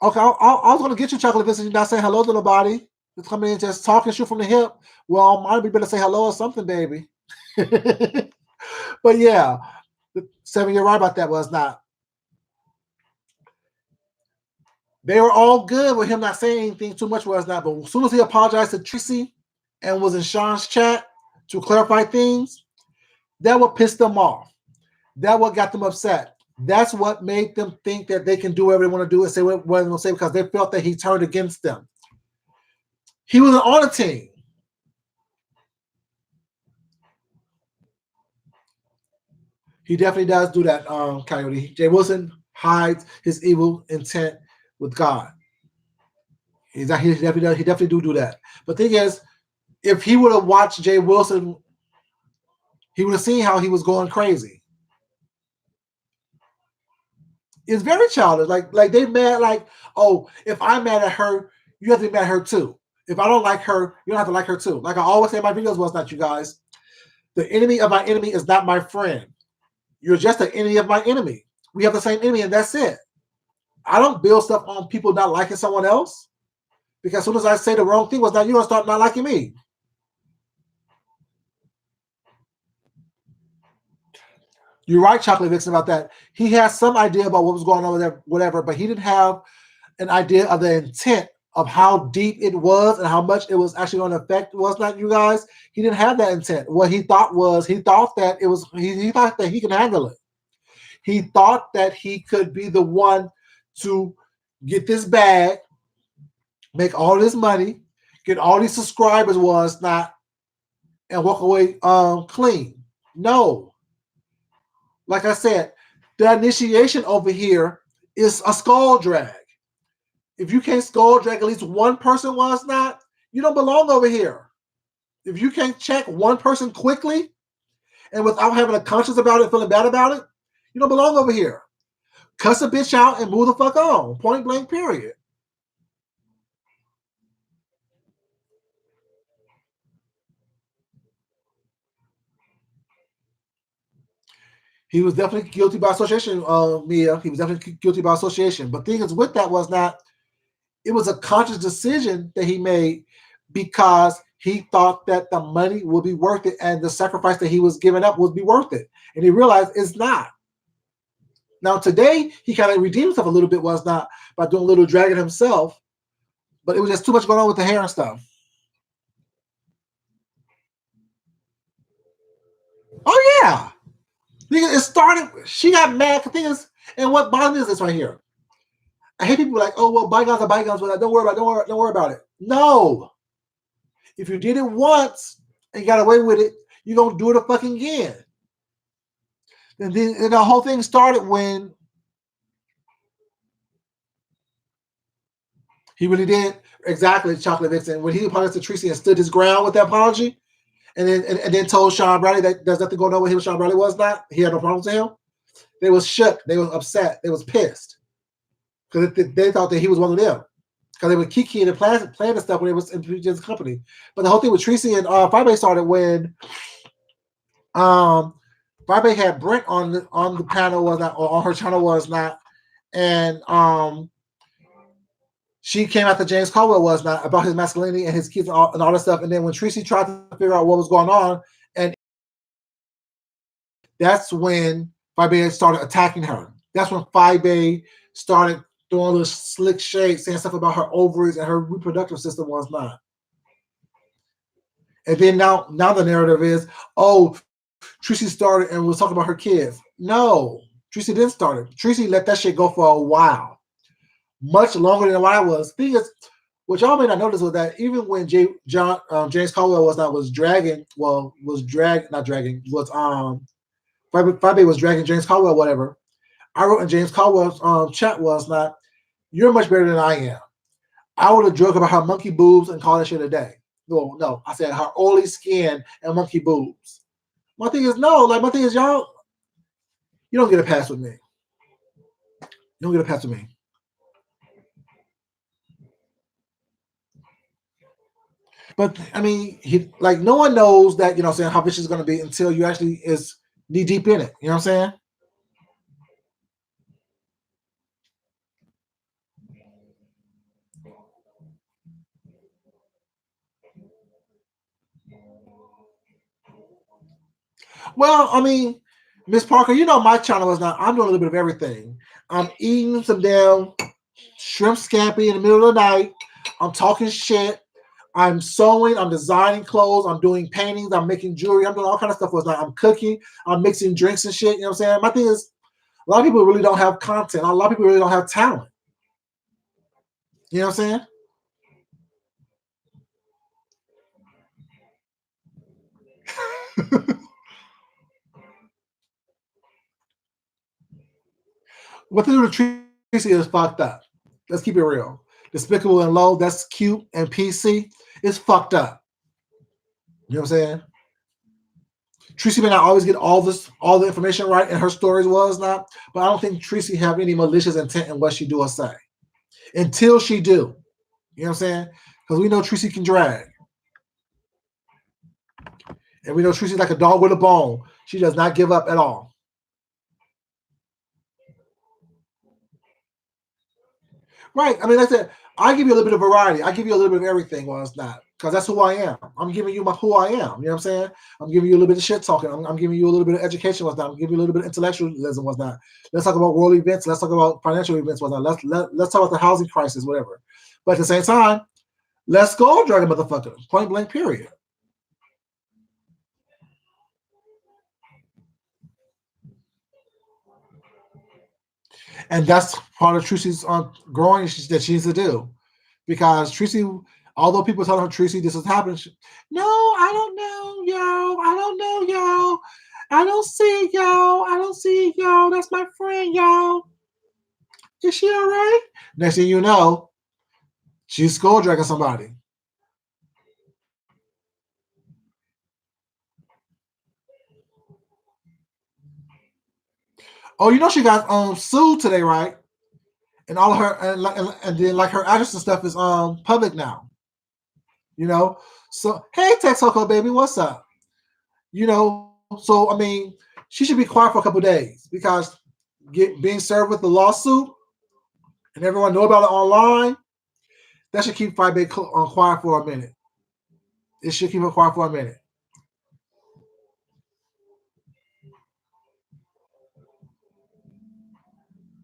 I was going to get you, Chocolate Vixen. You're not saying hello to nobody. Just coming in, just talking shit from the hip. Well, might be better say hello or something, baby. But yeah, Seven, you're right about that. Was not. They were all good with him not saying anything too much. Was not. But as soon as he apologized to Tracy and was in Sean's chat to clarify things, that what pissed them off. That what got them upset. That's what made them think that they can do whatever they want to do and say what they want to say, because they felt that he turned against them. He wasn't on the team. He definitely does do that, Coyote. Jay Wilson hides his evil intent with God. He definitely do that. But the thing is, if he would have watched Jay Wilson, he would have seen how he was going crazy. It's very childish. Like they mad. Like, oh, if I'm mad at her, you have to be mad at her too. If I don't like her, you don't have to like her too. Like I always say in my videos, was not you guys. The enemy of my enemy is not my friend. You're just the enemy of my enemy. We have the same enemy, and that's it. I don't build stuff on people not liking someone else, because as soon as I say the wrong thing, was not you're gonna start not liking me. You're right, Chocolate Vixen, about that. He has some idea about what was going on with that, whatever, but he didn't have an idea of the intent of how deep it was and how much it was actually going to affect. Was not you guys? He didn't have that intent. What he thought was, he thought that he could handle it. He thought that he could be the one to get this bag, make all this money, get all these subscribers, was not, and walk away clean. No. Like I said, the initiation over here is a skull drag. If you can't skull drag at least one person, was not, you don't belong over here. If you can't check one person quickly and without having a conscience about it, feeling bad about it, you don't belong over here. Cuss a bitch out and move the fuck on. Point blank, period. He was definitely guilty by association, Mia. He was definitely guilty by association. But the thing is, with that was not, it was a conscious decision that he made, because he thought that the money would be worth it and the sacrifice that he was giving up would be worth it. And he realized it's not. Now, today, he kind of redeemed himself a little bit, was not, by doing a little dragging himself. But it was just too much going on with the hair and stuff. Oh, yeah. It started, she got mad. The thing is, and what bothers this right here? I hate people like, oh, well, bygones are bygones, but don't worry about it. No. If you did it once and got away with it, you're going to do it fucking again. And then the whole thing started when He really did. Exactly, Chocolate Vixen. When he apologized to Tracy and stood his ground with that apology, and then told Sean Bradley that there's nothing going on with him. Sean Bradley was not. He had no problems with him. They was shook. They was upset. They was pissed because they thought that he was one of them. Because they were kikiing and planning stuff when they was in his company. But the whole thing with Tracy and Friday started when Friday had Brent on the panel was not, or on her channel was not, and she came after James Caldwell was not about his masculinity and his kids and all that stuff. And then when Tracy tried to figure out what was going on, and that's when Fibe started attacking her. That's when Fibe started throwing little slick shade, saying stuff about her ovaries and her reproductive system was not. And then now the narrative is, oh, Tracy started and was talking about her kids. No, Tracy didn't start it. Tracy let that shit go for a while, much longer than what I was. Thing is, what y'all may not notice was that even when James Caldwell was dragging, Fibe was dragging James Caldwell, whatever. I wrote in James Caldwell's chat was not, you're much better than I am. I would have joked about her monkey boobs and call that shit a day. No, I said her oily skin and monkey boobs. My thing is, y'all, you don't get a pass with me. You don't get a pass with me. But I mean, no one knows that, you know what I'm saying, how vicious it's gonna be until you actually is knee deep in it. You know what I'm saying? Well, I mean, Miss Parker, you know my channel is not. I'm doing a little bit of everything. I'm eating some damn shrimp scampi in the middle of the night. I'm talking shit. I'm sewing. I'm designing clothes. I'm doing paintings. I'm making jewelry. I'm doing all kind of stuff. I'm cooking. I'm mixing drinks and shit. You know what I'm saying? My thing is, a lot of people really don't have content. A lot of people really don't have talent. You know what I'm saying? What they do to Tracy is fucked up. Let's keep it real. Despicable and Low, that's cute and PC. It's fucked up. You know what I'm saying? Tracy may not always get all the information right, and her stories was not, but I don't think Tracy have any malicious intent in what she do or say. Until she do. You know what I'm saying? Because we know Tracy can drag. And we know Tracy's like a dog with a bone. She does not give up at all. Right. I mean, like I said, I give you a little bit of variety. I give you a little bit of everything while it's not. Because that's who I am. I'm giving you who I am. You know what I'm saying? I'm giving you a little bit of shit talking. I'm giving you a little bit of education what's not. I'm giving you a little bit of intellectualism what's not. Let's talk about world events. Let's talk about financial events what's not. Let's talk about the housing crisis, whatever. But at the same time, let's go drag a motherfucker. Point blank, period. And that's part of Tracy's growing that she needs to do. Because Tracy, although people tell her, Tracy, this is happening, no, I don't know, yo. I don't know, yo. I don't see, yo. I don't see, yo. That's my friend, yo. Is she all right? Next thing you know, she's skull dragging somebody. Oh, you know she got sued today, right? And all of her and then like her address and stuff is public now. You know, so hey, Texaco baby, what's up? You know, so I mean, she should be quiet for a couple days because being served with the lawsuit and everyone know about it online, that should keep Five Bay quiet for a minute. It should keep her quiet for a minute.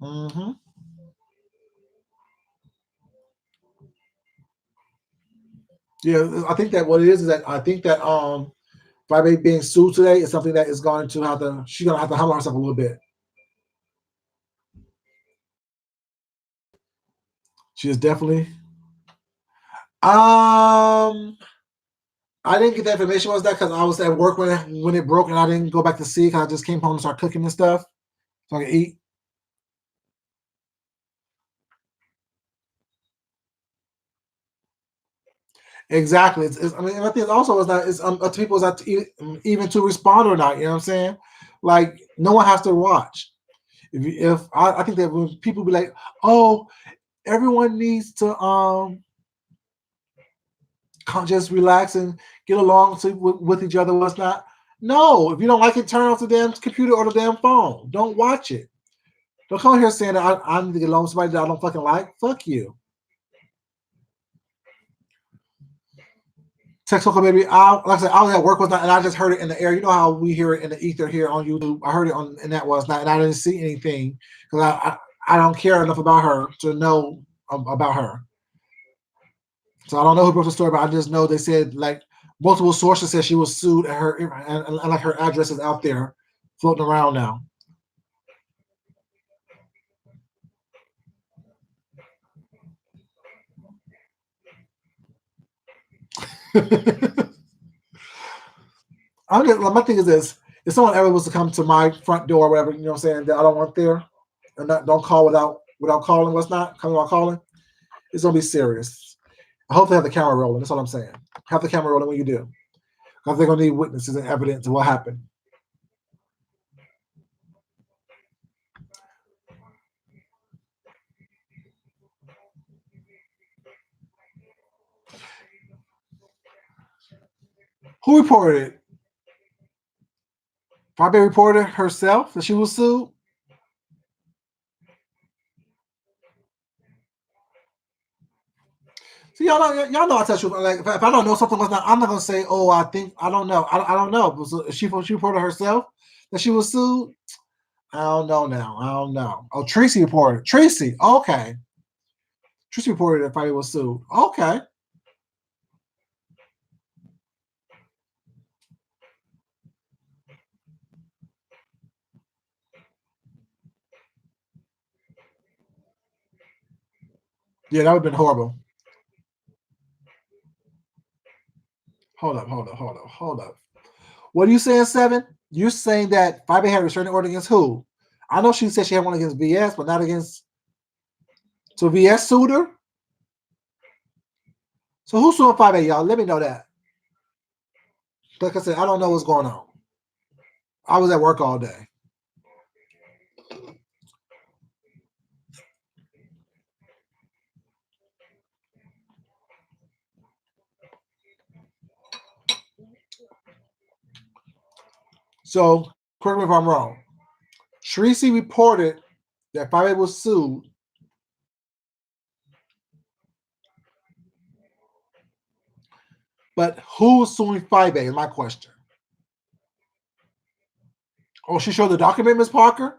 Mm-hmm. Yeah, I think that what it is that I think that Five Bay being sued today is something that is going to have to. She's gonna have to humble herself a little bit. She is definitely. I didn't get the information was that because I was at work when it broke and I didn't go back to see because I just came home and started cooking and stuff so I could eat. Exactly. I mean, I think also is that it's up to people is that even to respond or not. You know what I'm saying? Like no one has to watch. If I think that when people be like, oh, everyone needs to just relax and get along with each other, what's not. No, if you don't like it, turn off the damn computer or the damn phone. Don't watch it. Don't come here saying that I need to get along with somebody that I don't fucking like. Fuck you. Text Hookah Baby. Like I said, I was at work last night and I just heard it in the air. You know how we hear it in the ether here on YouTube. I heard it on in that last night and I didn't see anything because I don't care enough about her to know about her. So I don't know who broke the story, but I just know they said like multiple sources said she was sued and her and like her address is out there floating around now. My thing is this: if someone ever was to come to my front door, or whatever, you know what I'm saying, that I don't want there, and don't call without calling, what's not coming without calling, it's gonna be serious. I hope they have the camera rolling. That's all I'm saying. Have the camera rolling when you do, because they're gonna need witnesses and evidence of what happened. Who reported it? Fabe reported herself that she was sued. See, y'all know I tell you. Like, if I don't know something was not, I'm not gonna say, oh, I think I don't know. I don't know. So she reported herself that she was sued. I don't know now. I don't know. Oh, Tracy reported. Tracy, okay. Tracy reported that Fabe was sued. Okay. Yeah, that would have been horrible. Hold up. What are you saying, Seven? You're saying that Fabe had a restraining order against who? I know she said she had one against VS, but not against. So VS sued her. So who's suing Fabe, y'all? Let me know that. Like I said, I don't know what's going on. I was at work all day. So correct me if I'm wrong. Tracy reported that Fabe was sued. But who's suing Fabe is my question. Oh, she showed the document, Miss Parker?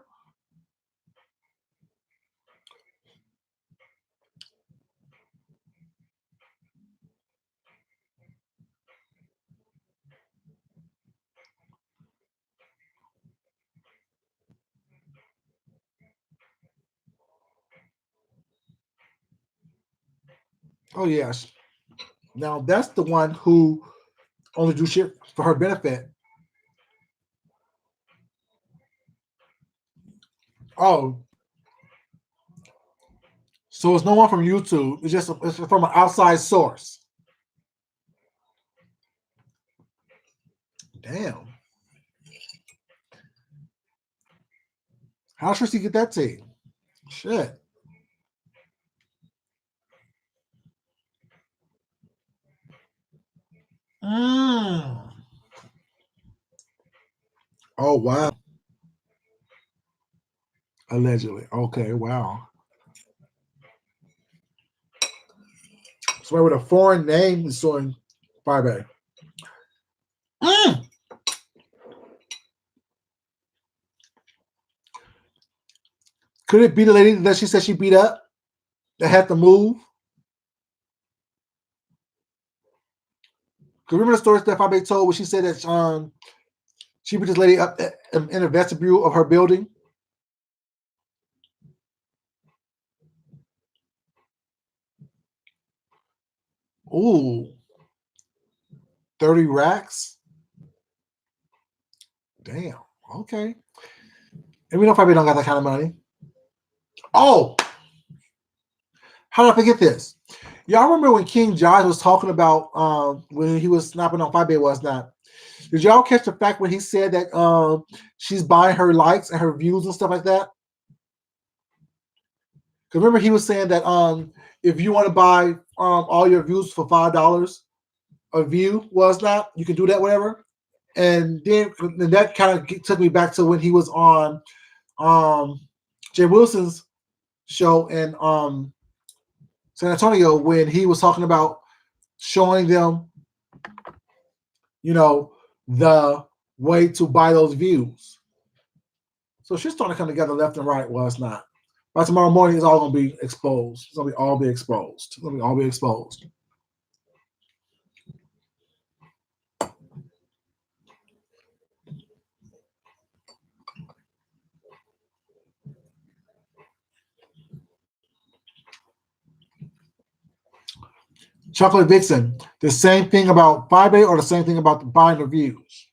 Oh, yes. Now, that's the one who only do shit for her benefit. Oh, so it's no one from YouTube. It's from an outside source. Damn. How should she get that tea? Shit. Mm. Oh, wow. Allegedly. Okay, wow. Somebody with a foreign name is suing Fabe. Mm. Could it be the lady that she said she beat up that had to move? Cause remember the story that Fabe told where she said that she beat this lady up in the vestibule of her building? Ooh, 30 racks? Damn. Okay. And we know Fabe don't got that kind of money. Oh, how did I forget this? Y'all remember when King Jive was talking about when he was snapping on Five Bay was not? Did y'all catch the fact when he said that she's buying her likes and her views and stuff like that? Because remember he was saying that if you want to buy all your views for $5 a view was not, you can do that whatever. And then and that kind of took me back to when he was on Jay Wilson's show in San Antonio when he was talking about showing them, you know, the way to buy those views. So she's starting to come together left and right. Well, it's not. By tomorrow morning, it's all going to be exposed. It's going to all be exposed. It's going to all be exposed. Chocolate Vixen, the same thing about Fibe or the same thing about the buying the views?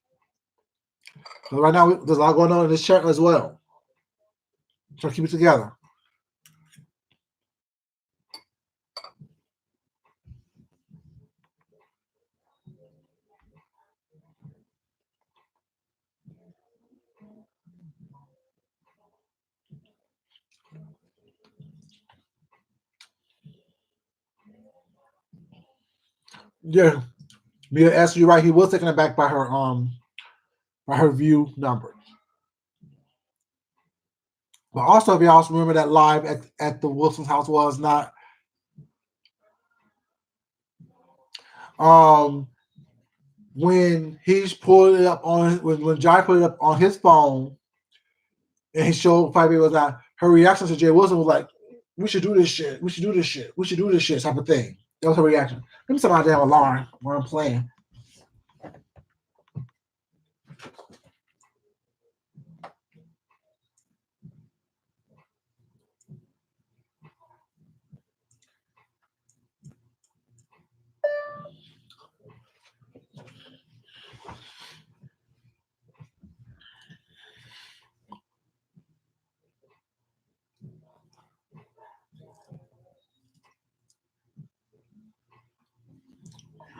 So right now, there's a lot going on in this chat as well. Try to keep it together. Yeah, Mia asked you right. He was taken aback by her view numbers. But also, if you also remember that live at the Wilson's house was not when he pulled it up on when Jai put it up on his phone and he showed Five was not, her reaction to Jay Wilson was like, we should do this shit. We should do this shit. We should do this shit type of thing. That was her reaction. Let me set my damn alarm when I'm playing.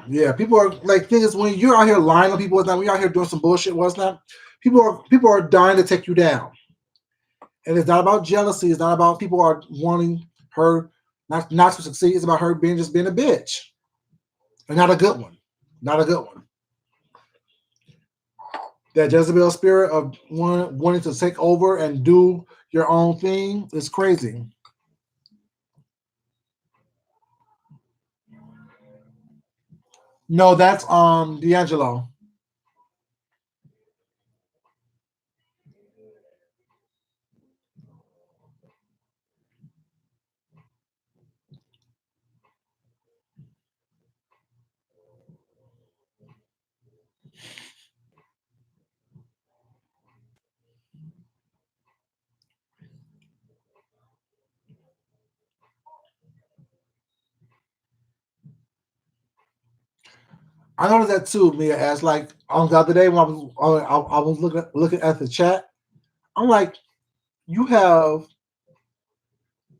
Yeah, people are like, thing is, when you're out here lying on people, when you're out here doing some bullshit, what's not, people are dying to take you down. And it's not about jealousy. It's not about people are wanting her not to succeed. It's about her being just being a bitch. And not a good one. Not a good one. That Jezebel spirit of wanting to take over and do your own thing is crazy. No, that's D'Angelo. I noticed that too, Mia. As like on the other day when I was looking at the chat, I'm like, you have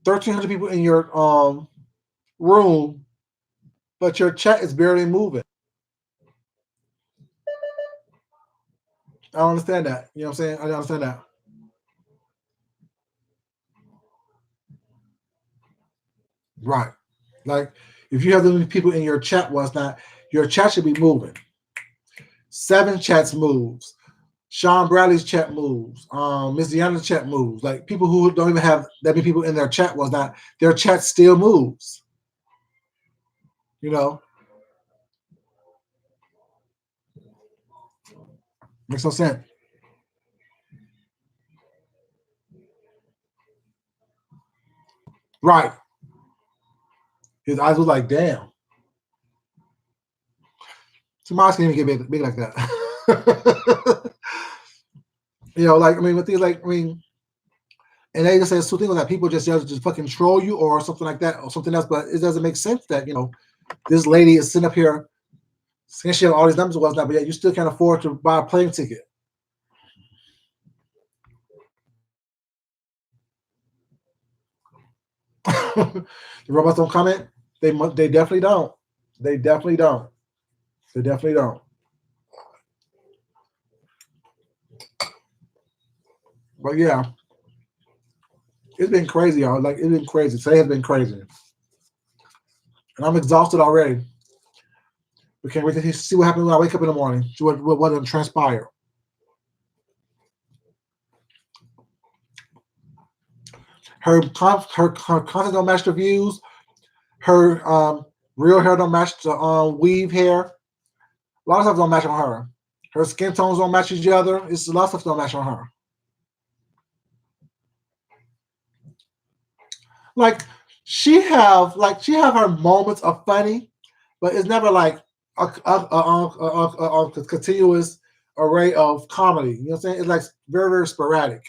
1,300 people in your room, but your chat is barely moving. I don't understand that. You know what I'm saying? I don't understand that. Right. Like if you have that many people in your chat, was not your chat should be moving. 7 chats moves. Sean Bradley's chat moves. Miss Deanna's chat moves. Like people who don't even have that many people in their chat was not their chat still moves. You know, makes no sense. Right. His eyes was like, damn. Tomas can't even get big like that. You know, like I mean, with things like I mean, and they just say two things that people just fucking troll you or something like that or something else, but it doesn't make sense that this lady is sitting up here saying she has all these numbers and whatnot, but yet you still can't afford to buy a plane ticket. The robots don't comment. They definitely don't. They definitely don't. They definitely don't. But yeah, it's been crazy, y'all. Like it's been crazy. Today has been crazy, and I'm exhausted already. We can't wait to see what happens when I wake up in the morning. See what will transpire. Her content don't match the views. Her real hair don't match the weave hair. A lot of stuff don't match on her. Her skin tones don't match each other. It's a lot of stuff don't match on her. Like she have her moments of funny, but it's never like a continuous array of comedy. You know what I'm saying? It's like very, very sporadic.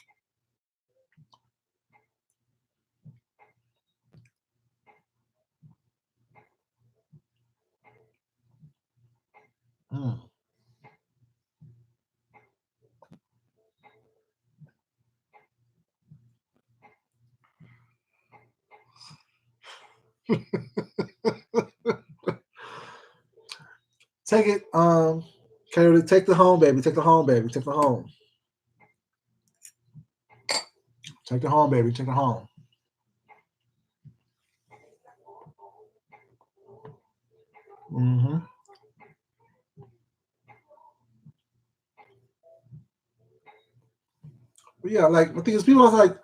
Mm. Take it, Coyote, take the home, baby. Take the home, baby. Take the home. Take the home, baby. Take the home. Mm-hmm. But yeah, like the thing is, people are like,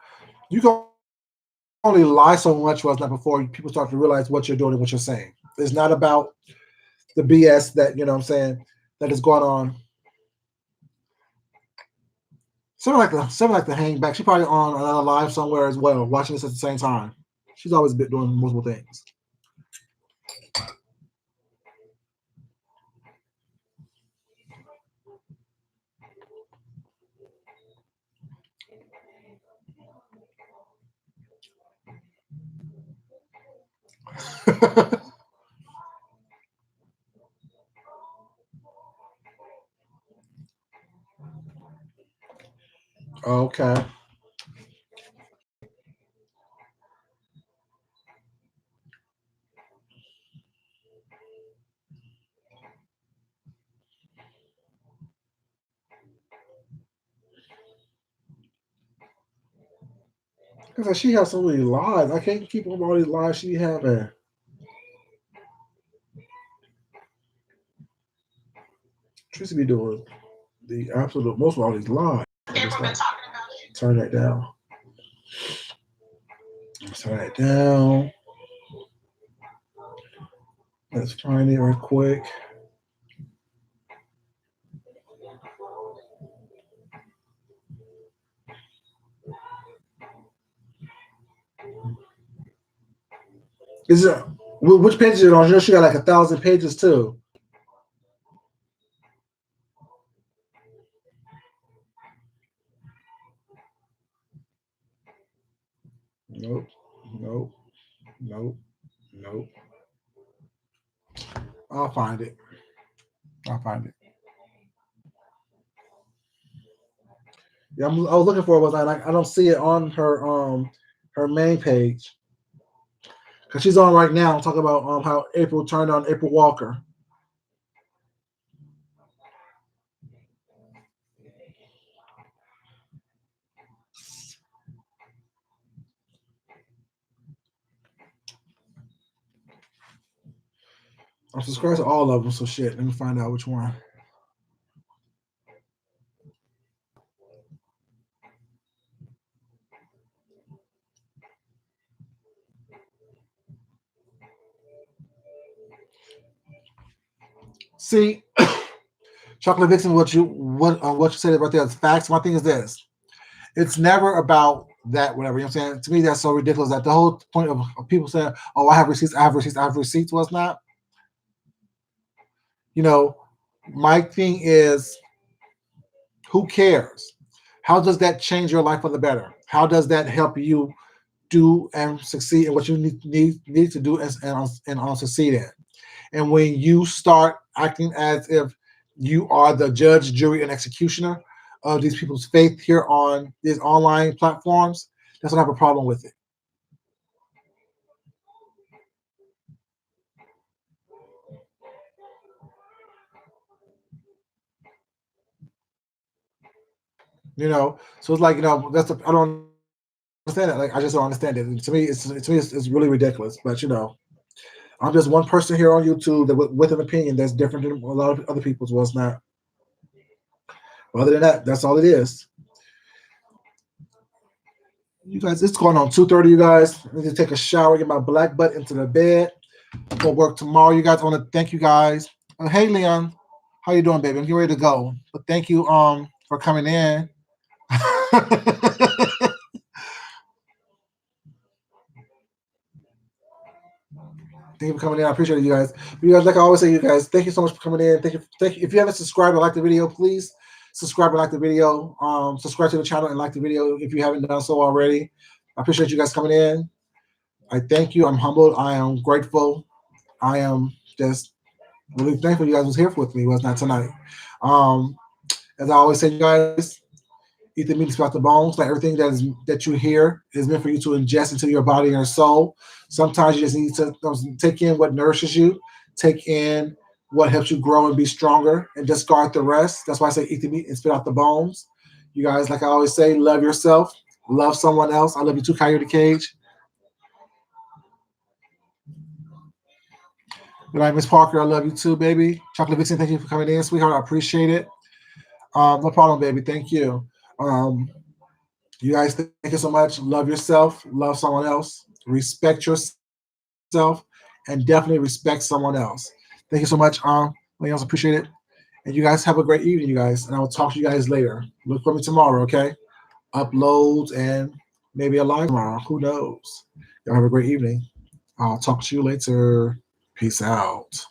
you can only lie so much was not before people start to realize what you're doing and what you're saying. It's not about the BS that you know what I'm saying that is going on. Something like the hang back. She's probably on another live somewhere as well, watching this at the same time. She's always been doing multiple things. Okay. Because she has so many lies. I can't keep up with all these lies she having. Tracy be doing the absolute most of all these lies. Turn that down. Turn that down. Let's find it real quick. Is it which page is it on? She got like 1,000 pages too. Nope. Nope. Nope. Nope. I'll find it. I'll find it. Yeah, I was looking for it, but I don't see it on her main page because she's on right now. Talk about how April turned on April Walker. I'm subscribed to all of them, so shit. Let me find out which one. See, Chocolate Vixen, what you said right there is facts. My thing is this: it's never about that whatever. You know what I'm saying? To me, that's so ridiculous. That the whole point of people saying, "Oh, I have receipts, I have receipts, I have receipts," was not. You know, my thing is, who cares? How does that change your life for the better? How does that help you do and succeed in what you need to do and succeed in? And when you start acting as if you are the judge, jury, and executioner of these people's faith here on these online platforms, that's when I have a problem with it. So it's like, that's I don't understand it. Like, I just don't understand it. And to me, it's really ridiculous. But I'm just one person here on YouTube that with an opinion that's different than a lot of other people's was not. Other than that, that's all it is. You guys, it's going on 2:30. You guys, I need to take a shower, get my black butt into the bed for work tomorrow. You guys, I want to thank you guys. Hey, Leon, how you doing, baby? I'm getting ready to go, but thank you for coming in. Thank you for coming in. I appreciate it, you guys. You guys, like I always say, you guys, thank you so much for coming in. Thank you. If you haven't subscribed or liked the video, please subscribe and like the video. Subscribe to the channel and like the video if you haven't done so already. I appreciate you guys coming in. I thank you. I'm humbled. I am grateful. I am just really thankful you guys was here with me. Was not tonight. As I always say, you guys, eat the meat and spit the bones. Like everything that you hear is meant for you to ingest into your body and your soul. Sometimes you just need to take in what nourishes you, take in what helps you grow and be stronger, and discard the rest. That's why I say eat the meat and spit out the bones. You guys, like I always say, love yourself, love someone else. I love you too, Coyote Cage. Good night, Miss Parker. I love you too, baby. Chocolate Vixen, thank you for coming in, sweetheart. I appreciate it. No problem, baby. Thank you. You guys, thank you so much. Love yourself, love someone else, respect yourself, and definitely respect someone else. Thank you so much. Leon, appreciate it. And you guys have a great evening, you guys. And I will talk to you guys later. Look for me tomorrow, okay? Uploads and maybe a live tomorrow. Who knows? Y'all have a great evening. I'll talk to you later. Peace out.